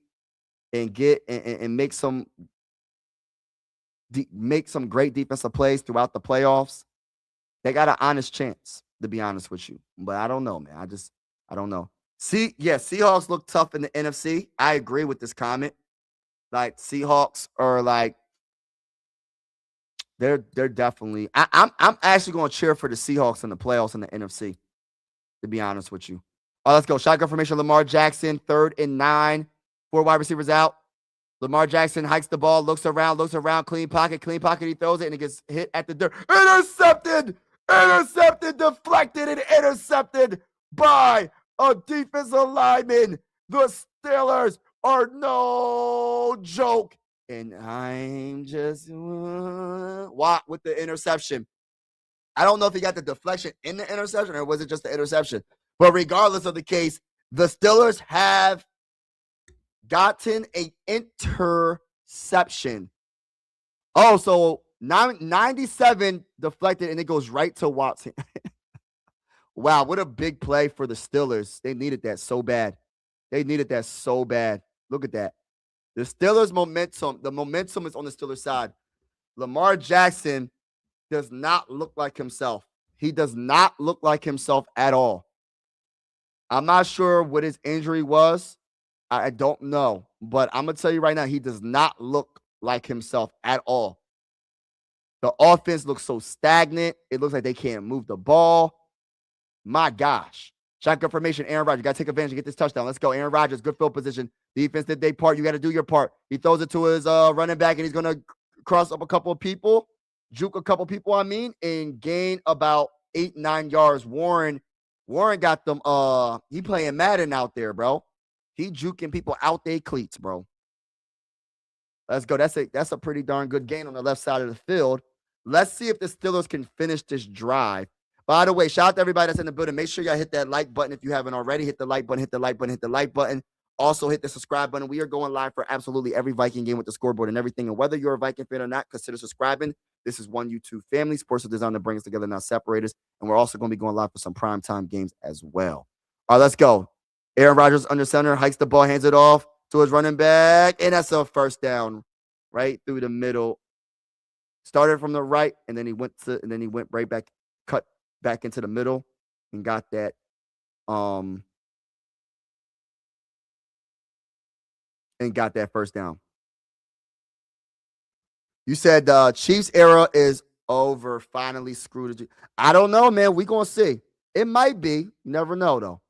and get and make some great defensive plays throughout the playoffs, they got an honest chance, to be honest with you. But I don't know, man. I don't know. Seahawks look tough in the NFC. I agree with this comment. Like, Seahawks are like, they're definitely. I'm actually going to cheer for the Seahawks in the playoffs in the NFC, to be honest with you. Let's go. Shotgun formation. Lamar Jackson, 3rd and 9. 4 wide receivers out. Lamar Jackson hikes the ball, looks around, clean pocket. He throws it, and it gets hit at the dirt. Intercepted, deflected, and intercepted by a defensive lineman. The Steelers are no joke. And I'm just Watt with the interception. I don't know if he got the deflection in the interception or was it just the interception. But regardless of the case, the Steelers have gotten an interception. Oh, so 97 deflected, and it goes right to Watson. Wow, what a big play for the Steelers. They needed that so bad. Look at that. The Steelers' the momentum is on the Steelers' side. Lamar Jackson does not look like himself. He does not look like himself at all. I'm not sure what his injury was. I don't know. But I'm going to tell you right now, he does not look like himself at all. The offense looks so stagnant. It looks like they can't move the ball. My gosh. Shotgun formation, Aaron Rodgers. You got to take advantage and get this touchdown. Let's go. Aaron Rodgers, good field position. Defense did their part. You got to do your part. He throws it to his running back, and he's going to cross up a couple of people, juke a couple of people, and gain about 8-9 yards. Warren got them. He playing Madden out there, bro. He juking people out their cleats, bro. Let's go. That's a pretty darn good gain on the left side of the field. Let's see if the Steelers can finish this drive. By the way, shout out to everybody that's in the building. Make sure y'all hit that like button if you haven't already. Hit the like button. Also, hit the subscribe button. We are going live for absolutely every Viking game with the scoreboard and everything. And whether you're a Viking fan or not, consider subscribing. This is one YouTube family. Sports are designed to bring us together, not separate us. And we're also going to be going live for some primetime games as well. All right, let's go. Aaron Rodgers under center, hikes the ball, hands it off to his running back, and that's a first down right through the middle. Started from the right, and then he went right back, cut back into the middle, and got that. And got that first down. You said the Chiefs era is over. Finally screwed. I don't know, man. We gonna see. It might be. You never know, though.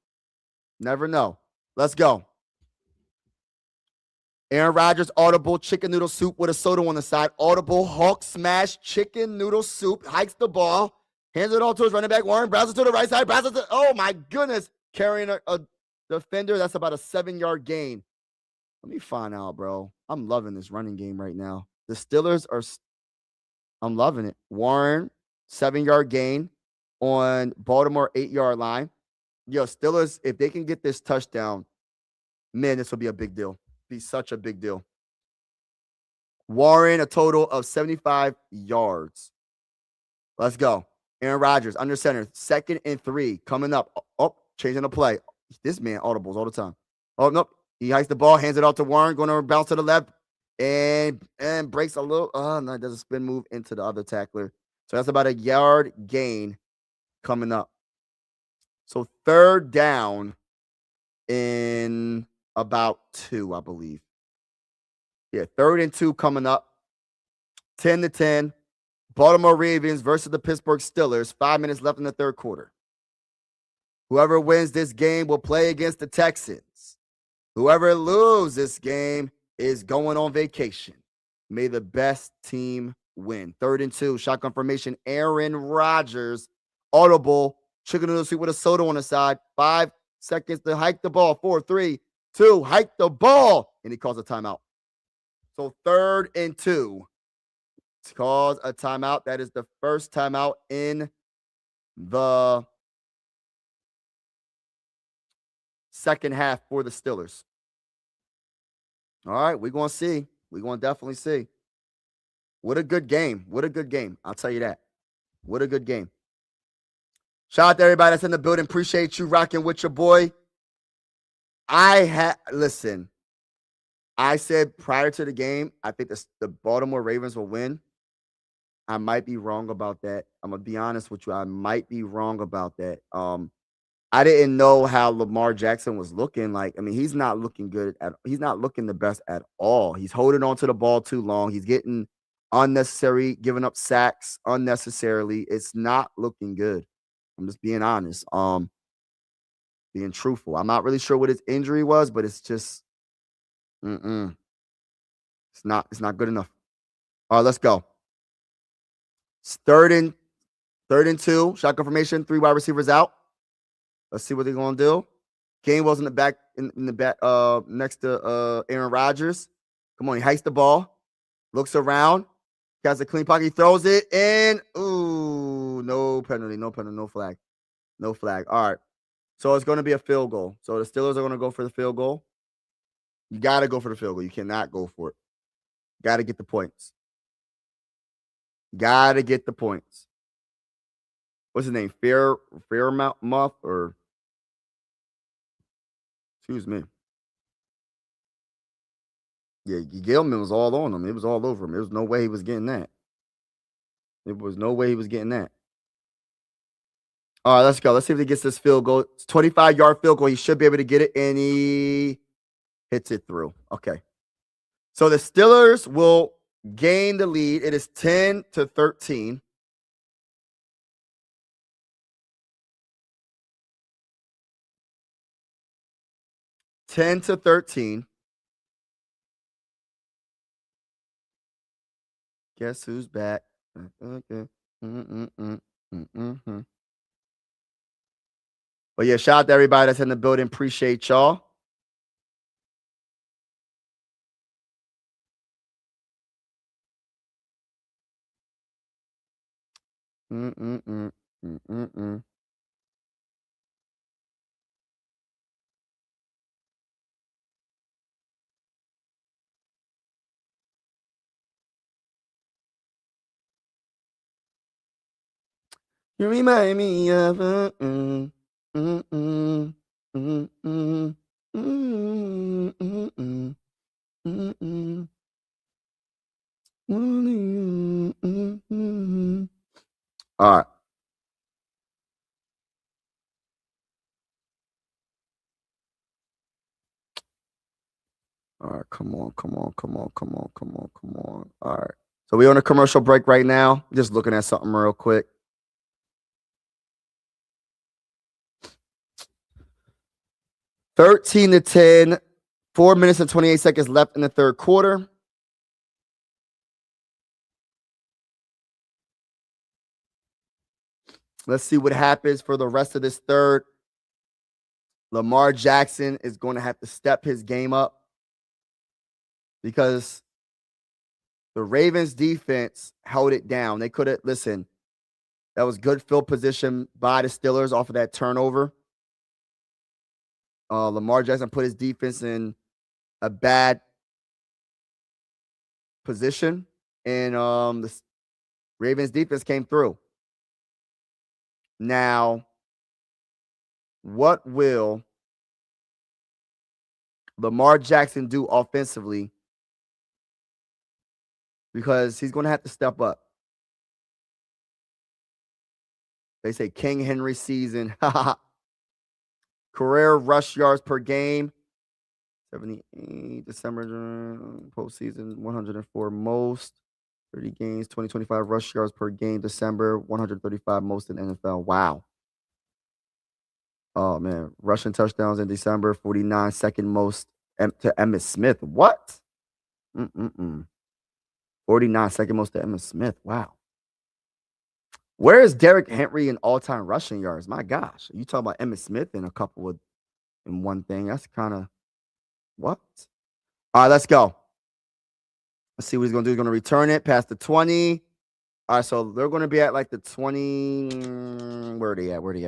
Never know. Let's go. Aaron Rodgers, audible chicken noodle soup with a soda on the side. Audible Hulk smash chicken noodle soup. Hikes the ball. Hands it all to his running back. Warren Browser to the right side. Browser to, oh my goodness. Carrying a defender. That's about a 7-yard gain. Let me find out, bro. I'm loving this running game right now. The Steelers are, I'm loving it. Warren, 7-yard gain on Baltimore 8-yard line. Yo, Steelers, if they can get this touchdown, man, this will be a big deal. Be such a big deal. Warren, a total of 75 yards. Let's go. Aaron Rodgers, under center, 2nd and 3, coming up. Oh, changing the play. This man audibles all the time. Oh, nope. He hikes the ball, hands it out to Warren, going to bounce to the left, and breaks a little. Oh, no, it does a spin move into the other tackler. So that's about a yard gain coming up. So 3rd down in about 2, I believe. Yeah, 3rd and 2 coming up. 10-10. Baltimore Ravens versus the Pittsburgh Steelers. 5 minutes left in the 3rd quarter. Whoever wins this game will play against the Texans. Whoever loses this game is going on vacation. May the best team win. 3rd and 2. Shotgun formation. Aaron Rodgers. Audible. Chicken noodle soup with a soda on the side. 5 seconds to hike the ball. 4, 3, 2. Hike the ball. And he calls a timeout. So 3rd and 2. Calls a timeout. That is the first timeout in the second half for the Steelers. All right, we're going to see. We're going to definitely see. What a good game. What a good game. I'll tell you that. What a good game. Shout out to everybody that's in the building. Appreciate you rocking with your boy. Listen, I said prior to the game, I think the Baltimore Ravens will win. I might be wrong about that. I'm going to be honest with you. I might be wrong about that. I didn't know how Lamar Jackson was looking. Like, I mean, he's not looking good. He's not looking the best at all. He's holding on to the ball too long. He's getting giving up sacks unnecessarily. It's not looking good. I'm just being honest. Being truthful. I'm not really sure what his injury was, but it's just, it's not good enough. All right, let's go. It's 3rd and 2. Shotgun formation. 3 wide receivers out. Let's see what they're gonna do. Gainwell's in the back, next to Aaron Rodgers. Come on, he hikes the ball, looks around, has a clean pocket, he throws it, and no penalty, no flag. No flag. All right. So it's gonna be a field goal. So the Steelers are gonna go for the field goal. You gotta go for the field goal. You cannot go for it. Gotta get the points. Gotta get the points. What's his name? Fairmouth or excuse me. Yeah, Gilman was all on him. It was all over him. There was no way he was getting that. There was no way he was getting that. All right, let's go. Let's see if he gets this field goal. It's 25-yard field goal. He should be able to get it, and he hits it through. Okay. So the Steelers will gain the lead. It is 10-13. Guess who's back? Okay. But yeah, shout out to everybody that's in the building. Appreciate y'all. You remind me of mm, mm, mm, mm, mm, mm, mm, mm, mm, mm. All right. All right, come on. All right. So we're on a commercial break right now. Just looking at something real quick. 13-10, 4 minutes and 28 seconds left in the third quarter. Let's see what happens for the rest of this third. Lamar Jackson is going to have to step his game up because the Ravens defense held it down. They could have, listen, that was good field position by the Steelers off of that turnover. Lamar Jackson put his defense in a bad position, and the Ravens defense came through. Now, what will Lamar Jackson do offensively? Because he's going to have to step up. They say King Henry season. Career rush yards per game. 78 December postseason 104 most. 30 games, 2025 rush yards per game. December 135 most in NFL. Wow. Oh man, rushing touchdowns in December 49 second most to Emmitt Smith. What? 49 second most to Emmitt Smith. Wow. Where is Derrick Henry in all-time rushing yards? My gosh. You talk about Emmitt Smith in a couple of in one thing. That's kind of what? All right, let's go. Let's see what he's going to do. He's going to return it past the 20. All right, so they're going to be at like the 20. Where are they at? Where are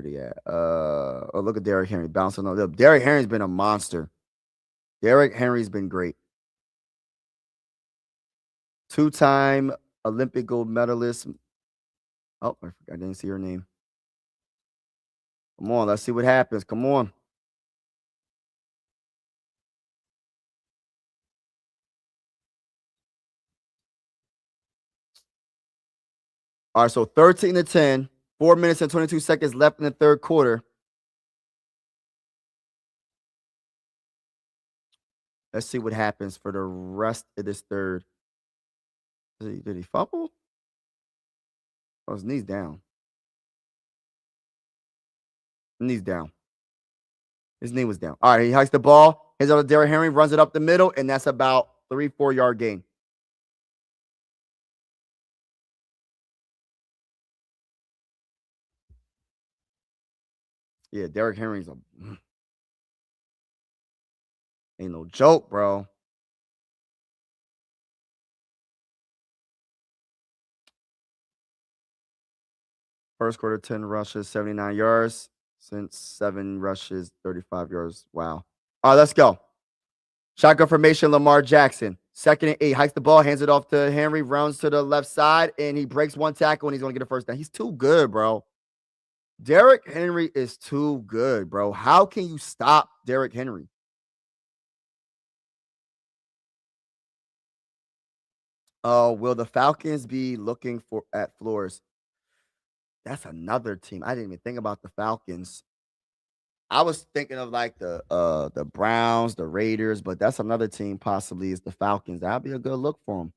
they at? Oh, look at Derrick Henry bouncing on. Derrick Henry's been a monster. Derrick Henry's been great. Two-time Olympic gold medalist. Oh, I didn't see her name. Come on, let's see what happens. Come on. All right, so 13-10, 4 minutes and 22 seconds left in the third quarter. Let's see what happens for the rest of this third. Did he fumble? Oh, his knee's down. Knee's down. His knee was down. All right, he hikes the ball, hands out to Derrick Henry, runs it up the middle, and that's about 3-4 yard gain. Yeah, Derrick Henry's ain't no joke, bro. First quarter, 10 rushes, 79 yards. Since 7 rushes, 35 yards. Wow. All right, let's go. Shotgun formation, Lamar Jackson. 2nd and 8. Hikes the ball, hands it off to Henry, rounds to the left side, and he breaks one tackle, and he's going to get a first down. He's too good, bro. Derrick Henry is too good, bro. How can you stop Derrick Henry? Will the Falcons be looking at Flores? That's another team. I didn't even think about the Falcons. I was thinking of like the Browns, the Raiders, but that's another team possibly is the Falcons. That'll be a good look for them.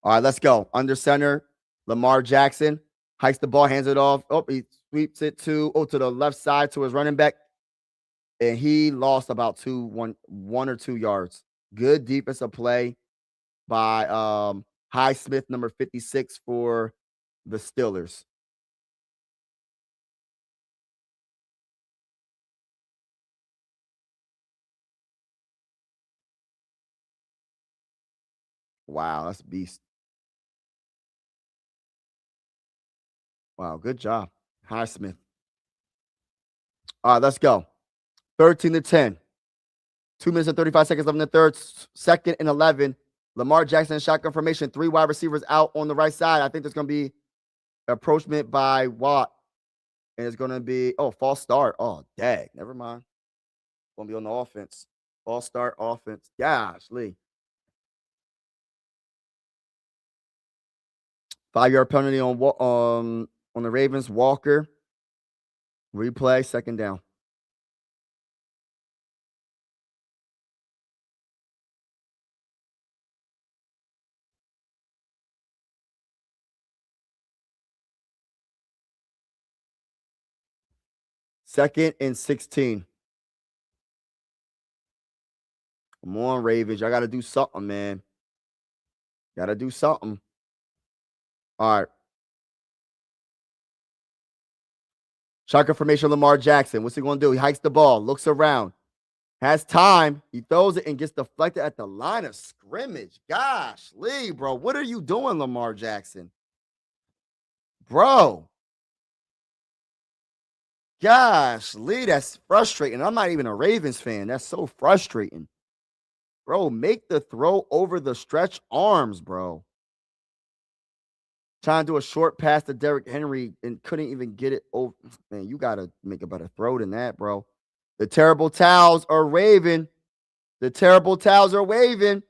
All right, let's go. Under center, Lamar Jackson hikes the ball, hands it off. Oh, he sweeps it to the left side to his running back. And he lost about 1 or 2 yards. Good defensive play by Highsmith, number 56 for the Steelers. Wow, that's beast. Wow, good job, Highsmith. All right, let's go. 13-10. 2 minutes and 35 seconds left in the third. 2nd and 11. Lamar Jackson shotgun formation. 3 wide receivers out on the right side. I think there's going to be approachment by Watt. And it's going to be, false start. Oh, dang. Never mind. Going to be on the offense. False start offense. Gosh, Lee. 5-yard penalty on the Ravens. Walker. Replay, second down. Second and 16. Come on, Ravens. Y'all got to do something, man. Got to do something. All right. Shotgun formation, Lamar Jackson. What's he going to do? He hikes the ball, looks around, has time. He throws it and gets deflected at the line of scrimmage. Gosh, Lee, bro, what are you doing, Lamar Jackson? Bro. Gosh, Lee, that's frustrating. I'm not even a Ravens fan. That's so frustrating. Bro, make the throw over the stretch arms, bro. Trying to do a short pass to Derrick Henry and couldn't even get it over. Man, you got to make a better throw than that, bro. The terrible towels are waving. The terrible towels are waving.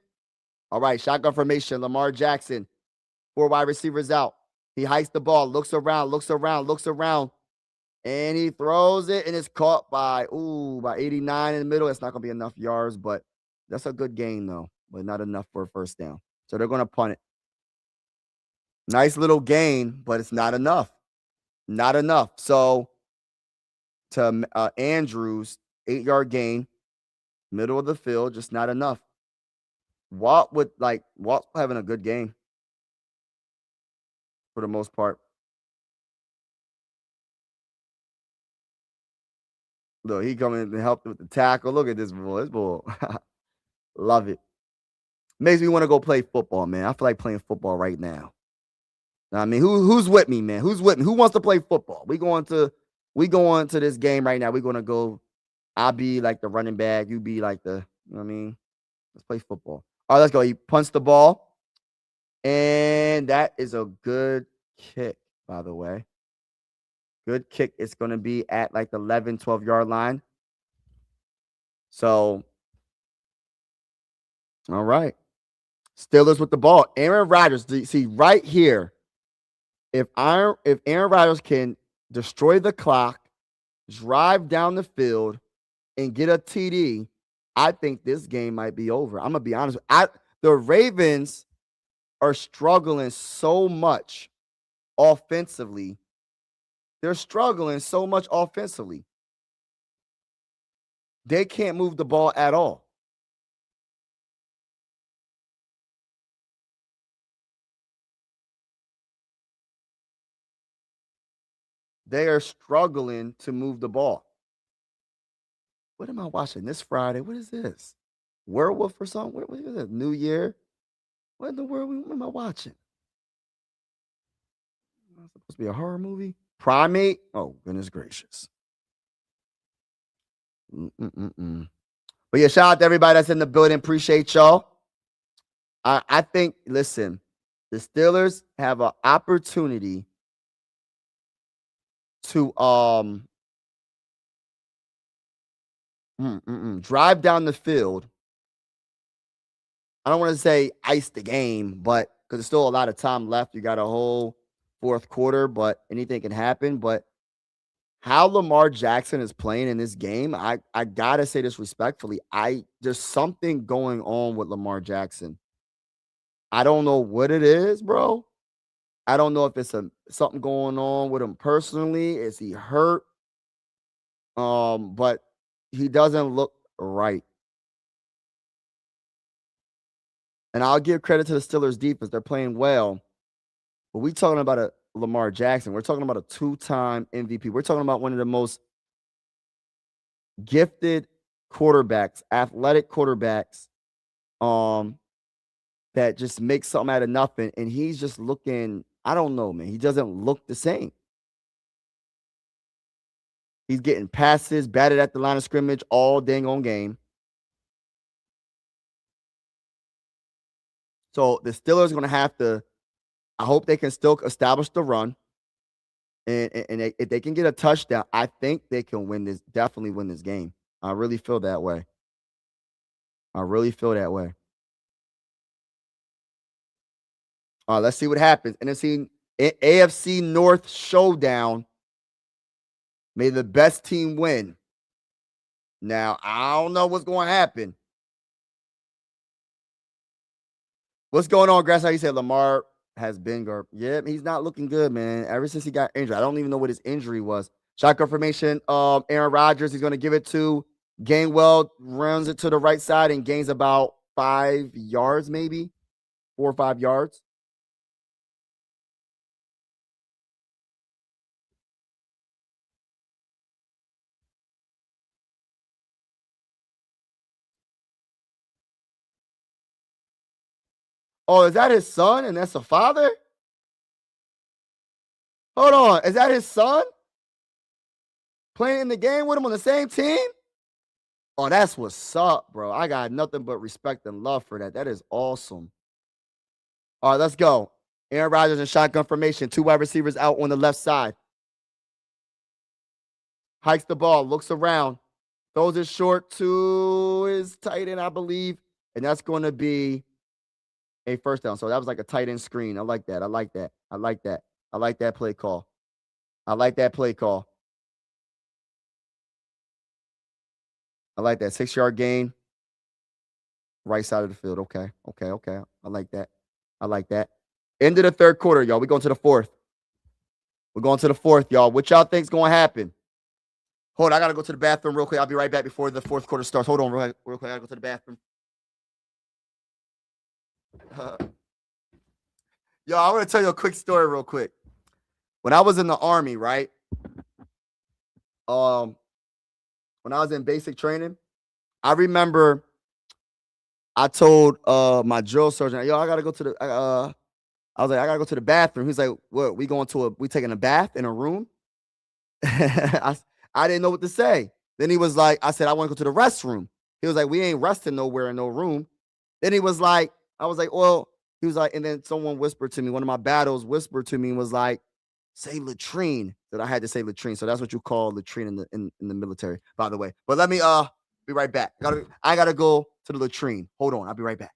All right, shotgun formation, Lamar Jackson. 4 wide receivers out. He hikes the ball, looks around, and he throws it, and it's caught by 89 in the middle. It's not going to be enough yards, but that's a good gain, though, but not enough for a first down. So they're going to punt it. Nice little gain, but it's not enough. Not enough. So to Andrews, 8-yard gain, middle of the field, just not enough. Walt's having a good game for the most part. Look, he coming in and helped with the tackle. Look at this bull. This bull. Love it. Makes me want to go play football, man. I feel like playing football right now. I mean, who's with me, man? Who's with me? Who wants to play football? We going to this game right now. We're going to go. I'll be like the running back. You be like the, you know what I mean? Let's play football. All right, let's go. He punts the ball. And that is a good kick, by the way. Good kick. It's going to be at like the 11, 12-yard line. So, all right. Steelers with the ball. Aaron Rodgers, see right here, if Aaron Rodgers can destroy the clock, drive down the field, and get a TD, I think this game might be over. I'm going to be honest. The Ravens are struggling so much offensively. They're struggling so much offensively. They can't move the ball at all. They are struggling to move the ball. What am I watching this Friday? What is this? Werewolf or something? What is it? New Year? What in the world am I watching? It's supposed to be a horror movie? Primate? Oh, goodness gracious. But yeah, shout out to everybody that's in the building. Appreciate y'all. I think, listen, the Steelers have an opportunity to drive down the field. I don't want to say ice the game, but because there's still a lot of time left. You got a whole fourth quarter, but anything can happen. But how Lamar Jackson is playing in this game, I gotta say this respectfully. There's something going on with Lamar Jackson. I don't know what it is, bro. I don't know if it's something going on with him personally. Is he hurt? But he doesn't look right. And I'll give credit to the Steelers defense. They're playing well. But we're talking about a Lamar Jackson. We're talking about a 2-time MVP. We're talking about one of the most gifted quarterbacks, athletic quarterbacks, that just makes something out of nothing. And he's just looking, I don't know, man. He doesn't look the same. He's getting passes, batted at the line of scrimmage all dang on game. So the Steelers are going to have to. I hope they can still establish the run, and if they can get a touchdown, I think they can win this. Definitely win this game. I really feel that way. I really feel that way. Let's see what happens. NFC AFC North showdown. May the best team win. Now, I don't know what's going to happen. What's going on, Grass? How you said Lamar has been yeah, he's not looking good, man. Ever since he got injured. I don't even know what his injury was. Shotgun formation. Aaron Rodgers, he's going to give it to Gainwell, runs it to the right side and gains about 5 yards, maybe 4 or 5 yards. Oh, is that his son? And that's a father? Hold on. Is that his son? Playing in the game with him on the same team? Oh, that's what's up, bro. I got nothing but respect and love for that. That is awesome. All right, let's go. Aaron Rodgers in shotgun formation. 2 wide receivers out on the left side. Hikes the ball, looks around, throws it short to his tight end, I believe. And that's going to be a first down. So that was like a tight end screen. I like that. I like that. I like that. I like that play call. I like that play call. I like that 6-yard gain. Right side of the field. Okay. Okay. Okay. I like that. I like that. End of the third quarter, y'all. We're going to the fourth. We're going to the fourth, y'all. What y'all think's going to happen? Hold on. I got to go to the bathroom real quick. I'll be right back before the fourth quarter starts. Hold on real quick. I got to go to the bathroom. Yo, I want to tell you a quick story real quick. When I was in the Army, right? When I was in basic training, I remember I told my drill sergeant, yo, I gotta go to the I was like, I gotta go to the bathroom. He's like, what, we taking a bath in a room? I didn't know what to say. Then he was like, I said, I want to go to the restroom. He was like, we ain't resting nowhere in no room. Then he was like, I was like, well, he was like, and then someone whispered to me, one of my battles whispered to me and was like, say latrine. That I had to say latrine. So that's what you call latrine in the military, by the way. But let me be right back. I gotta go to the latrine. Hold on, I'll be right back.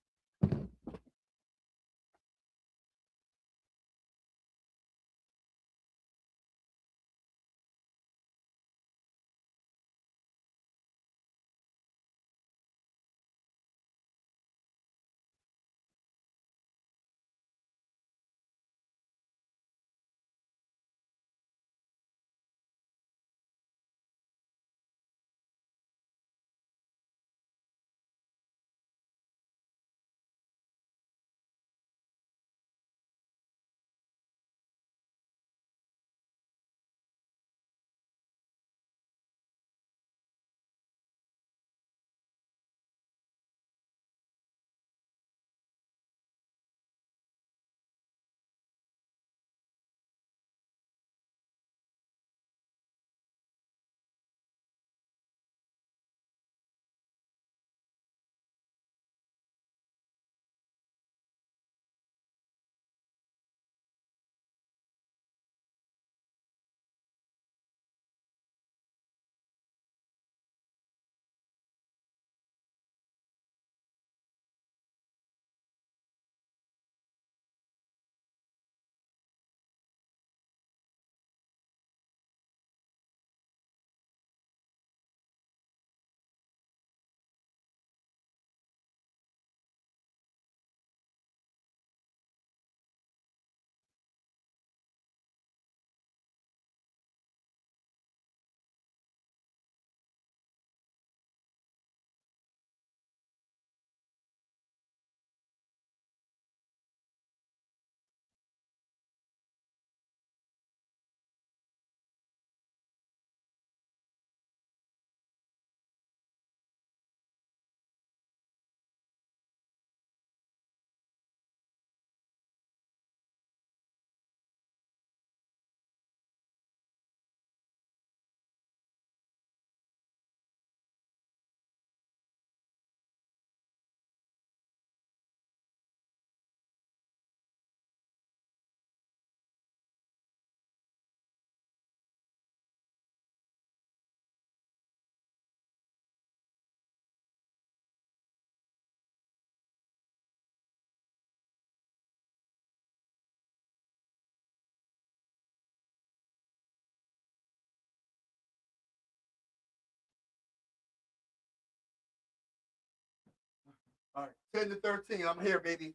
All right, 10 to 13. I'm here, baby.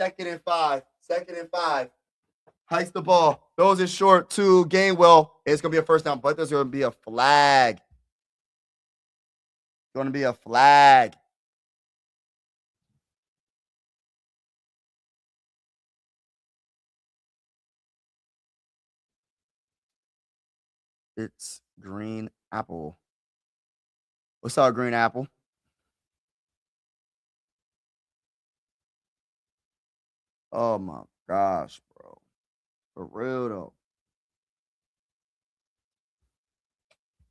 2nd and 5. 2nd and 5. Heist the ball. Throws it short to Gainwell. It's going to be a first down, but there's going to be a flag. Going to be a flag. It's Green Apple. What's up, Green Apple? Oh my gosh, bro. For real though.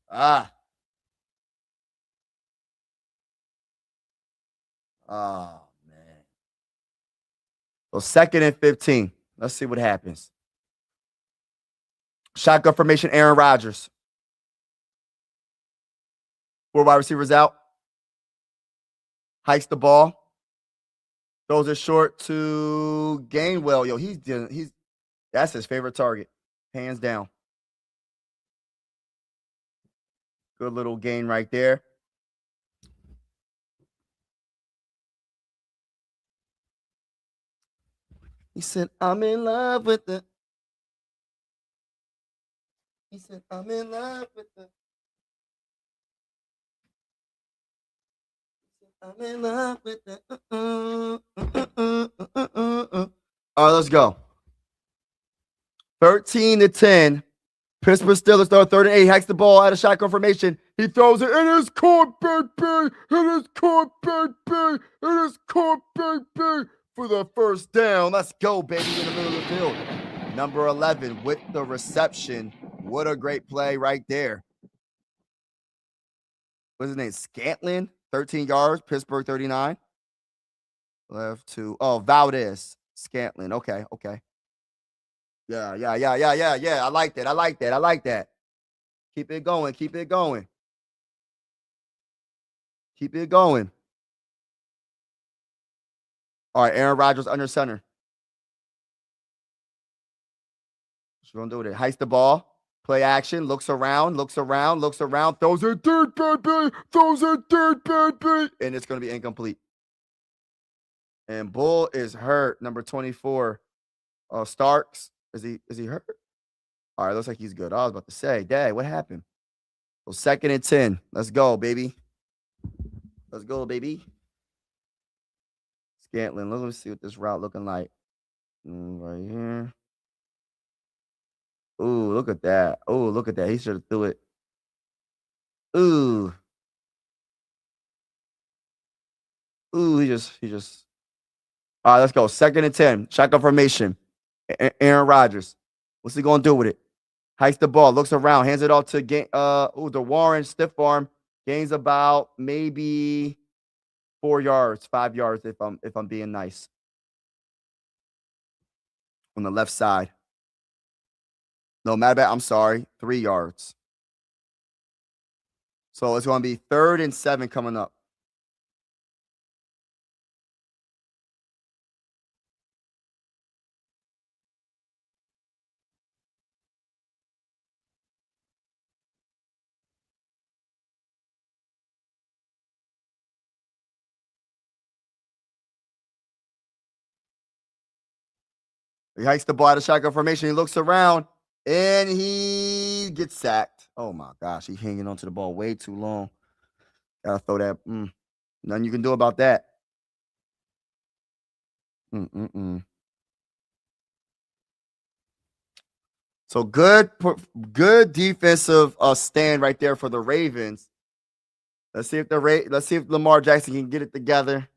Ah. Oh man. So 2nd and 15. Let's see what happens. Shotgun formation, Aaron Rodgers. 4 wide receivers out. Hikes the ball. Throws it short to Gainwell. Yo, he's that's his favorite target. Hands down. Good little gain right there. He said, I'm in love with the. He said, I'm in love with the. I'm in love with the. All right, let's go. 13 to 10. Pittsburgh Steelers throw 3rd and 8. Hacks the ball out of shotgun formation. He throws it. It is caught, baby. It is caught, baby. It is caught, baby. For the first down. Let's go, baby, in the middle of the field. Number 11 with the reception. What a great play right there. What's his name? Scantlin, 13 yards. Pittsburgh 39. Left to, Valdez. Scantlin. Okay. Yeah. I like that. Keep it going. All right, Aaron Rodgers under center. What's going to do with it? Heist the ball. Play action. Looks around. Throws it deep, baby. And it's going to be incomplete. And Bull is hurt. Number 24. Starks. Is he hurt? All right, looks like he's good. I was about to say, Dad, what happened? So 2nd and 10. Let's go, baby. Scantlin. Let me see what this route looking like. Right here. Ooh, look at that. He should have threw it. Ooh, he just. All right, let's go. 2nd and 10. Shotgun formation. Aaron Rodgers. What's he gonna do with it? Hikes the ball, looks around, hands it off to the Warren, stiff arm, gains about maybe 4 yards, 5 yards if I'm being nice. On the left side. No, matter of fact, I'm sorry, 3 yards. So it's going to be 3rd and 7 coming up. He hikes the ball out of shotgun formation. He looks around and he gets sacked. Oh my gosh, he's hanging onto the ball way too long. Gotta throw that. Nothing you can do about that. So good defensive stand right there for the Ravens. Let's see if Lamar Jackson can get it together.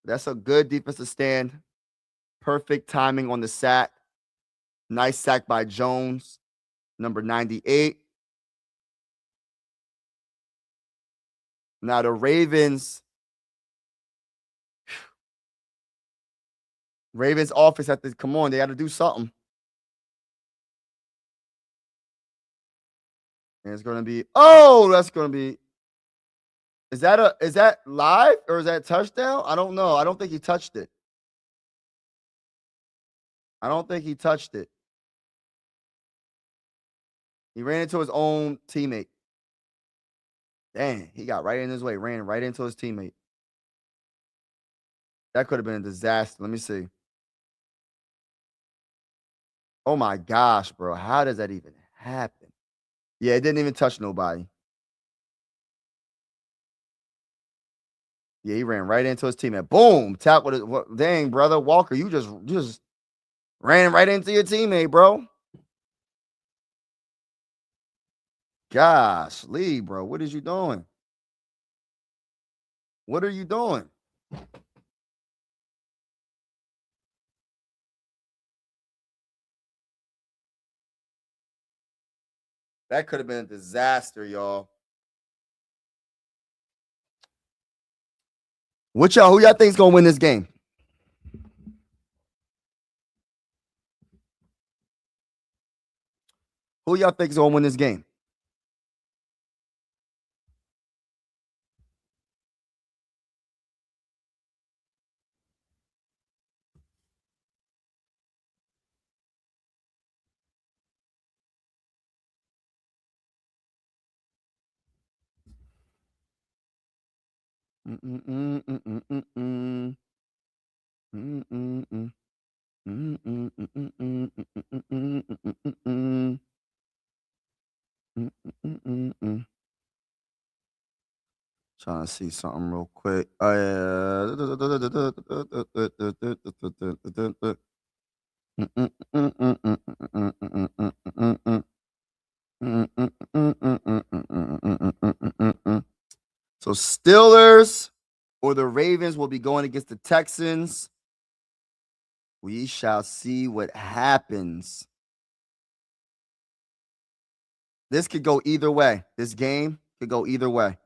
That's a good defensive stand. Perfect timing on the sack. Nice sack by Jones, number 98. Now the Ravens offense have to come on. They got to do something. And it's going to be, that's going to be, is that live or is that touchdown? I don't know. I don't think he touched it. He ran into his own teammate. Dang, he got right in his way, ran right into his teammate. That could have been a disaster. Let me see. Oh my gosh, bro. How does that even happen? Yeah, it didn't even touch nobody. Yeah, he ran right into his teammate. Boom. Tap with it. What, dang, brother. Walker, you just ran right into your teammate, bro. Gosh, Lee, bro. What is you doing? What are you doing? That could have been a disaster, y'all. Who y'all think's gonna win this game? Who y'all think's gonna win this game? Trying to see something real quick. So Steelers or the Ravens will be going against the Texans. We shall see what happens. This could go either way. This game could go either way.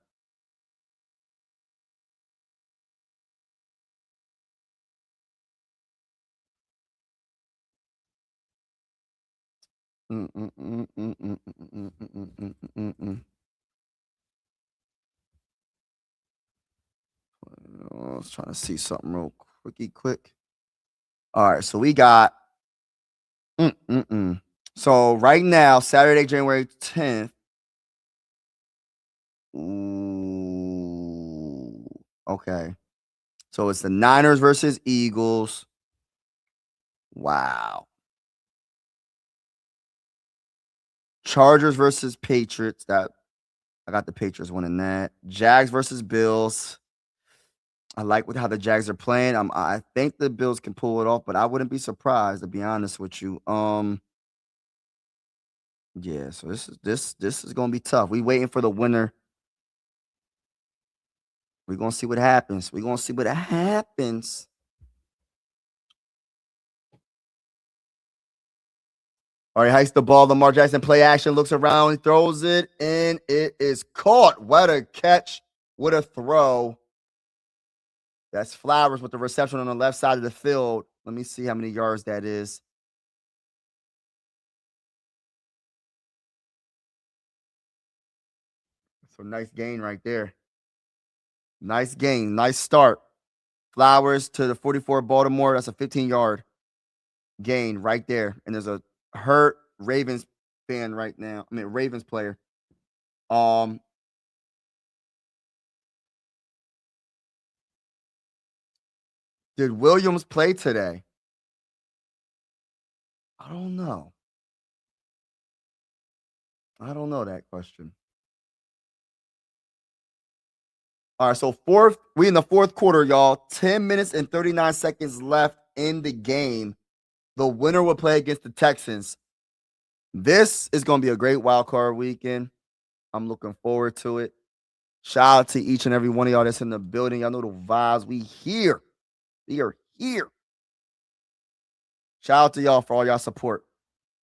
I was trying to see something real quick. All right, so we got. So right now, Saturday, January 10th. Ooh, okay. So it's the Niners versus Eagles. Wow. Chargers versus Patriots. That I got the Patriots winning that. Jags versus Bills. I like how the Jags are playing. I think the Bills can pull it off, but I wouldn't be surprised, to be honest with you. Yeah, so this is gonna be tough. We waiting for the winner. We're gonna see what happens. We're gonna see what happens. All right, hikes the ball. Lamar Jackson play action, looks around, he throws it, and it is caught. What a catch. What a throw. That's Flowers with the reception on the left side of the field. Let me see how many yards that is. So nice gain right there. Nice gain. Nice start. Flowers to the 44 Baltimore. That's a 15-yard gain right there. And there's a hurt Ravens fan right now. I mean, Ravens player. Did Williams play today? I don't know. I don't know that question. All right, so we in the fourth quarter, y'all. 10 minutes and 39 seconds left in the game. The winner will play against the Texans. This is going to be a great wild card weekend. I'm looking forward to it. Shout out to each and every one of y'all that's in the building. Y'all know the vibes. We here. We are here. Shout out to y'all for all y'all support.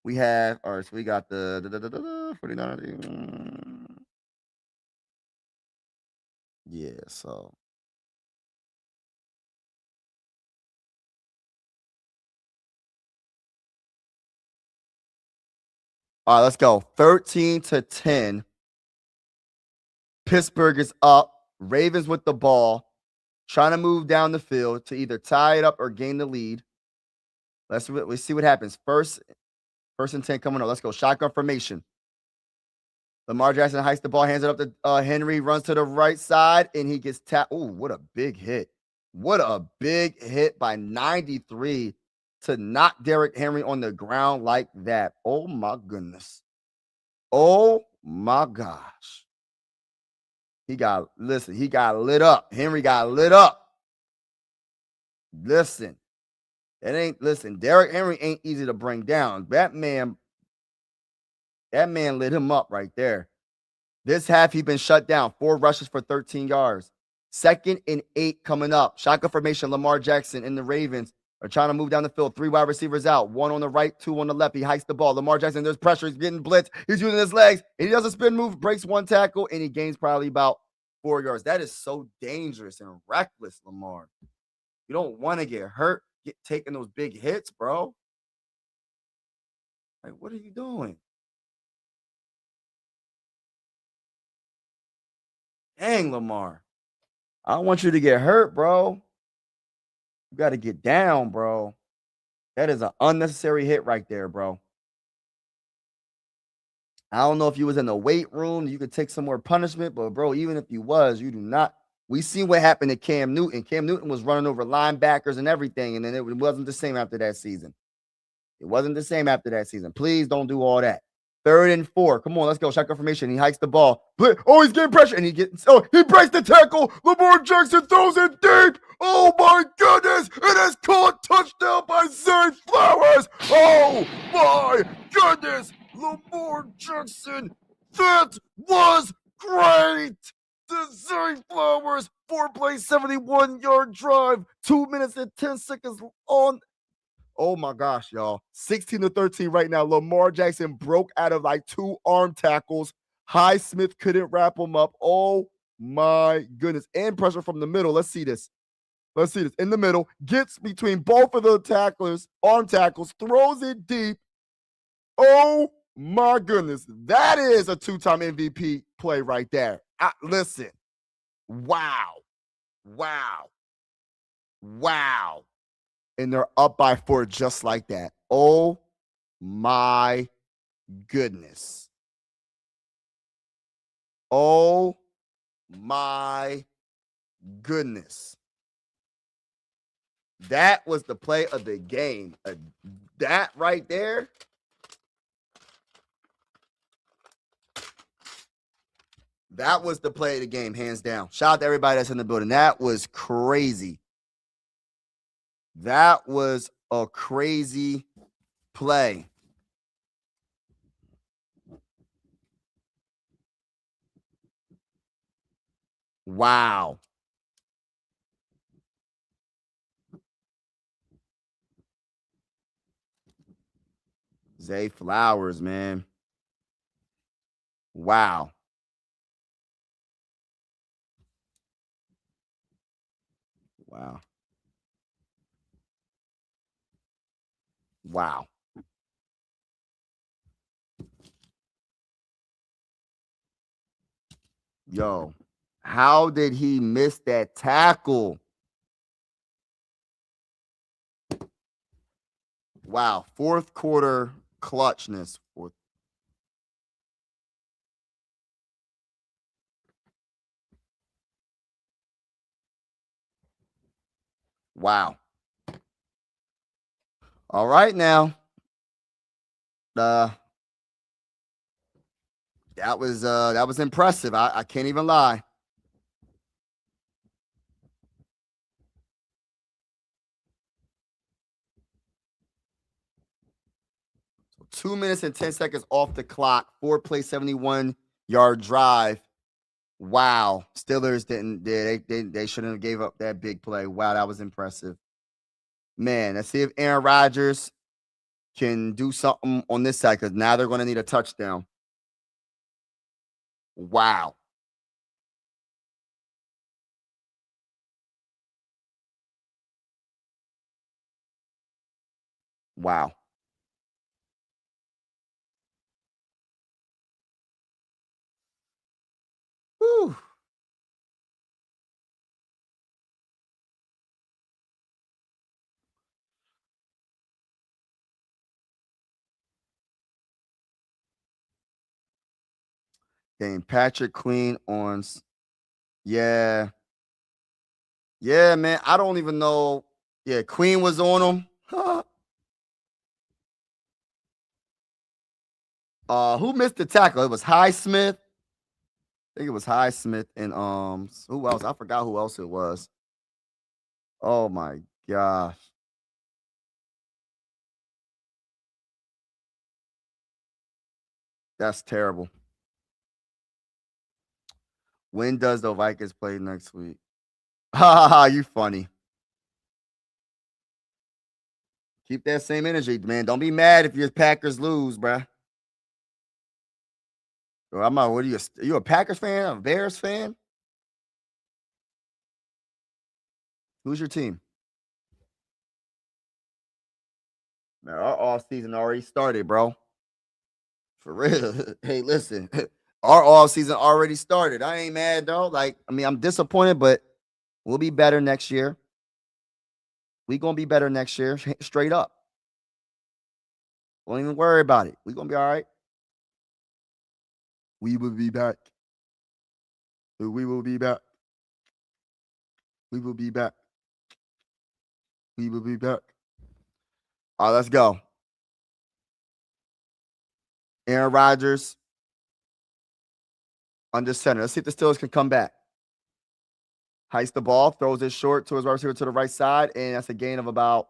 We have, all right, so we got the 49. Yeah, so. All right, let's go. 13-10. Pittsburgh is up. Ravens with the ball, trying to move down the field to either tie it up or gain the lead. Let's see what happens. First and 10 coming up. Let's go. Shotgun formation. Lamar Jackson hikes the ball, hands it up to Henry, runs to the right side, and he gets tapped. Ooh, what a big hit. What a big hit by 93 to knock Derrick Henry on the ground like that. Oh my goodness. Oh my gosh. He got lit up. Henry got lit up. Listen, Derrick Henry ain't easy to bring down. That man lit him up right there. This half, he been shut down. 4 rushes for 13 yards. 2nd and 8 coming up. Shotgun formation, Lamar Jackson and the Ravens are trying to move down the field. 3 wide receivers out. 1 on the right, 2 on the left. He hikes the ball. Lamar Jackson, there's pressure. He's getting blitzed. He's using his legs. And he does a spin move, breaks 1 tackle, and he gains probably about 4 yards. That is so dangerous and reckless, Lamar. You don't want to get hurt, taking those big hits, bro. Like, what are you doing? Dang, Lamar. I don't want you to get hurt, bro. You got to get down, bro. That is an unnecessary hit right there, bro. I don't know if you was in the weight room, you could take some more punishment, but bro, even if you was, you do not. We seen what happened to Cam Newton. Cam Newton was running over linebackers and everything, and then it wasn't the same after that season. It wasn't the same after that season. Please don't do all that. 3rd and 4. Come on, let's go. Shotgun formation. He hikes the ball. Oh, he's getting pressure. And he breaks the tackle. Lamar Jackson throws it deep. Oh my goodness. It is caught. Touchdown by Zay Flowers. Oh my goodness. Lamar Jackson. That was great. The Zay Flowers 4-play 71-yard drive. 2 minutes and 10 seconds on. Oh my gosh, y'all. 16-13 right now. Lamar Jackson broke out of like 2 arm tackles. Highsmith couldn't wrap him up. Oh my goodness. And pressure from the middle. Let's see this. In the middle. Gets between both of the tacklers, arm tackles, throws it deep. Oh my goodness. That is a 2-time MVP play right there. Listen. Wow. And they're up by 4 just like that. Oh my goodness. Oh my goodness. That was the play of the game. That right there. That was the play of the game, hands down. Shout out to everybody that's in the building. That was crazy. That was a crazy play. Wow. Zay Flowers, man. Wow. Yo, how did he miss that tackle? Wow. 4th quarter clutchness. Wow. All right now. That was impressive. I can't even lie. So 2 minutes and 10 seconds off the clock. 4-play 71-yard drive. Wow. Steelers they shouldn't have gave up that big play. Wow, that was impressive. Man, let's see if Aaron Rodgers can do something on this side, because now they're going to need a touchdown. Wow. Wow. Whew. Dang, Patrick Queen on. Yeah. Yeah, man. I don't even know. Yeah, Queen was on him. Who missed the tackle? It was Highsmith. I think it was Highsmith and who else? I forgot who else it was. Oh my gosh. That's terrible. When does the Vikings play next week? Ha ha ha, you funny. Keep that same energy, man. Don't be mad if your Packers lose, bruh. Or I'm not, what are you a Packers fan? A Bears fan? Who's your team? Man, our off season already started, bro. For real. Hey, listen. Our off season already started. I ain't mad though. Like, I mean, I'm disappointed, but we'll be better next year. We gonna be better next year, straight up. Don't even worry about it. We gonna be all right. We will be back. We will be back. We will be back. We will be back. All right, let's go. Aaron Rodgers under center. Let's see if the Steelers can come back. Heists the ball, throws it short to his wide receiver to the right side, and that's a gain of about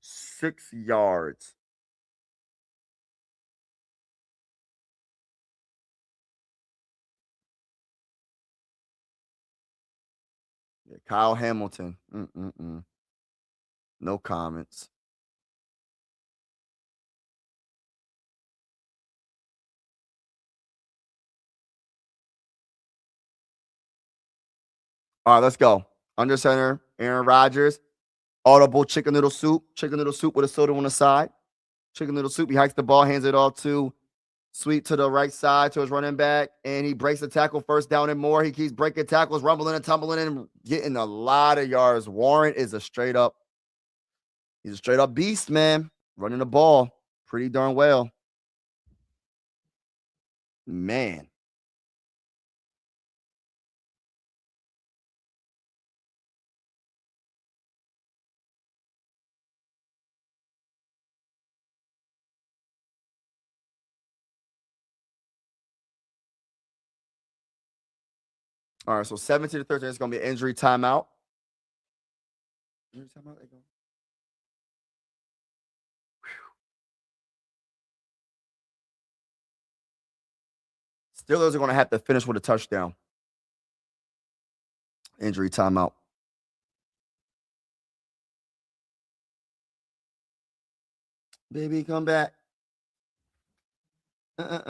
6 yards. Yeah, Kyle Hamilton. No comments. All right, let's go. Under center, Aaron Rodgers. Audible chicken noodle soup. Chicken noodle soup with a soda on the side. Chicken noodle soup. He hikes the ball, hands it off to Sweet to the right side to his running back, and he breaks the tackle, first down and more. He keeps breaking tackles, rumbling and tumbling and getting a lot of yards. Warren is he's a straight up beast, man. Running the ball pretty darn well. Man. All right, so 17-13 is going to be an injury timeout. Injury timeout? Steelers are going to have to finish with a touchdown. Injury timeout. Baby, come back. Shout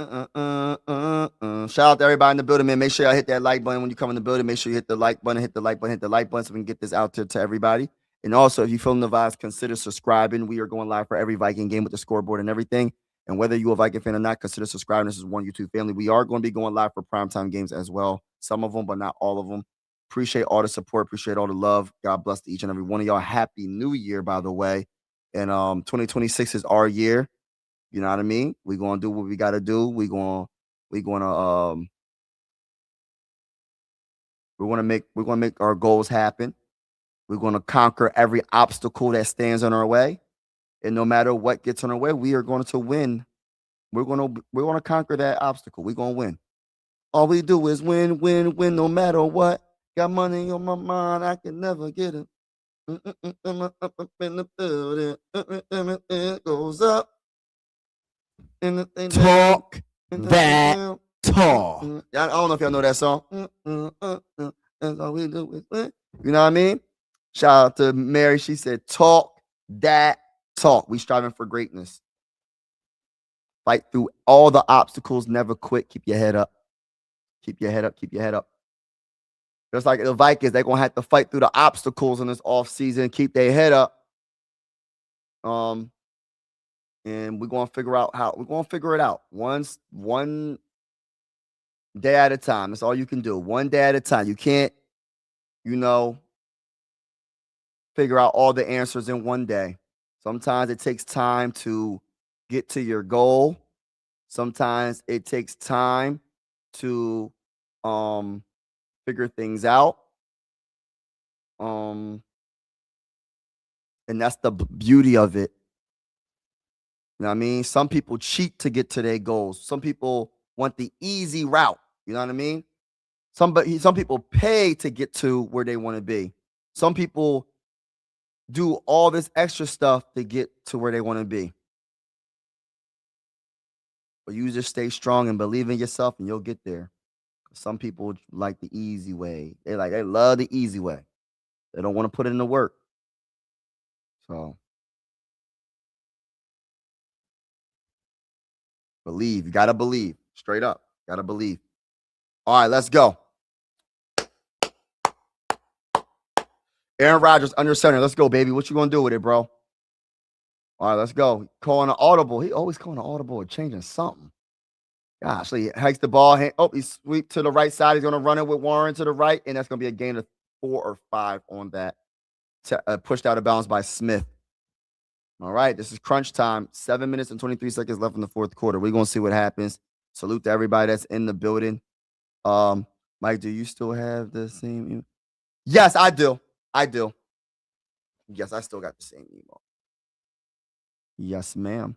out to everybody in the building, man. Make sure y'all hit that like button when you come in the building. Make sure you hit the like button, hit the like button, hit the like button so we can get this out there to everybody. And also, if you feeling the vibes, consider subscribing. We are going live for every Viking game with the scoreboard and everything. And whether you're a Viking fan or not, consider subscribing. This is one YouTube family. We are going to be going live for primetime games as well. Some of them, but not all of them. Appreciate all the support. Appreciate all the love. God bless to each and every one of y'all. Happy New Year, by the way. And 2026 is our year. You know what I mean? We're gonna do what we gotta do. We're gonna make our goals happen. We're gonna conquer every obstacle that stands in our way. And no matter what gets in our way, we are going to win. We're gonna conquer that obstacle. We're gonna win. All we do is win, win, win, no matter what. Got money on my mind, I can never get it. It goes up. Talk that talk. I don't know if y'all know that song. That's all we do is win. You know what I mean? Shout out to Mary. She said, talk that talk. We striving for greatness. Fight through all the obstacles. Never quit. Keep your head up. Keep your head up. Keep your head up. Just like the Vikings, they're going to have to fight through the obstacles in this offseason. Keep their head up. And we're going to figure out how. We're going to figure it out. One day at a time. That's all you can do. One day at a time. You can't, figure out all the answers in one day. Sometimes it takes time to get to your goal. Sometimes it takes time to figure things out. And that's the beauty of it. You know what I mean? Some people cheat to get to their goals. Some people want the easy route. You know what I mean? Some people pay to get to where they want to be. Some people do all this extra stuff to get to where they want to be. But you just stay strong and believe in yourself and you'll get there. Some people like the easy way. They love the easy way. They don't want to put in the work. So believe. You gotta believe. Straight up. Gotta believe. All right, let's go. Aaron Rodgers under center. Let's go, baby. What you gonna do with it, bro? All right, let's go. Calling an audible. He always calling an audible or changing something. Gosh, so he hikes the ball. He sweep to the right side. He's going to run it with Warren to the right, and that's going to be a gain of 4 or 5 on that. Pushed out of bounds by Smith. All right, this is crunch time. 7 minutes and 23 seconds left in the fourth quarter. We're going to see what happens. Salute to everybody that's in the building. Mike, do you still have the same email? Yes, I do. Yes, I still got the same email. Yes, ma'am.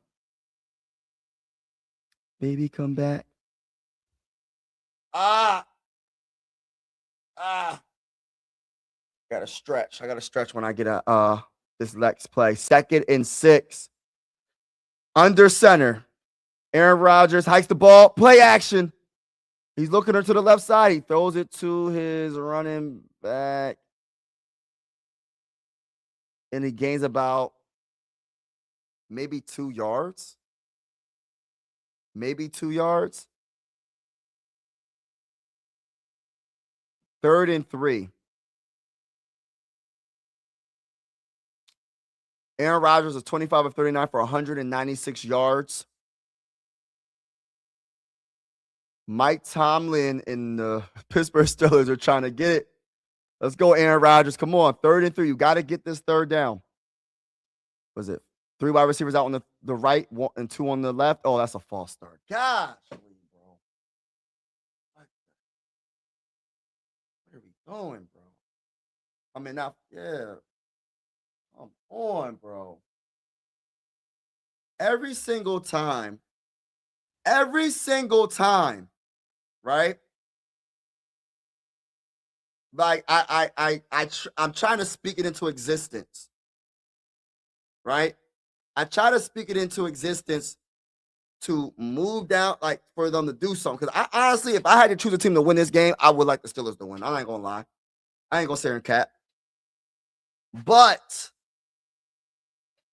Baby, come back. Gotta stretch. I gotta stretch when I get this next play. 2nd and 6. Under center. Aaron Rodgers hikes the ball. Play action. He's looking her to the left side. He throws it to his running back. And he gains about maybe 2 yards. Maybe 2 yards. 3rd and 3. Aaron Rodgers is 25 of 39 for 196 yards. Mike Tomlin and the Pittsburgh Steelers are trying to get it. Let's go, Aaron Rodgers. Come on, 3rd and 3. You got to get this 3rd down. Was it 3 wide receivers out on the right, 1 and 2 on the left? Oh, that's a false start. Gosh, bro. What are we doing, bro? I mean, now, yeah. Come on, bro. Every single time, right? Like I'm trying to speak it into existence, right? I try to speak it into existence to move down, like for them to do something. Because I honestly, if I had to choose a team to win this game, I would like the Steelers to win. I ain't gonna lie. I ain't gonna sit here and cap. But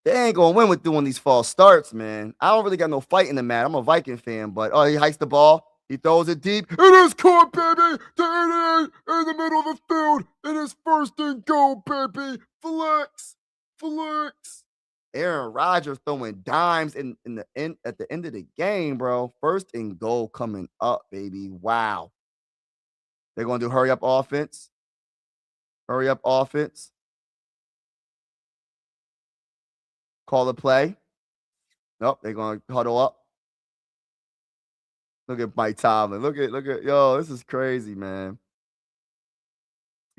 they ain't gonna win with doing these false starts, man. I don't really got no fight in the mat. I'm a Viking fan, but he hikes the ball. He throws it deep. It is caught, baby. The 88 in the middle of the field. It is 1st and goal, baby. Flex. Aaron Rodgers throwing dimes at the end of the game, bro. 1st and goal coming up, baby. Wow. They're gonna do hurry up offense. Call the play. Nope, they're gonna huddle up. Look at Mike Tomlin. Look at yo, this is crazy, man.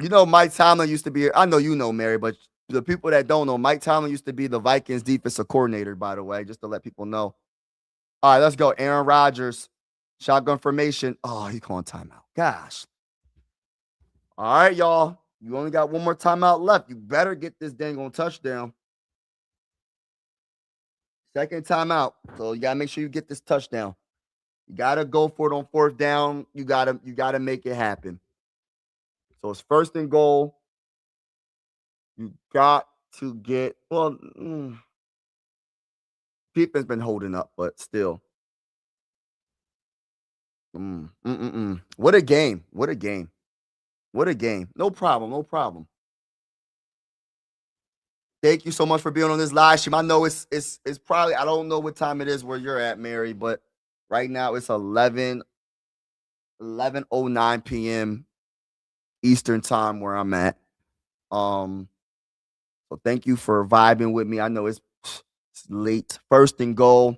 You know, Mike Tomlin used to be, I know you know, Mary, but the people that don't know, Mike Tomlin used to be the Vikings defensive coordinator, by the way, just to let people know. All right, let's go. Aaron Rodgers, shotgun formation. Oh, he's calling timeout. Gosh. All right, y'all. You only got one more timeout left. You better get this dang on touchdown. 2nd timeout. So you got to make sure you get this touchdown. You got to go for it on 4th down. You got to make it happen. So it's 1st and goal. You got to get, defense been holding up, but still. What a game. No problem. Thank you so much for being on this live stream. I know it's probably, I don't know what time it is where you're at, Mary, but right now it's 11:09 p.m. Eastern time where I'm at. So thank you for vibing with me. I know it's late. 1st and goal.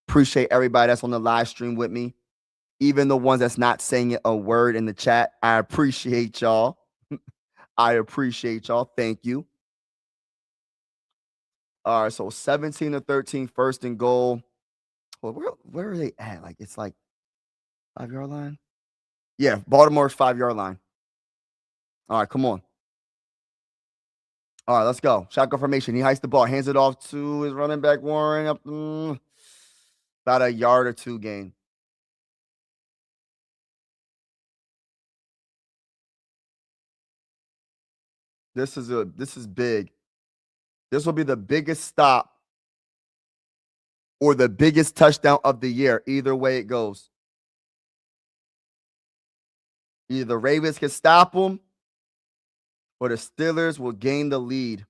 Appreciate everybody that's on the live stream with me. Even the ones that's not saying a word in the chat, I appreciate y'all. I appreciate y'all. Thank you. All right, so 17-13, first and goal. Well, where are they at? Like, it's like 5-yard line? Yeah, Baltimore's 5-yard line. All right, come on. All right, let's go. Shotgun formation. He hikes the ball, hands it off to his running back, Warren. Up about a yard or two gain. This is big. This will be the biggest stop or the biggest touchdown of the year. Either way it goes. Either the Ravens can stop them or the Steelers will gain the lead.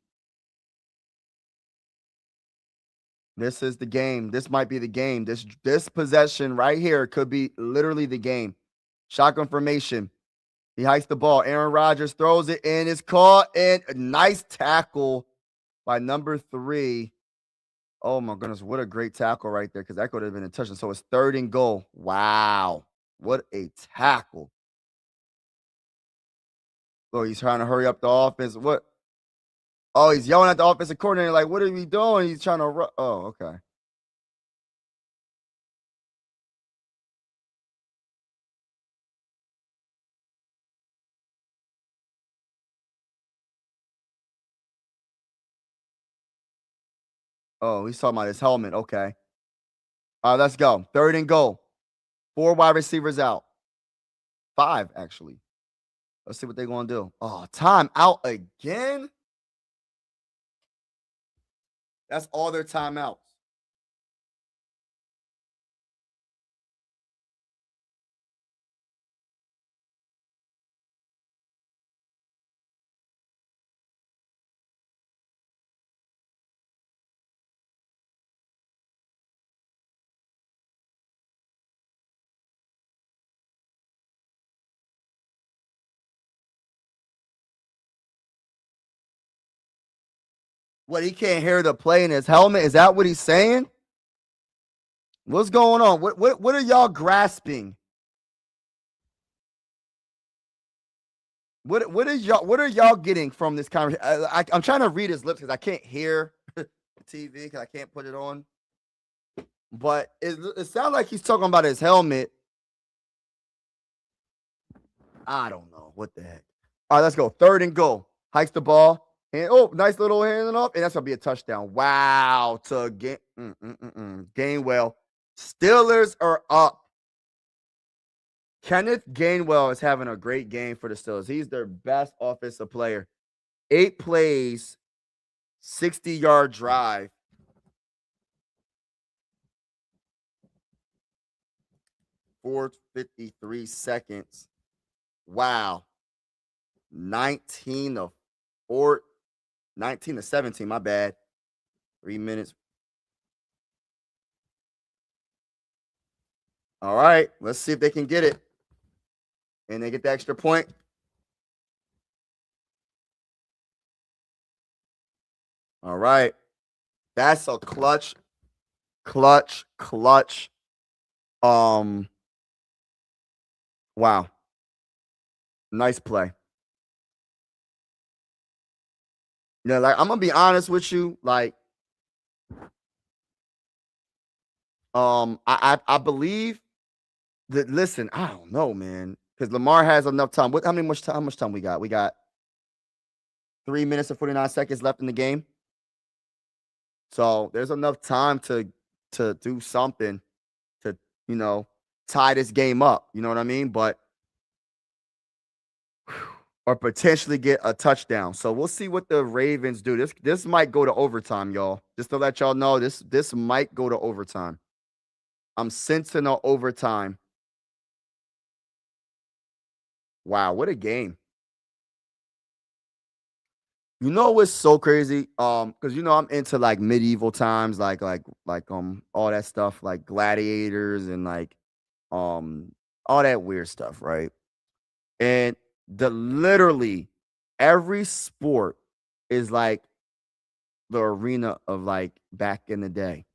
This is the game. This might be the game. This possession right here could be literally the game. Shotgun formation. He hikes the ball. Aaron Rodgers throws it and it's caught. And a nice tackle by number 3. Oh my goodness, what a great tackle right there, because that could have been a touchdown. So it's 3rd and goal. Wow. What a tackle. Oh, he's trying to hurry up the offense. What? Oh, he's yelling at the offensive coordinator, like, what are we doing? He's trying to run. Oh, okay. Oh, he's talking about his helmet. Okay. All right, let's go. 3rd and goal. 4 wide receivers out. 5, actually. Let's see what they're going to do. Oh, time out again? That's all their timeouts. What, he can't hear the play in his helmet? Is that what he's saying? What's going on? What are y'all grasping? What are y'all getting from this conversation? I'm trying to read his lips because I can't hear the TV because I can't put it on. But it sounds like he's talking about his helmet. I don't know. What the heck? All right, let's go. 3rd and goal. Hikes the ball. And nice little handing off. And that's going to be a touchdown. Wow. To Gainwell. Steelers are up. Kenneth Gainwell is having a great game for the Steelers. He's their best offensive player. 8 plays, 60-yard drive. 4:53 seconds. Wow. 19 to 17, my bad. 3 minutes. All right, let's see if they can get it. And they get the extra point. All right. That's a clutch. Wow. Nice play. Yeah, like, I'm gonna be honest with you. Like, I believe that. Listen, I don't know, man, because Lamar has enough time. How much time we got? We got 3 minutes and 49 seconds left in the game. So there's enough time to do something to, tie this game up. You know what I mean? But or potentially get a touchdown. So we'll see what the Ravens do. This might go to overtime, y'all. Just to let y'all know, this might go to overtime. I'm sensing an overtime. Wow, what a game. You know what's so crazy? Because I'm into like medieval times, like all that stuff, like gladiators and like all that weird stuff, right? And literally every sport is like the arena of like back in the day.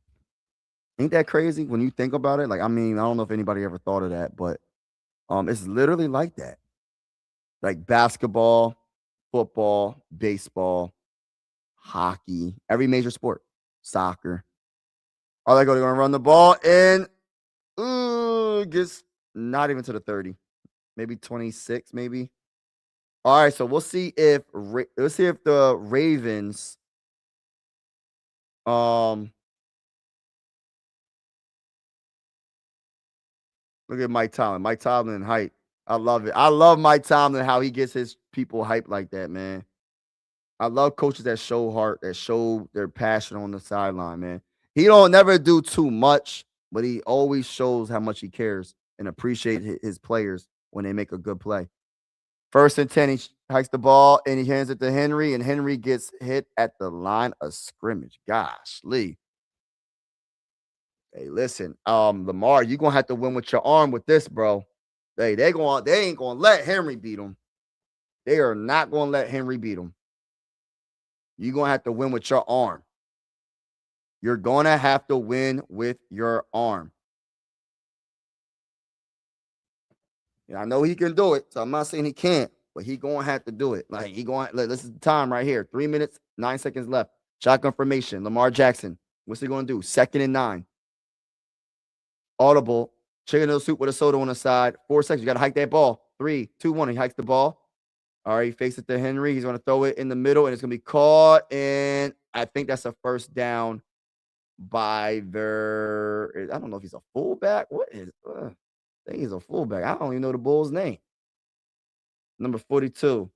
Ain't that crazy when you think about it? Like, I mean, I don't know if anybody ever thought of that, but it's literally like that. Like basketball, football, baseball, hockey, every major sport, soccer. All they go, they're going to run the ball and gets not even to the 30, maybe 26, maybe. All right, so we'll see if the Ravens look at Mike Tomlin. Mike Tomlin hype. I love it. I love Mike Tomlin, how he gets his people hyped like that, man. I love coaches that show heart, that show their passion on the sideline, man. He don't never do too much, but he always shows how much he cares and appreciates his players when they make a good play. 1st and 10, he hikes the ball and he hands it to Henry, and Henry gets hit at the line of scrimmage. Gosh, Lee. Hey, listen, Lamar, you're gonna have to win with your arm with this, bro. They ain't gonna let Henry beat him. They are not gonna let Henry beat him. You're gonna have to win with your arm. You're gonna have to win with your arm. And I know he can do it, so I'm not saying he can't, but he gonna have to do it. Like this is the time right here. 3 minutes, 9 seconds left. Shotgun formation. Lamar Jackson. What's he gonna do? 2nd and 9. Audible. Chicken noodle soup with a soda on the side. 4 seconds. You gotta hike that ball. 3, 2, 1. He hikes the ball. All right, he fakes it to Henry. He's gonna throw it in the middle, and it's gonna be caught. And I think that's a first down by I don't know if he's a fullback. What is I think he's a fullback. I don't even know the Bulls' name. Number 42.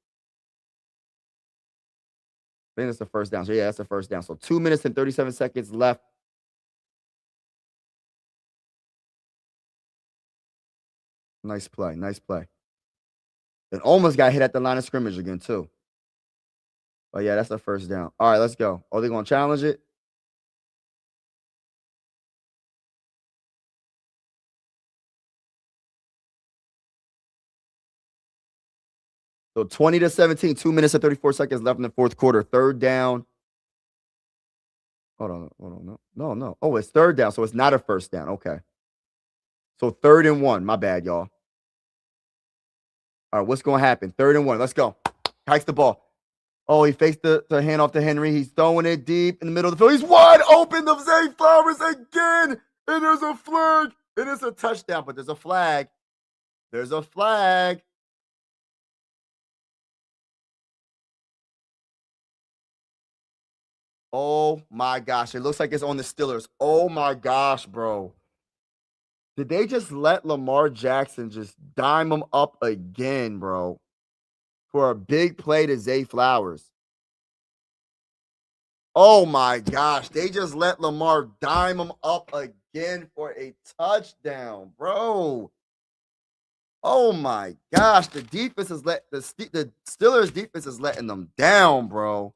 I think that's the first down. So yeah, that's the first down. So 2 minutes and 37 seconds left. Nice play. Nice play. And almost got hit at the line of scrimmage again, too. But yeah, that's the first down. All right, let's go. Are they going to challenge it? So 20-17, 2 minutes and 34 seconds left in the fourth quarter. 3rd down. Hold on. No. Oh, it's 3rd down, so it's not a first down. Okay. So 3rd and 1. My bad, y'all. All right, what's going to happen? 3rd and 1. Let's go. Hikes the ball. Oh, he fakes the handoff to Henry. He's throwing it deep in the middle of the field. He's wide open to Zay Flowers again. And there's a flag. It is a touchdown, but there's a flag. There's a flag. Oh, my gosh. It looks like it's on the Steelers. Oh, my gosh, bro. Did they just let Lamar Jackson just dime him up again, bro, for a big play to Zay Flowers? Oh, my gosh. They just let Lamar dime him up again for a touchdown, bro. Oh, my gosh. The defense is the Steelers defense is letting them down, bro.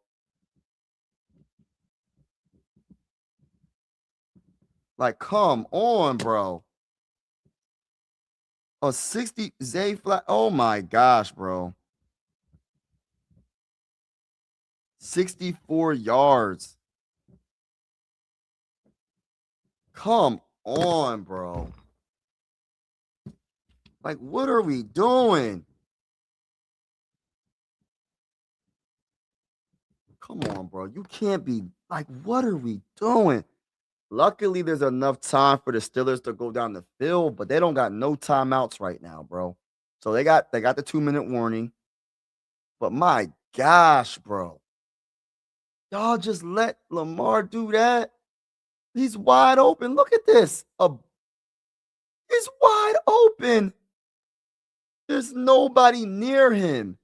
Like, come on, bro. A 60 Zay Flat. Oh my gosh, bro. 64 yards. Come on, bro. Like, what are we doing? Come on, bro. You can't be like, what are we doing? Luckily, there's enough time for the Steelers to go down the field, but they don't got no timeouts right now, bro. So they got the 2-minute warning. But my gosh, bro. Y'all just let Lamar do that. He's wide open. Look at this. He's wide open. There's nobody near him.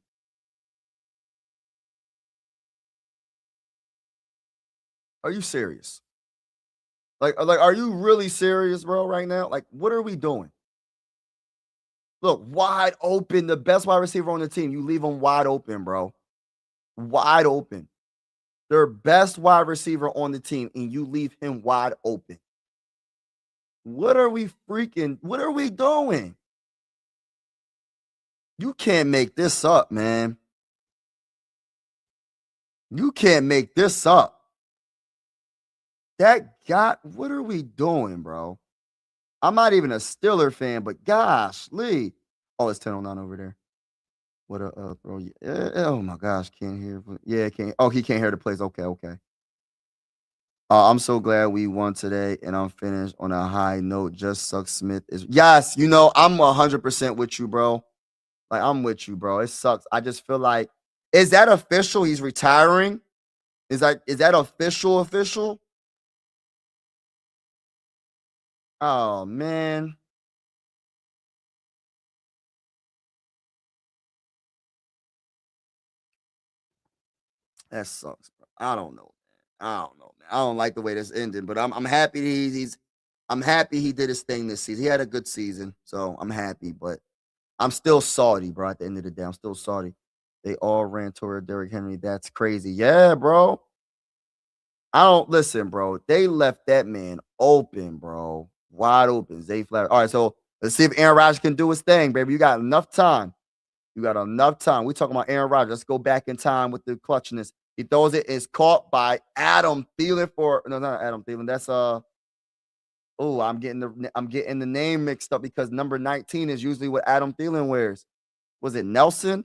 Are you serious? Like, are you really serious, bro, right now? Like, what are we doing? Look, wide open, the best wide receiver on the team. You leave him wide open, bro. Wide open. Their best wide receiver on the team, and you leave him wide open. What are we doing? You can't make this up, man. You can't make this up. What are we doing, bro? I'm not even a Steeler fan, but gosh, Lee. Oh, it's 10-09 over there. What a throw. Oh my gosh, can't hear. Yeah, can't. Oh, he can't hear the plays. Okay, okay. I'm so glad we won today, and I'm finished on a high note. Just sucks. Smith is yes. I'm 100% with you, bro. Like I'm with you, bro. It sucks. I just feel like is that official? He's retiring. Is that official? Official? Oh man, that sucks, bro. I don't know, man. I don't know, man. I don't like the way this ended, but I'm happy I'm happy he did his thing this season. He had a good season, so I'm happy. But I'm still salty, bro. At the end of the day, I'm still salty. They all ran toward Derrick Henry. That's crazy. Yeah, bro. I don't listen, bro. They left that man open, bro. Wide open. Zay Flowers. All right, so let's see if Aaron Rodgers can do his thing, baby. You got enough time. You got enough time. We talking about Aaron Rodgers. Let's go back in time with the clutchness. He throws it. It's caught by Adam Thielen for no, not Adam Thielen. That's oh, I'm getting the name mixed up because number 19 is usually what Adam Thielen wears. Was it Nelson?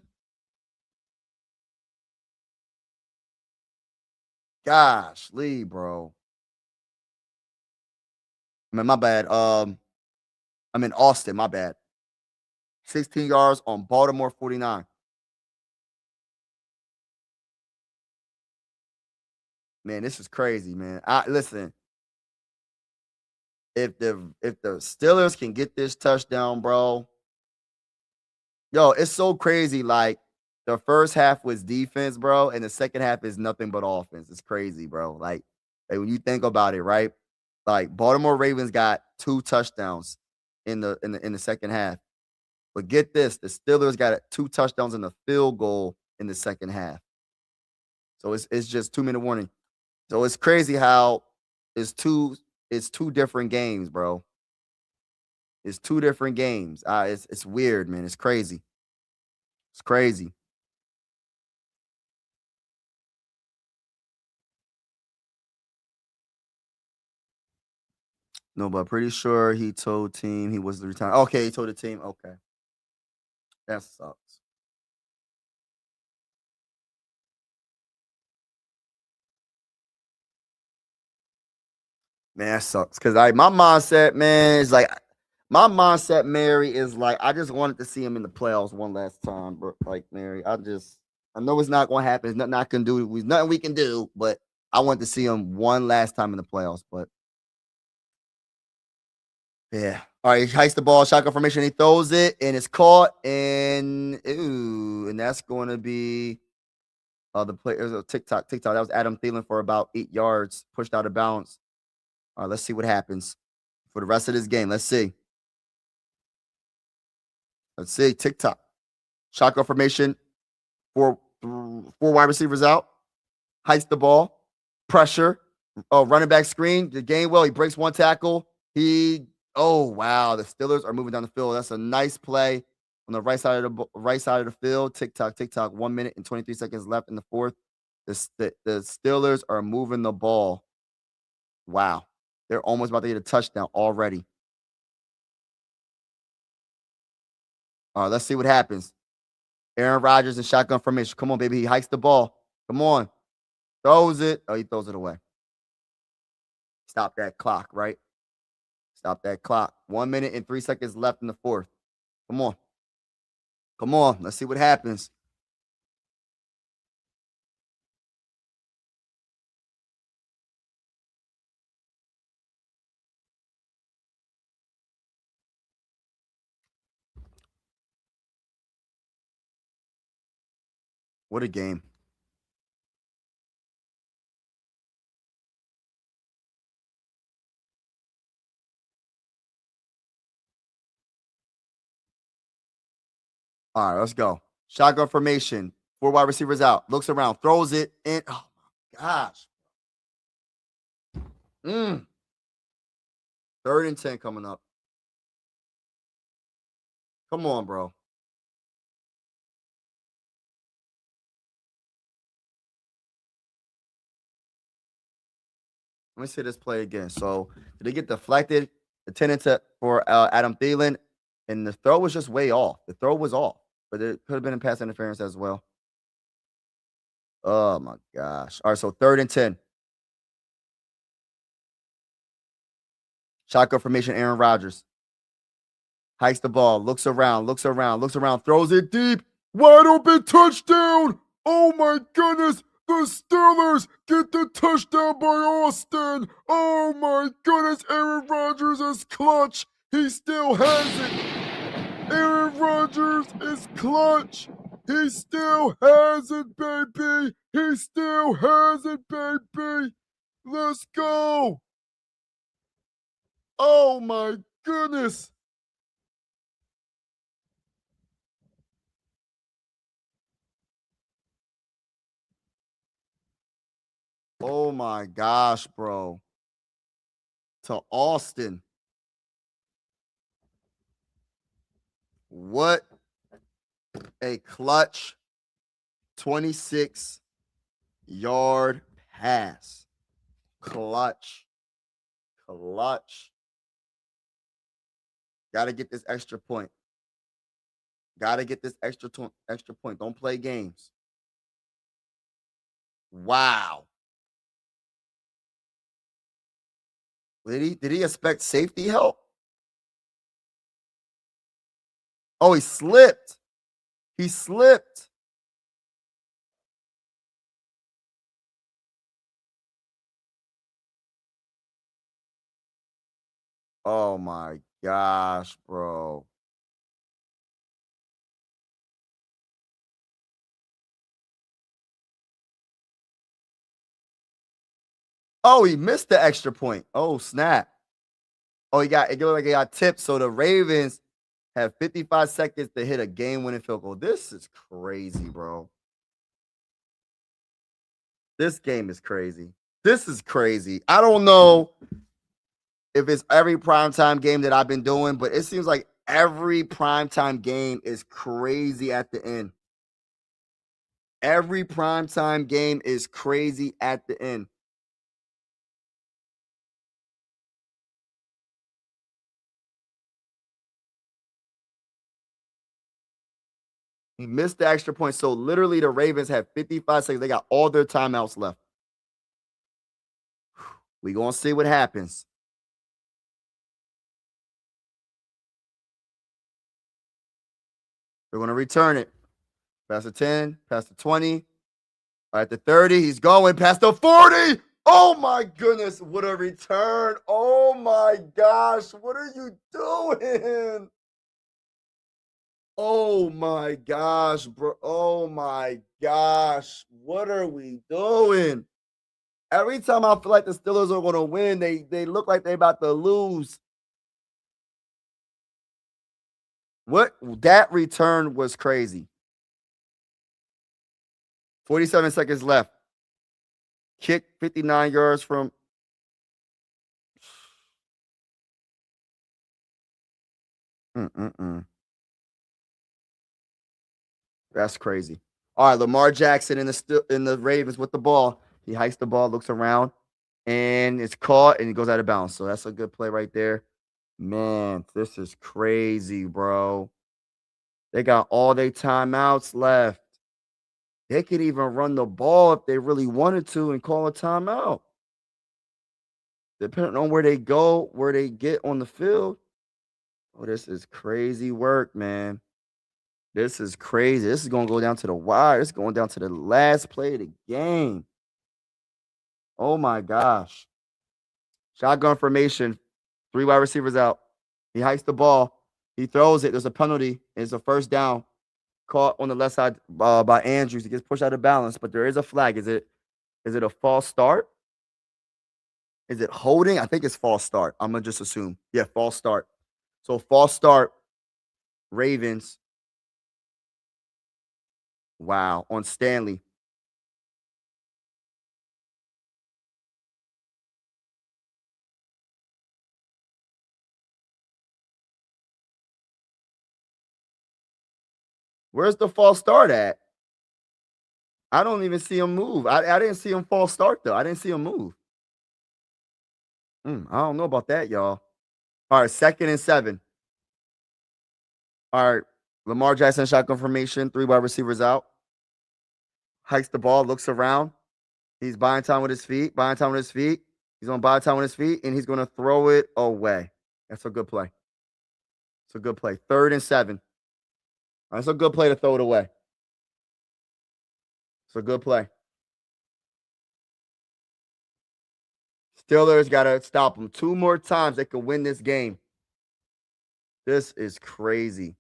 Gosh, Lee, bro. I mean, my bad. I'm in Austin. My bad. 16 yards on Baltimore 49. Man, this is crazy, man. I listen. If the Steelers can get this touchdown, bro, yo, it's so crazy. Like the first half was defense, bro, and the second half is nothing but offense. It's crazy, bro. Like when you think about it, right? Like Baltimore Ravens got 2 touchdowns in the second half. But get this, the Steelers got 2 touchdowns and a field goal in the second half. So it's just 2 minute warning. So it's crazy how it's two it's two different games, bro. It's two different games. It's weird, man. It's crazy. It's crazy. No, but pretty sure he told team he was the return. Okay, he told the team. Okay, that sucks. Man, that sucks. Cause like my mindset, man, is like my mindset, Mary, is like I just wanted to see him in the playoffs one last time, bro. Like Mary, I know it's not gonna happen. There's nothing I can do. There's nothing we can do, but I want to see him one last time in the playoffs. But yeah. All right, he hikes the ball, shotgun formation, he throws it, and it's caught, and ooh, and that's going to be the play. It was a TikTok. That was Adam Thielen for about 8 yards, pushed out of bounds. All right, let's see what happens for the rest of this game. Let's see. Let's see. TikTok. Shotgun formation. Four wide receivers out. Hikes the ball. Pressure. Oh, running back screen. The game well. He breaks one tackle. Oh wow. The Steelers are moving down the field. That's a nice play on the right side of the field. TikTok. 1 minute and 23 seconds left in the fourth. The Steelers are moving the ball. Wow. They're almost about to get a touchdown already. All right, let's see what happens. Aaron Rodgers in shotgun formation. Come on, baby. He hikes the ball. Come on. Throws it. Oh, he throws it away. Stop that clock, right? Stop that clock. 1 minute and 3 seconds left in the fourth. Come on. Come on. Let's see what happens. What a game. All right, let's go. Shotgun formation. 4 wide receivers out. Looks around. Throws it in. Oh, my gosh. Mm. 3rd and 10 coming up. Come on, bro. Let me see this play again. So, did they get deflected? Intended for Adam Thielen, and the throw was just way off. The throw was off. but it could have been a pass interference as well. Oh my gosh. All right, so 3rd and 10. Shotgun formation, Aaron Rodgers. Hikes the ball, looks around, throws it deep. Wide open touchdown. Oh my goodness. The Steelers get the touchdown by Austin. Oh my goodness. Aaron Rodgers is clutch. He still has it. Aaron Rodgers is clutch. He still has it, baby. He still has it, baby. Let's go. Oh my goodness. Oh my gosh, bro. To Austin. What a clutch 26-yard pass. Clutch. Got to get this extra point. Extra point. Don't play games. Wow. Did he expect safety help? Oh, he slipped. Oh my gosh, bro. Oh, he missed the extra point. Oh, snap. Oh, it looked like he got tipped. So the Ravens have 55 seconds to hit a game-winning field goal. This is crazy, bro. This game is crazy. This is crazy. I don't know if it's every primetime game that I've been doing, but it seems like every primetime game is crazy at the end. Every primetime game is crazy at the end. He missed the extra point. So literally the Ravens have 55 seconds. They got all their timeouts left. We gonna see what happens. They're gonna return it. Past the 10, past the 20. All right, the 30. He's going past the 40. Oh my goodness, what a return. Oh my gosh, what are you doing? Oh my gosh, bro. Oh my gosh. What are we doing? Every time I feel like the Steelers are going to win, they look like they're about to lose. What? That return was crazy. 47 seconds left. Kick 59 yards from. That's crazy. All right, Lamar Jackson in the Ravens with the ball. He hikes the ball, looks around, and it's caught, and he goes out of bounds. So that's a good play right there. Man, this is crazy, bro. They got all their timeouts left. They could even run the ball if they really wanted to and call a timeout. Depending on where they go, where they get on the field. Oh, this is crazy work, man. This is crazy. This is going to go down to the wire. It's going down to the last play of the game. Oh, my gosh. Shotgun formation. 3 wide receivers out. He hikes the ball. He throws it. There's a penalty. It's a first down. Caught on the left side by Andrews. He gets pushed out of balance, but there is a flag. Is it a false start? Is it holding? I think it's false start. I'm going to just assume. Yeah, false start. So false start. Ravens. Wow. On Stanley. Where's the false start at? I don't even see him move. I didn't see him false start, though. I didn't see him move. I don't know about that, y'all. All right, 2nd and 7. All right, Lamar Jackson shotgun formation, 3 wide receivers out. Hikes the ball, looks around. He's buying time with his feet, buying time with his feet. He's going to buy time with his feet, and he's going to throw it away. That's a good play. It's a good play. 3rd and 7. That's a good play to throw it away. It's a good play. Steelers got to stop them 2 more times. They could win this game. This is crazy.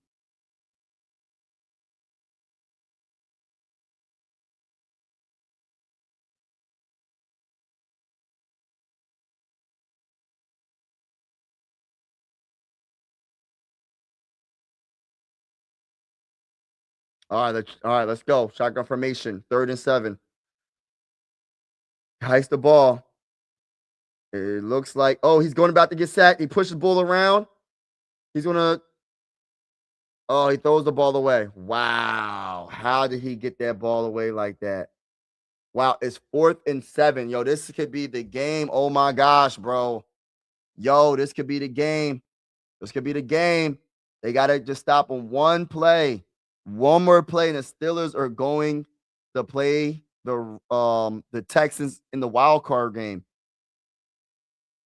All right, let's go. Shotgun formation, 3rd and 7. Hikes the ball. It looks like, oh, he's going about to get sacked. He pushes the ball around. He's going to, oh, he throws the ball away. Wow. How did he get that ball away like that? Wow, it's 4th and 7. Yo, this could be the game. Oh, my gosh, bro. Yo, this could be the game. This could be the game. They got to just stop on one play. One more play, and the Steelers are going to play the Texans in the wild card game.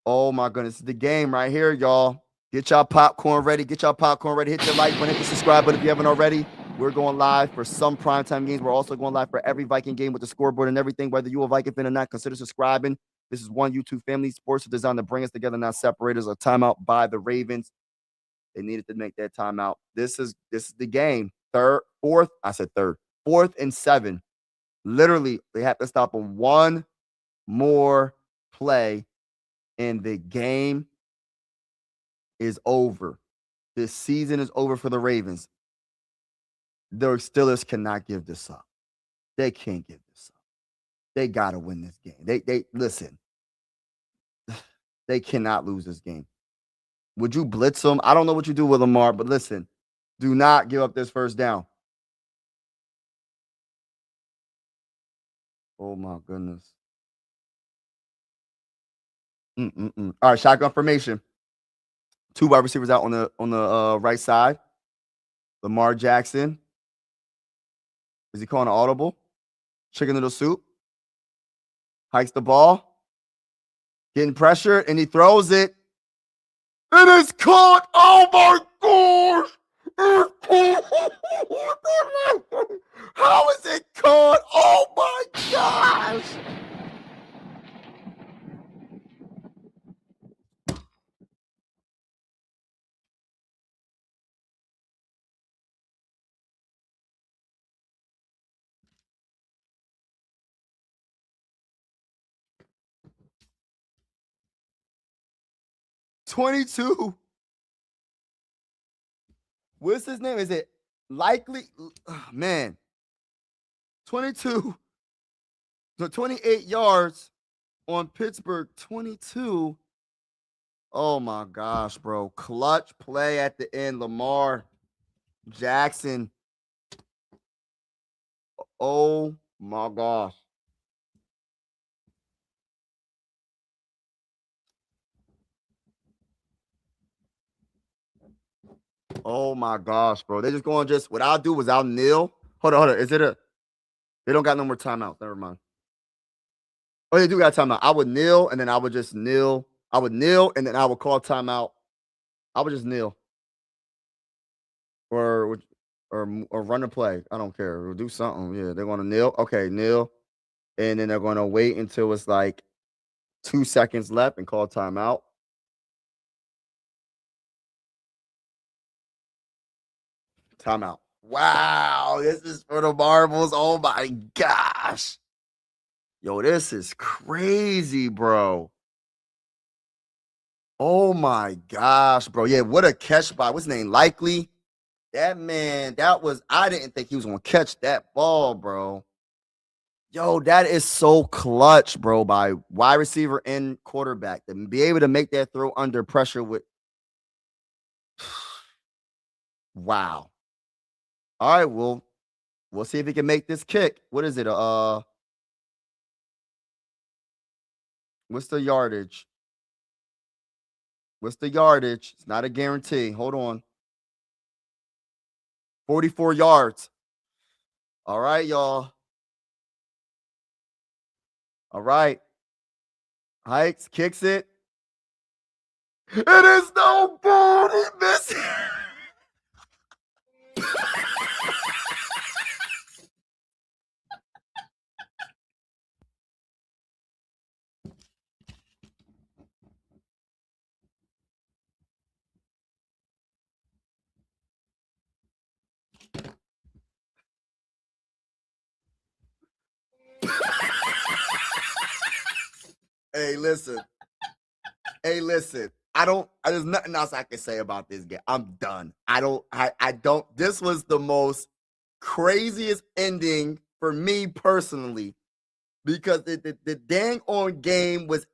Oh my goodness, the game right here, y'all. Get y'all popcorn ready. Get y'all popcorn ready. Hit the like button, hit the subscribe button if you haven't already. We're going live for some primetime games. We're also going live for every Viking game with the scoreboard and everything. Whether you're a Viking fan or not, consider subscribing. This is one YouTube family. Sports are designed to bring us together, not separate us. A timeout by the Ravens. They needed to make that timeout. This is the game. 4th and 7. Literally, they have to stop on one more play, and the game is over. This season is over for the Ravens. The Steelers cannot give this up. They can't give this up. They got to win this game. They listen. They cannot lose this game. Would you blitz them? I don't know what you do with Lamar, but listen, do not give up this 1st down. Oh my goodness. All right, shotgun formation. 2 wide receivers out on the right side. Lamar Jackson. Is he calling an audible? Chicken noodle soup. Hikes the ball. Getting pressure, and he throws it. It is caught. Oh my gosh. How is it caught? Oh my gosh. $22. What's his name? Is it likely? Man. 22. So 28 yards on Pittsburgh. 22. Oh my gosh, bro. Clutch play at the end. Lamar Jackson. Oh my gosh. Oh my gosh, bro. They just going what I'll do is I'll kneel. Hold on. Is it they don't got no more timeouts. Never mind. Oh, they do got timeout. I would kneel and then I would just kneel. I would kneel and then I would call timeout. I would just kneel. Or run a play. I don't care. Or do something. Yeah, they're gonna kneel. Okay, kneel. And then they're gonna wait until it's like 2 seconds left and call timeout. Timeout. Wow, this is for the marbles. Oh my gosh. Yo, this is crazy, bro. Oh my gosh, bro. Yeah, what a catch by what's his name? Likely. That man, I didn't think he was gonna catch that ball, bro. Yo, that is so clutch, bro, by wide receiver and quarterback to be able to make that throw under pressure with. Wow. All right, well, we'll see if he can make this kick. What is it? What's the yardage? What's the yardage? It's not a guarantee. Hold on. 44 yards. All right, y'all. All right. Hikes, kicks it. It is no good. He missed. Hey, listen. Hey, listen. There's nothing else I can say about this game. I'm done. I don't. This was the most craziest ending for me personally because the dang on game was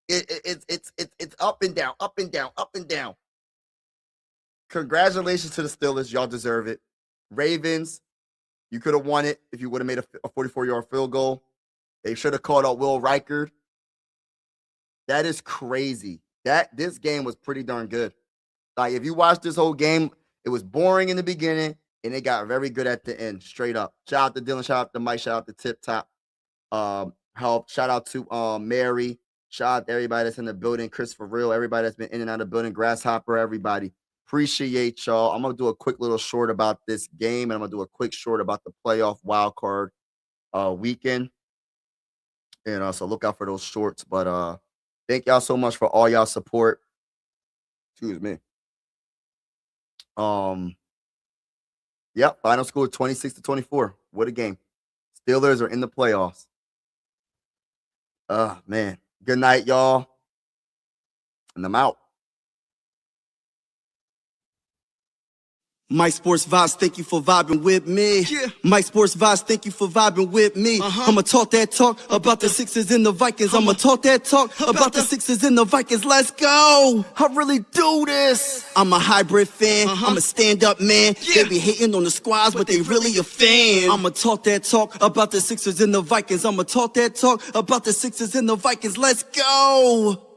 it's up and down, up and down, up and down. Congratulations to the Steelers. Y'all deserve it. Ravens, you could have won it if you would have made a 44-yard field goal. They should have called out Will Reichard. That is crazy. This game was pretty darn good. Like, if you watch this whole game, it was boring in the beginning, and it got very good at the end, straight up. Shout out to Dylan, shout out to Mike, shout out to Tip Top Help. Shout out to Mary. Shout out to everybody that's in the building, Christopher Real, everybody that's been in and out of the building, Grasshopper, everybody. Appreciate y'all. I'm going to do a quick little short about this game, and I'm going to do a quick short about the playoff wild card weekend. And so look out for those shorts. But thank y'all so much for all y'all support. Excuse me. Yep, final score 26-24. What a game. Steelers are in the playoffs. Man. Good night, y'all. And I'm out. Mike Sports Vibes, thank you for vibing with me. Yeah. Mike Sports Vibes, thank you for vibing with me. I'ma talk that talk about the Sixers and the Vikings. I'ma talk that talk about the Sixers and the Vikings. Let's go. I really do this. I'm a hybrid fan. I'm a stand-up man. They be hating on the squads, but they really a fan. I'ma talk that talk about the Sixers and the Vikings. I'ma talk that talk about the Sixers and the Vikings. Let's go.